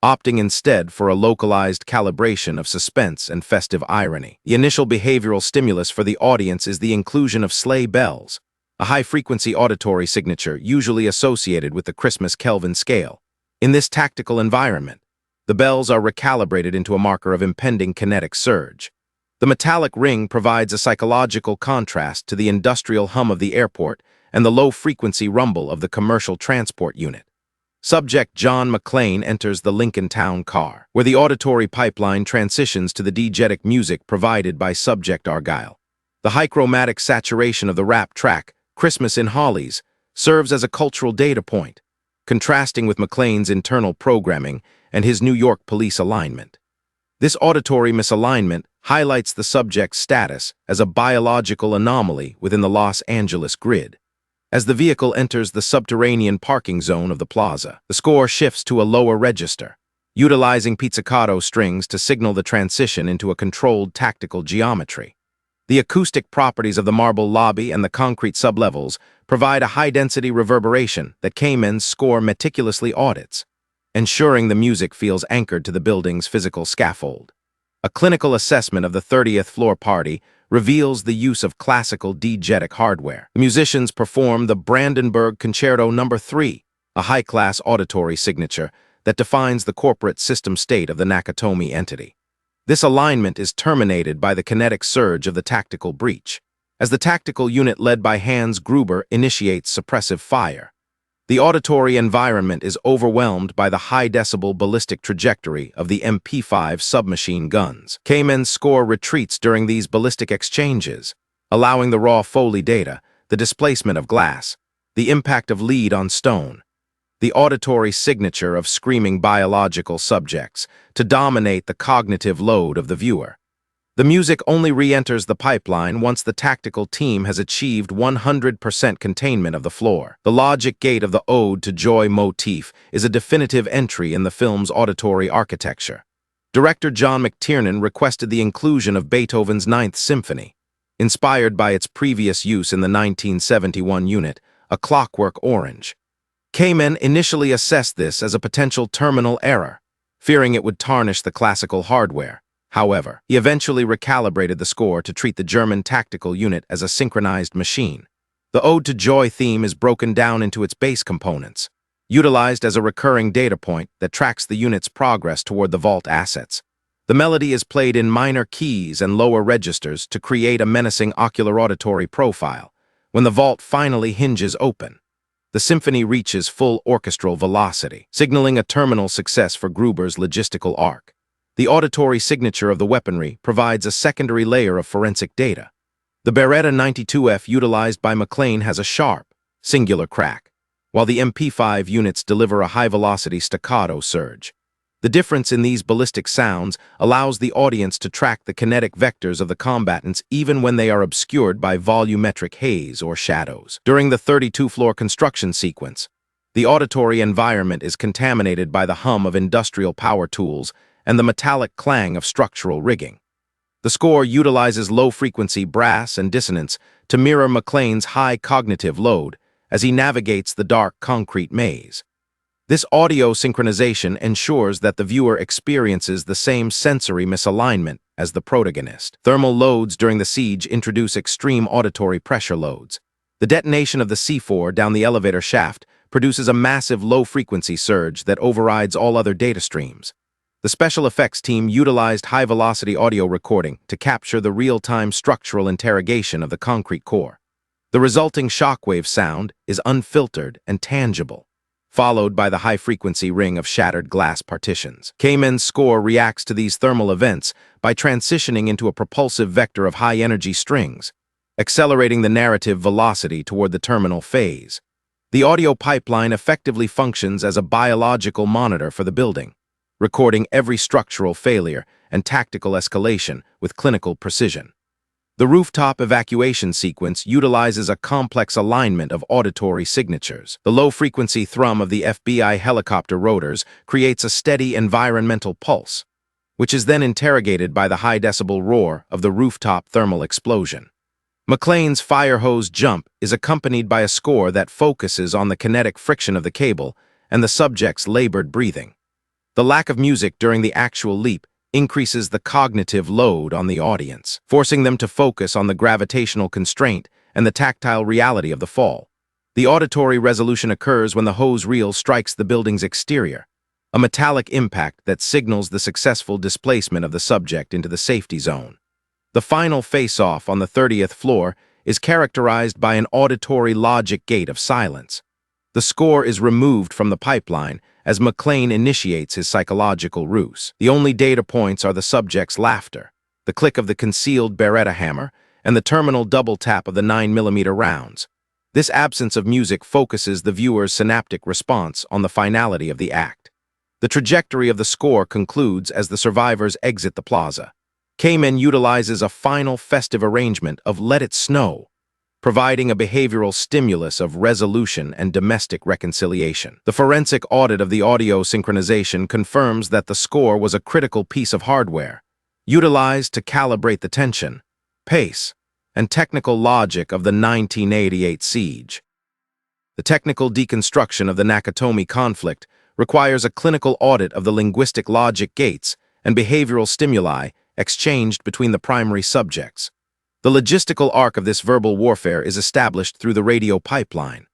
opting instead for a localized calibration of suspense and festive irony. The initial behavioral stimulus for the audience is the inclusion of sleigh bells, a high-frequency auditory signature usually associated with the Christmas Kelvin Scale. In this tactical environment, the bells are recalibrated into a marker of impending kinetic surge. The metallic ring provides a psychological contrast to the industrial hum of the airport and the low-frequency rumble of the commercial transport unit. Subject John McClane enters the Lincoln Town car, where the auditory pipeline transitions to the diegetic music provided by Subject Argyle. The high chromatic saturation of the rap track, Christmas in Hollies, serves as a cultural data point, contrasting with McClane's internal programming and his New York police alignment. This auditory misalignment highlights the subject's status as a biological anomaly within the Los Angeles grid. As the vehicle enters the subterranean parking zone of the plaza, the score shifts to a lower register, utilizing pizzicato strings to signal the transition into a controlled tactical geometry. The acoustic properties of the marble lobby and the concrete sublevels provide a high-density reverberation that Kamen's score meticulously audits, ensuring the music feels anchored to the building's physical scaffold. A clinical assessment of the 30th floor party reveals the use of classical diegetic hardware. The musicians perform the Brandenburg Concerto No. 3, a high-class auditory signature that defines the corporate system state of the Nakatomi entity. This alignment is terminated by the kinetic surge of the tactical breach, as the tactical unit led by Hans Gruber initiates suppressive fire. The auditory environment is overwhelmed by the high-decibel ballistic trajectory of the MP5 submachine guns. Kamen's score retreats during these ballistic exchanges, allowing the raw Foley data, the displacement of glass, the impact of lead on stone, the auditory signature of screaming biological subjects to dominate the cognitive load of the viewer. The music only re-enters the pipeline once the tactical team has achieved 100% containment of the floor. The logic gate of the Ode to Joy motif is a definitive entry in the film's auditory architecture. Director John McTiernan requested the inclusion of Beethoven's Ninth Symphony, inspired by its previous use in the 1971 unit, A Clockwork Orange. Kamen initially assessed this as a potential terminal error, fearing it would tarnish the classical hardware. However, he eventually recalibrated the score to treat the German tactical unit as a synchronized machine. The Ode to Joy theme is broken down into its base components, utilized as a recurring data point that tracks the unit's progress toward the vault assets. The melody is played in minor keys and lower registers to create a menacing ocular auditory profile, when the vault finally hinges open. The symphony reaches full orchestral velocity, signaling a terminal success for Gruber's logistical arc. The auditory signature of the weaponry provides a secondary layer of forensic data. The Beretta 92F utilized by McClane has a sharp, singular crack, while the MP5 units deliver a high-velocity staccato surge. The difference in these ballistic sounds allows the audience to track the kinetic vectors of the combatants even when they are obscured by volumetric haze or shadows. During the 32-floor construction sequence, the auditory environment is contaminated by the hum of industrial power tools and the metallic clang of structural rigging. The score utilizes low-frequency brass and dissonance to mirror McClane's high cognitive load as he navigates the dark concrete maze. This audio synchronization ensures that the viewer experiences the same sensory misalignment as the protagonist. Thermal loads during the siege introduce extreme auditory pressure loads. The detonation of the C4 down the elevator shaft produces a massive low-frequency surge that overrides all other data streams. The special effects team utilized high-velocity audio recording to capture the real-time structural interrogation of the concrete core. The resulting shockwave sound is unfiltered and tangible, followed by the high-frequency ring of shattered glass partitions. Kamen's score reacts to these thermal events by transitioning into a propulsive vector of high-energy strings, accelerating the narrative velocity toward the terminal phase. The audio pipeline effectively functions as a biological monitor for the building, recording every structural failure and tactical escalation with clinical precision. The rooftop evacuation sequence utilizes a complex alignment of auditory signatures. The low-frequency thrum of the FBI helicopter rotors creates a steady environmental pulse, which is then interrogated by the high-decibel roar of the rooftop thermal explosion. McClane's fire hose jump is accompanied by a score that focuses on the kinetic friction of the cable and the subject's labored breathing. The lack of music during the actual leap increases the cognitive load on the audience, forcing them to focus on the gravitational constraint and the tactile reality of the fall. The auditory resolution occurs when the hose reel strikes the building's exterior, a metallic impact that signals the successful displacement of the subject into the safety zone. The final face-off on the 30th floor is characterized by an auditory logic gate of silence. The score is removed from the pipeline as McClane initiates his psychological ruse. The only data points are the subject's laughter, the click of the concealed Beretta hammer, and the terminal double tap of the 9mm rounds. This absence of music focuses the viewer's synaptic response on the finality of the act. The trajectory of the score concludes as the survivors exit the plaza. Kamen utilizes a final festive arrangement of Let It Snow, providing a behavioral stimulus of resolution and domestic reconciliation. The forensic audit of the audio synchronization confirms that the score was a critical piece of hardware, utilized to calibrate the tension, pace, and technical logic of the 1988 siege. The technical deconstruction of the Nakatomi conflict requires a clinical audit of the linguistic logic gates and behavioral stimuli exchanged between the primary subjects. The logistical arc of this verbal warfare is established through the radio pipeline,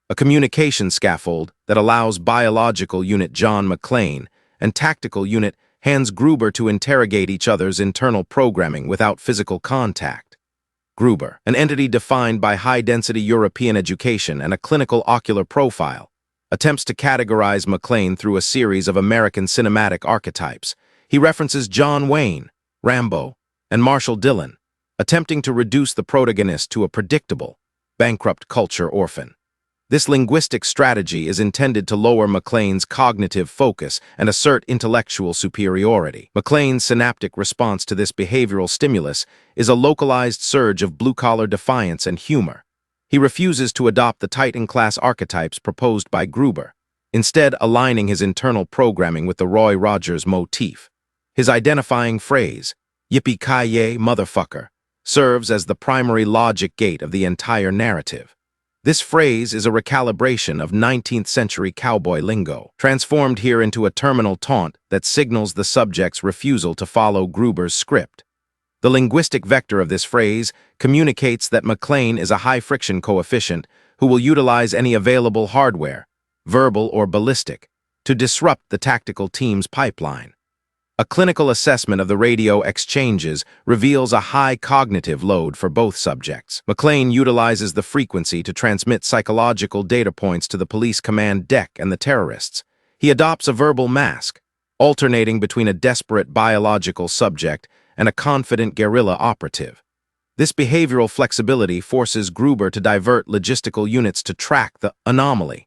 a communication scaffold that allows biological unit John McClane and tactical unit Hans Gruber to interrogate each other's internal programming without physical contact. Gruber, an entity defined by high-density European education and a clinical ocular profile, attempts to categorize McClane through a series of American cinematic archetypes. He references John Wayne, Rambo, and Marshall Dillon, attempting to reduce the protagonist to a predictable, bankrupt culture orphan. This linguistic strategy is intended to lower McClane's cognitive focus and assert intellectual superiority. McClane's synaptic response to this behavioral stimulus is a localized surge of blue-collar defiance and humor. He refuses to adopt the Titan-class archetypes proposed by Gruber, instead aligning his internal programming with the Roy Rogers motif. His identifying phrase, "Yippee-ki-yay, motherfucker," serves as the primary logic gate of the entire narrative. This phrase is a recalibration of 19th-century cowboy lingo, transformed here into a terminal taunt that signals the subject's refusal to follow Gruber's script. The linguistic vector of this phrase communicates that McClane is a high-friction coefficient who will utilize any available hardware, verbal or ballistic, to disrupt the tactical team's pipeline. A clinical assessment of the radio exchanges reveals a high cognitive load for both subjects. McClane utilizes the frequency to transmit psychological data points to the police command deck and the terrorists. He adopts a verbal mask, alternating between a desperate biological subject and a confident guerrilla operative. This behavioral flexibility forces Gruber to divert logistical units to track the anomaly,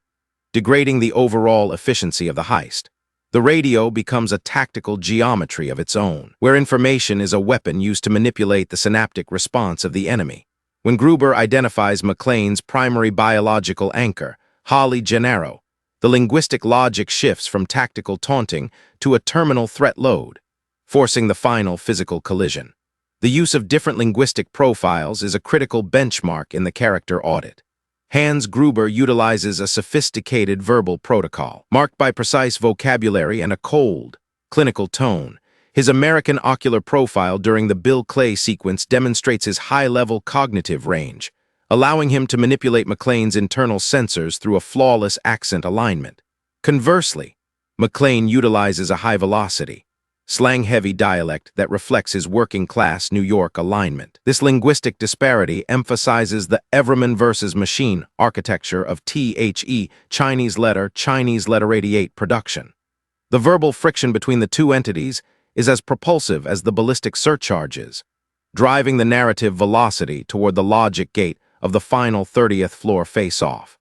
degrading the overall efficiency of the heist. The radio becomes a tactical geometry of its own, where information is a weapon used to manipulate the synaptic response of the enemy. When Gruber identifies McClane's primary biological anchor, Gennaro, the linguistic logic shifts from tactical taunting to a terminal threat load, forcing the final physical collision. The use of different linguistic profiles is a critical benchmark in the character audit. Hans Gruber utilizes a sophisticated verbal protocol, marked by precise vocabulary and a cold, clinical tone. His American ocular profile during the Bill Clay sequence demonstrates his high-level cognitive range, allowing him to manipulate McClane's internal sensors through a flawless accent alignment. Conversely, McClane utilizes a high-velocity, slang-heavy dialect that reflects his working-class New York alignment. This linguistic disparity emphasizes the Everman versus machine architecture of THE, Chinese letter 88 production. The verbal friction between the two entities is as propulsive as the ballistic surcharges, driving the narrative velocity toward the logic gate of the final 30th floor face-off.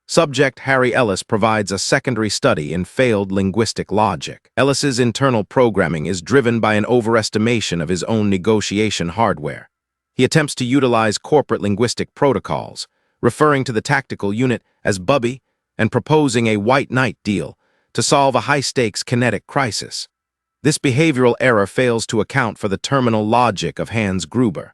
Subject Harry Ellis provides a secondary study in failed linguistic logic. Ellis's internal programming is driven by an overestimation of his own negotiation hardware. He attempts to utilize corporate linguistic protocols, referring to the tactical unit as Bubby and proposing a white knight deal to solve a high-stakes kinetic crisis. This behavioral error fails to account for the terminal logic of Hans Gruber.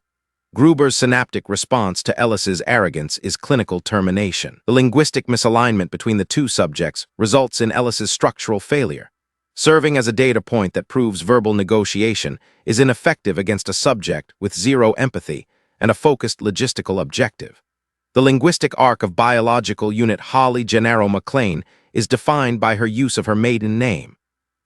Gruber's synaptic response to Ellis's arrogance is clinical termination. The linguistic misalignment between the two subjects results in Ellis's structural failure, serving as a data point that proves verbal negotiation is ineffective against a subject with zero empathy and a focused logistical objective. The linguistic arc of biological unit Gennaro McClane is defined by her use of her maiden name,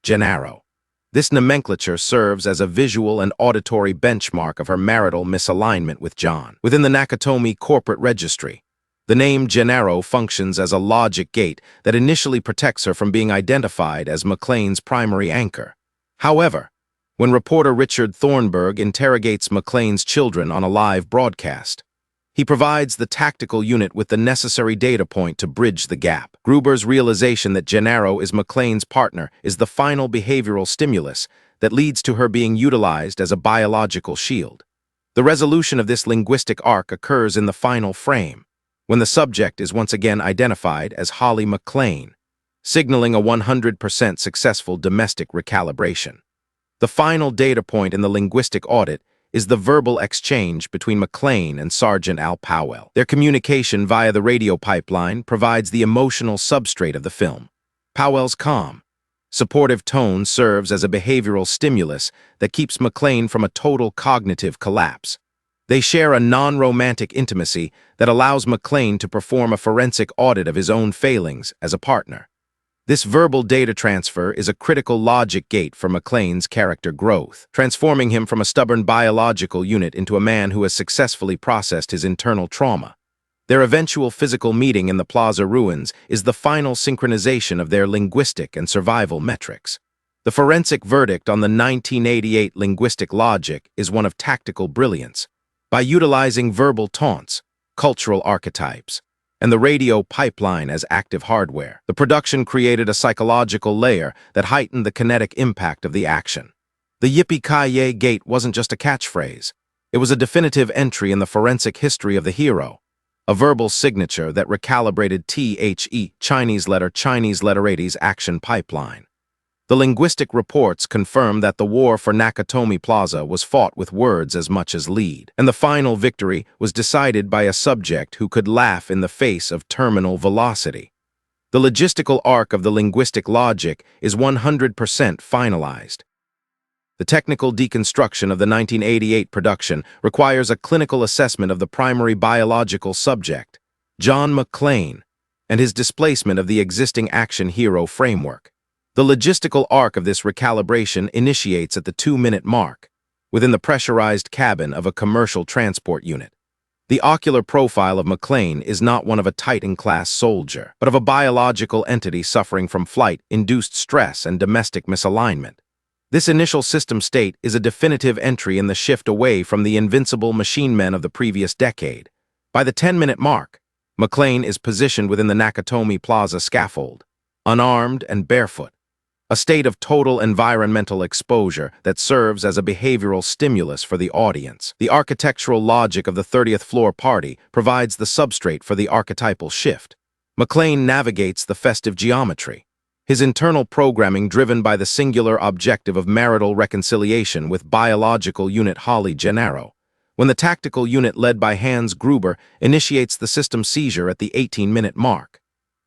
Gennaro. This nomenclature serves as a visual and auditory benchmark of her marital misalignment with John. Within the Nakatomi corporate registry, the name Gennaro functions as a logic gate that initially protects her from being identified as McClane's primary anchor. However, when reporter Richard Thornburg interrogates McClane's children on a live broadcast, he provides the tactical unit with the necessary data point to bridge the gap. Gruber's realization that Gennaro is McClane's partner is the final behavioral stimulus that leads to her being utilized as a biological shield. The resolution of this linguistic arc occurs in the final frame, when the subject is once again identified as Holly McClane, signaling a 100% successful domestic recalibration. The final data point in the linguistic audit is the verbal exchange between McClane and Sergeant Al Powell. Their communication via the radio pipeline provides the emotional substrate of the film. Powell's calm, supportive tone serves as a behavioral stimulus that keeps McClane from a total cognitive collapse. They share a non-romantic intimacy that allows McClane to perform a forensic audit of his own failings as a partner. This verbal data transfer is a critical logic gate for McClane's character growth, transforming him from a stubborn biological unit into a man who has successfully processed his internal trauma. Their eventual physical meeting in the plaza ruins is the final synchronization of their linguistic and survival metrics. The forensic verdict on the 1988 linguistic logic is one of tactical brilliance. By utilizing verbal taunts, cultural archetypes, and the radio pipeline as active hardware, the production created a psychological layer that heightened the kinetic impact of the action. The Yippee-ki-yay gate wasn't just a catchphrase. It was a definitive entry in the forensic history of the hero, a verbal signature that recalibrated THE, Chinese letter 80's action pipeline. The linguistic reports confirm that the war for Nakatomi Plaza was fought with words as much as lead, and the final victory was decided by a subject who could laugh in the face of terminal velocity. The logistical arc of the linguistic logic is 100% finalized. The technical deconstruction of the 1988 production requires a clinical assessment of the primary biological subject, John McClane, and his displacement of the existing action hero framework. The logistical arc of this recalibration initiates at the 2-minute mark, within the pressurized cabin of a commercial transport unit. The ocular profile of McClane is not one of a Titan-class soldier, but of a biological entity suffering from flight-induced stress and domestic misalignment. This initial system state is a definitive entry in the shift away from the invincible machine men of the previous decade. By the 10-minute mark, McClane is positioned within the Nakatomi Plaza scaffold, unarmed and barefoot, a state of total environmental exposure that serves as a behavioral stimulus for the audience. The architectural logic of the 30th floor party provides the substrate for the archetypal shift. McClane navigates the festive geometry, his internal programming driven by the singular objective of marital reconciliation with biological unit Gennaro. When the tactical unit led by Hans Gruber initiates the system seizure at the 18-minute mark,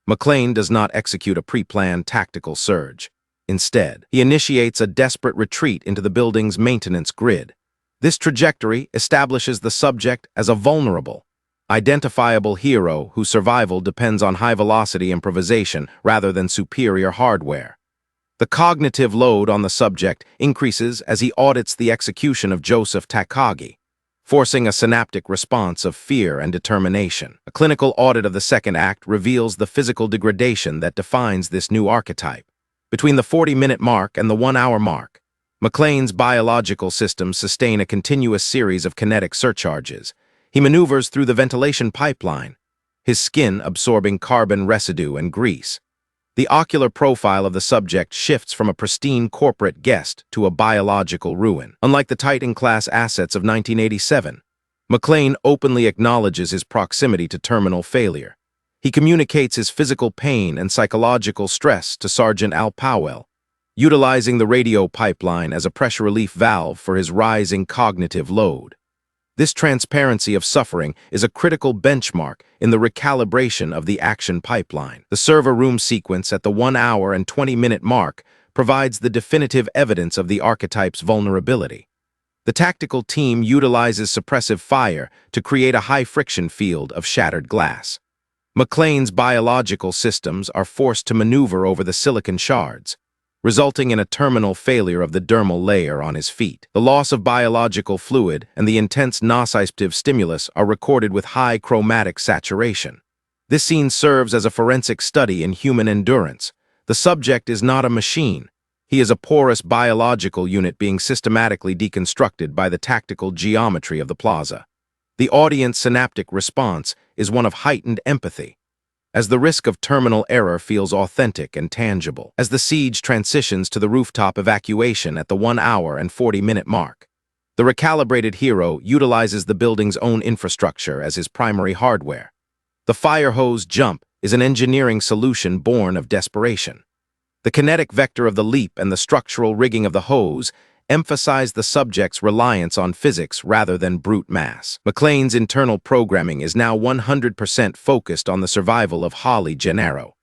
McClane does not execute a pre-planned tactical surge. Instead, he initiates a desperate retreat into the building's maintenance grid. This trajectory establishes the subject as a vulnerable, identifiable hero whose survival depends on high-velocity improvisation rather than superior hardware. The cognitive load on the subject increases as he audits the execution of Joseph Takagi, forcing a synaptic response of fear and determination. A clinical audit of the second act reveals the physical degradation that defines this new archetype. Between the 40-minute mark and the 1-hour mark, McClane's biological systems sustain a continuous series of kinetic surcharges. He maneuvers through the ventilation pipeline, his skin absorbing carbon residue and grease. The ocular profile of the subject shifts from a pristine corporate guest to a biological ruin. Unlike the Titan-class assets of 1987, McClane openly acknowledges his proximity to terminal failure. He communicates his physical pain and psychological stress to Sergeant Al Powell, utilizing the radio pipeline as a pressure relief valve for his rising cognitive load. This transparency of suffering is a critical benchmark in the recalibration of the action pipeline. The server room sequence at the 1-hour and 20-minute mark provides the definitive evidence of the archetype's vulnerability. The tactical team utilizes suppressive fire to create a high-friction field of shattered glass. McClane's biological systems are forced to maneuver over the silicon shards, resulting in a terminal failure of the dermal layer on his feet. The loss of biological fluid and the intense nociceptive stimulus are recorded with high chromatic saturation. This scene serves as a forensic study in human endurance. The subject is not a machine. He is a porous biological unit being systematically deconstructed by the tactical geometry of the plaza. The audience synaptic response is one of heightened empathy, as the risk of terminal error feels authentic and tangible. As the siege transitions to the rooftop evacuation at the 1-hour and 40-minute mark, the recalibrated hero utilizes the building's own infrastructure as his primary hardware. The fire hose jump is an engineering solution born of desperation. The kinetic vector of the leap and the structural rigging of the hose emphasize the subject's reliance on physics rather than brute mass. McClane's internal programming is now 100% focused on the survival of Gennaro.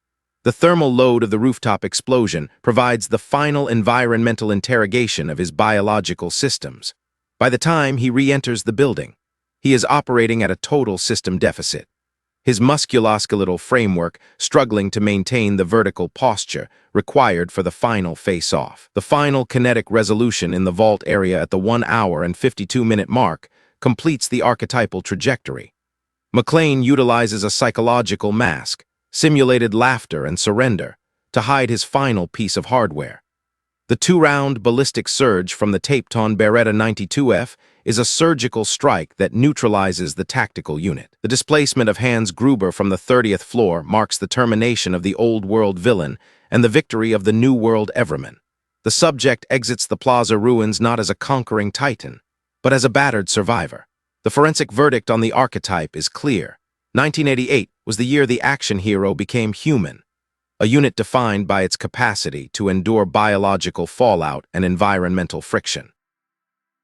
The thermal load of the rooftop explosion provides the final environmental interrogation of his biological systems. By the time he re-enters the building, he is operating at a total system deficit, his musculoskeletal framework struggling to maintain the vertical posture required for the final face-off. The final kinetic resolution in the vault area at the 1-hour and 52-minute mark completes the archetypal trajectory. McClane utilizes a psychological mask, simulated laughter and surrender, to hide his final piece of hardware. The 2-round ballistic surge from the Tapeton Beretta 92F is a surgical strike that neutralizes the tactical unit. The displacement of Hans Gruber from the 30th floor marks the termination of the Old World villain and the victory of the New World Everman. The subject exits the plaza ruins not as a conquering titan, but as a battered survivor. The forensic verdict on the archetype is clear. 1988 was the year the action hero became human, a unit defined by its capacity to endure biological fallout and environmental friction.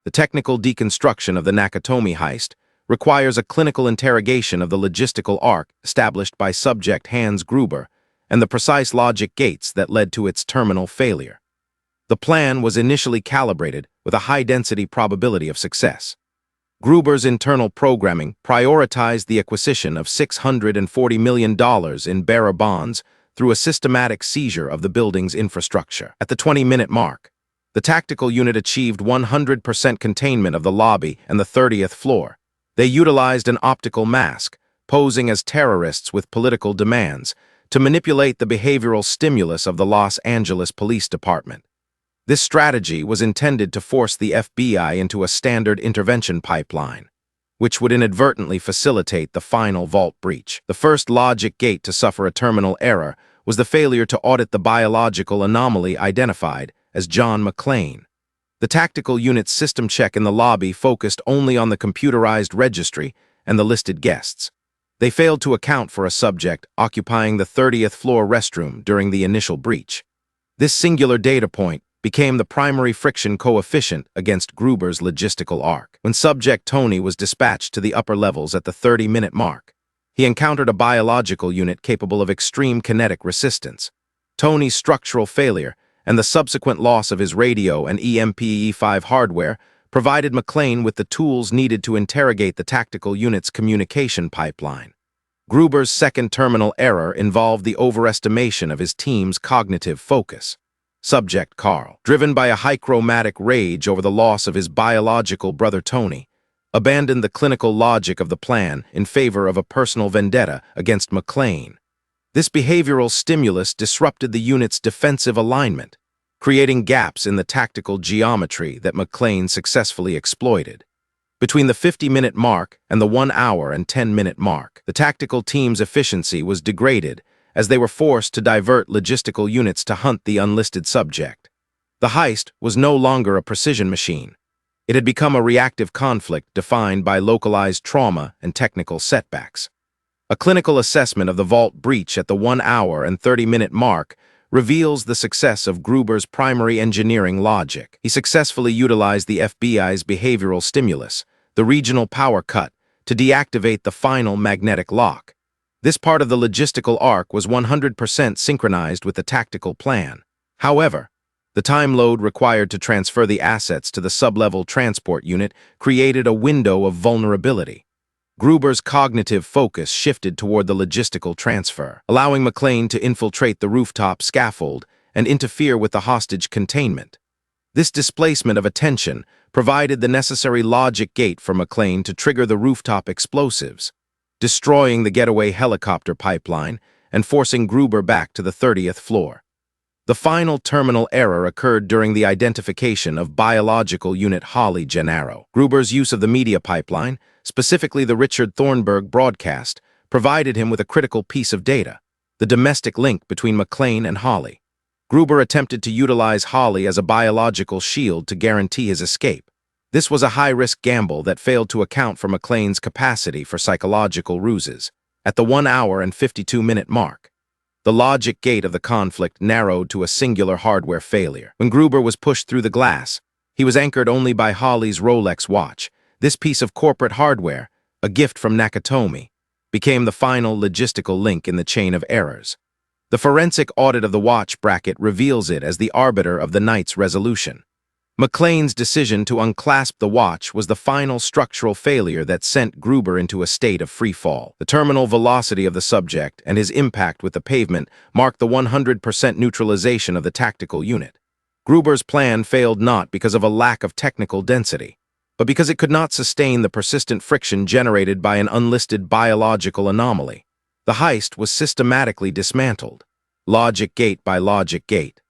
The technical deconstruction of the Nakatomi heist requires a clinical interrogation of the logistical arc established by subject Hans Gruber and the precise logic gates that led to its terminal failure. The plan was initially calibrated with a high-density probability of success. Gruber's internal programming prioritized the acquisition of $640 million in bearer bonds through a systematic seizure of the building's infrastructure. At the 20-minute mark, the tactical unit achieved 100% containment of the lobby and the 30th floor. They utilized an optical mask, posing as terrorists with political demands, to manipulate the behavioral stimulus of the Los Angeles Police Department. This strategy was intended to force the FBI into a standard intervention pipeline, which would inadvertently facilitate the final vault breach. The first logic gate to suffer a terminal error was the failure to audit the biological anomaly identified as John McClane. The tactical unit's system check in the lobby focused only on the computerized registry and the listed guests. They failed to account for a subject occupying the 30th floor restroom during the initial breach. This singular data point became the primary friction coefficient against Gruber's logistical arc. When subject Tony was dispatched to the upper levels at the 30-minute mark, he encountered a biological unit capable of extreme kinetic resistance. Tony's structural failure and the subsequent loss of his radio and EMP-E5 hardware provided McClane with the tools needed to interrogate the tactical unit's communication pipeline. Gruber's second terminal error involved the overestimation of his team's cognitive focus. Subject Carl, driven by a hychromatic rage over the loss of his biological brother Tony, abandoned the clinical logic of the plan in favor of a personal vendetta against McClane. This behavioral stimulus disrupted the unit's defensive alignment, creating gaps in the tactical geometry that McClane successfully exploited. Between the 50-minute mark and the 1 hour and 10-minute mark, the tactical team's efficiency was degraded as they were forced to divert logistical units to hunt the unlisted subject. The heist was no longer a precision machine. It had become a reactive conflict defined by localized trauma and technical setbacks. A clinical assessment of the vault breach at the 1 hour and 30-minute mark reveals the success of Gruber's primary engineering logic. He successfully utilized the FBI's behavioral stimulus, the regional power cut, to deactivate the final magnetic lock. This part of the logistical arc was 100% synchronized with the tactical plan. However, the time load required to transfer the assets to the sub-level transport unit created a window of vulnerability. Gruber's cognitive focus shifted toward the logistical transfer, allowing McClane to infiltrate the rooftop scaffold and interfere with the hostage containment. This displacement of attention provided the necessary logic gate for McClane to trigger the rooftop explosives, destroying the getaway helicopter pipeline and forcing Gruber back to the 30th floor. The final terminal error occurred during the identification of biological unit Holly Gennaro. Gruber's use of the media pipeline, specifically the Richard Thornburg broadcast, provided him with a critical piece of data, the domestic link between McClane and Holly. Gruber attempted to utilize Holly as a biological shield to guarantee his escape. This was a high-risk gamble that failed to account for McClane's capacity for psychological ruses. At the 1 hour and 52-minute mark, the logic gate of the conflict narrowed to a singular hardware failure. When Gruber was pushed through the glass, he was anchored only by Holly's Rolex watch. This piece of corporate hardware, a gift from Nakatomi, became the final logistical link in the chain of errors. The forensic audit of the watch bracket reveals it as the arbiter of the night's resolution. McClane's decision to unclasp the watch was the final structural failure that sent Gruber into a state of free fall. The terminal velocity of the subject and his impact with the pavement marked the 100% neutralization of the tactical unit. Gruber's plan failed not because of a lack of technical density, but because it could not sustain the persistent friction generated by an unlisted biological anomaly. The heist was systematically dismantled, logic gate by logic gate,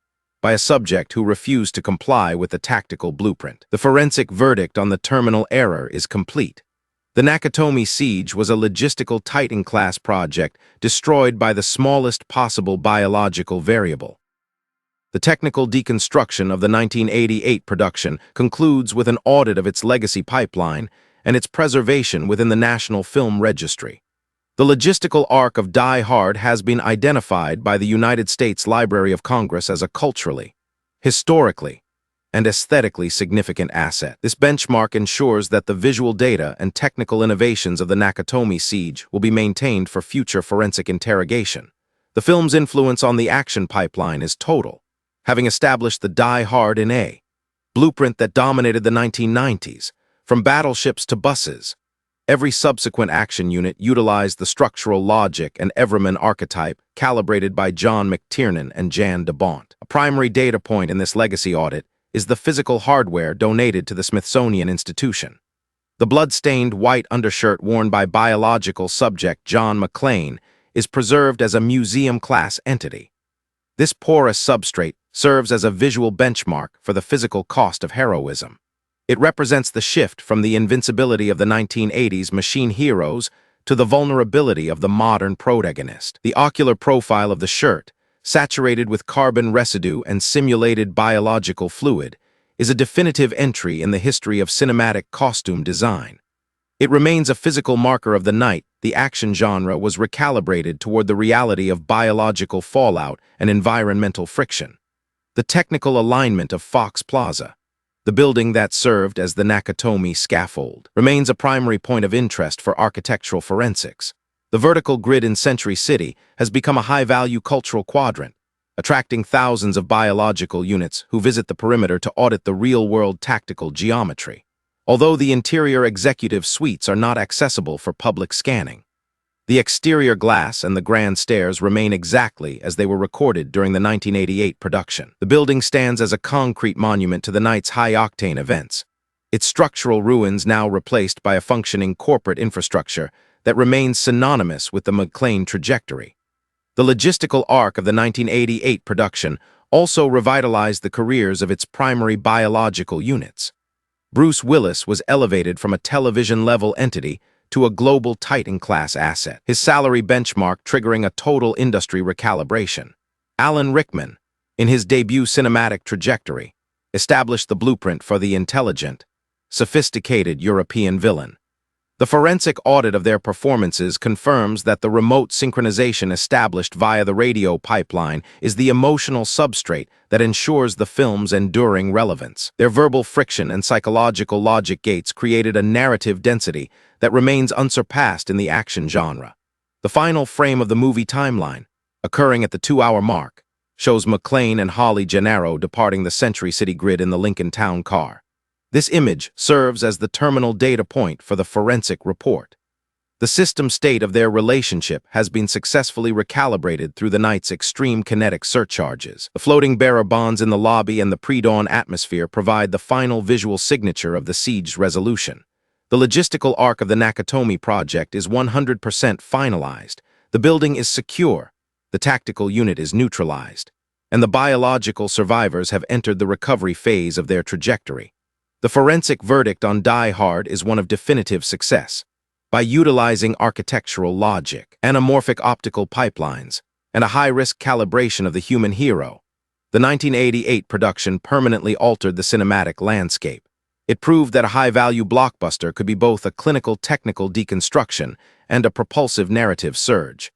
by a subject who refused to comply with the tactical blueprint. The forensic verdict on the terminal error is complete. The Nakatomi siege was a logistical Titan-class project destroyed by the smallest possible biological variable. The technical deconstruction of the 1988 production concludes with an audit of its legacy pipeline and its preservation within the National Film Registry. The logistical arc of Die Hard has been identified by the United States Library of Congress as a culturally, historically, and aesthetically significant asset. This benchmark ensures that the visual data and technical innovations of the Nakatomi siege will be maintained for future forensic interrogation. The film's influence on the action pipeline is total, having established the Die Hard in a blueprint that dominated the 1990s, from battleships to buses. Every subsequent action unit utilized the structural logic and Everman archetype calibrated by John McTiernan and Jan de Bont. A primary data point in this legacy audit is the physical hardware donated to the Smithsonian Institution. The blood-stained white undershirt worn by biological subject John McClane is preserved as a museum-class entity. This porous substrate serves as a visual benchmark for the physical cost of heroism. It represents the shift from the invincibility of the 1980s machine heroes to the vulnerability of the modern protagonist. The ocular profile of the shirt, saturated with carbon residue and simulated biological fluid, is a definitive entry in the history of cinematic costume design. It remains a physical marker of the night the action genre was recalibrated toward the reality of biological fallout and environmental friction. The technical alignment of Fox Plaza, the building that served as the Nakatomi scaffold, remains a primary point of interest for architectural forensics. The vertical grid in Century City has become a high-value cultural quadrant, attracting thousands of biological units who visit the perimeter to audit the real-world tactical geometry. Although the interior executive suites are not accessible for public scanning, the exterior glass and the grand stairs remain exactly as they were recorded during the 1988 production. The building stands as a concrete monument to the night's high-octane events, its structural ruins now replaced by a functioning corporate infrastructure that remains synonymous with the McClane trajectory. The logistical arc of the 1988 production also revitalized the careers of its primary biological units. Bruce Willis was elevated from a television-level entity to a global Titan-class asset, his salary benchmark triggering a total industry recalibration. Alan Rickman, in his debut cinematic trajectory, established the blueprint for the intelligent, sophisticated European villain. The forensic audit of their performances confirms that the remote synchronization established via the radio pipeline is the emotional substrate that ensures the film's enduring relevance. Their verbal friction and psychological logic gates created a narrative density that remains unsurpassed in the action genre. The final frame of the movie timeline, occurring at the 2-hour mark, shows McClane and Holly Gennaro departing the Century City grid in the Lincoln Town car. This image serves as the terminal data point for the forensic report. The system state of their relationship has been successfully recalibrated through the night's extreme kinetic surcharges. The floating bearer bonds in the lobby and the pre-dawn atmosphere provide the final visual signature of the siege's resolution. The logistical arc of the Nakatomi project is 100% finalized. The building is secure, the tactical unit is neutralized, and the biological survivors have entered the recovery phase of their trajectory. The forensic verdict on Die Hard is one of definitive success. By utilizing architectural logic, anamorphic optical pipelines, and a high-risk calibration of the human hero, the 1988 production permanently altered the cinematic landscape. It proved that a high-value blockbuster could be both a clinical technical deconstruction and a propulsive narrative surge.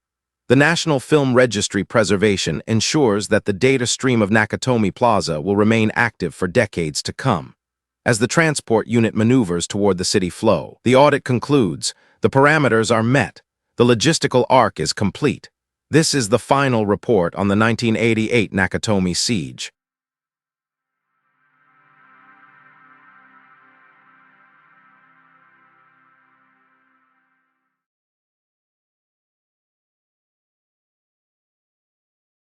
The National Film Registry preservation ensures that the data stream of Nakatomi Plaza will remain active for decades to come. As the transport unit maneuvers toward the city flow, the audit concludes, the parameters are met, the logistical arc is complete. This is the final report on the 1988 Nakatomi siege.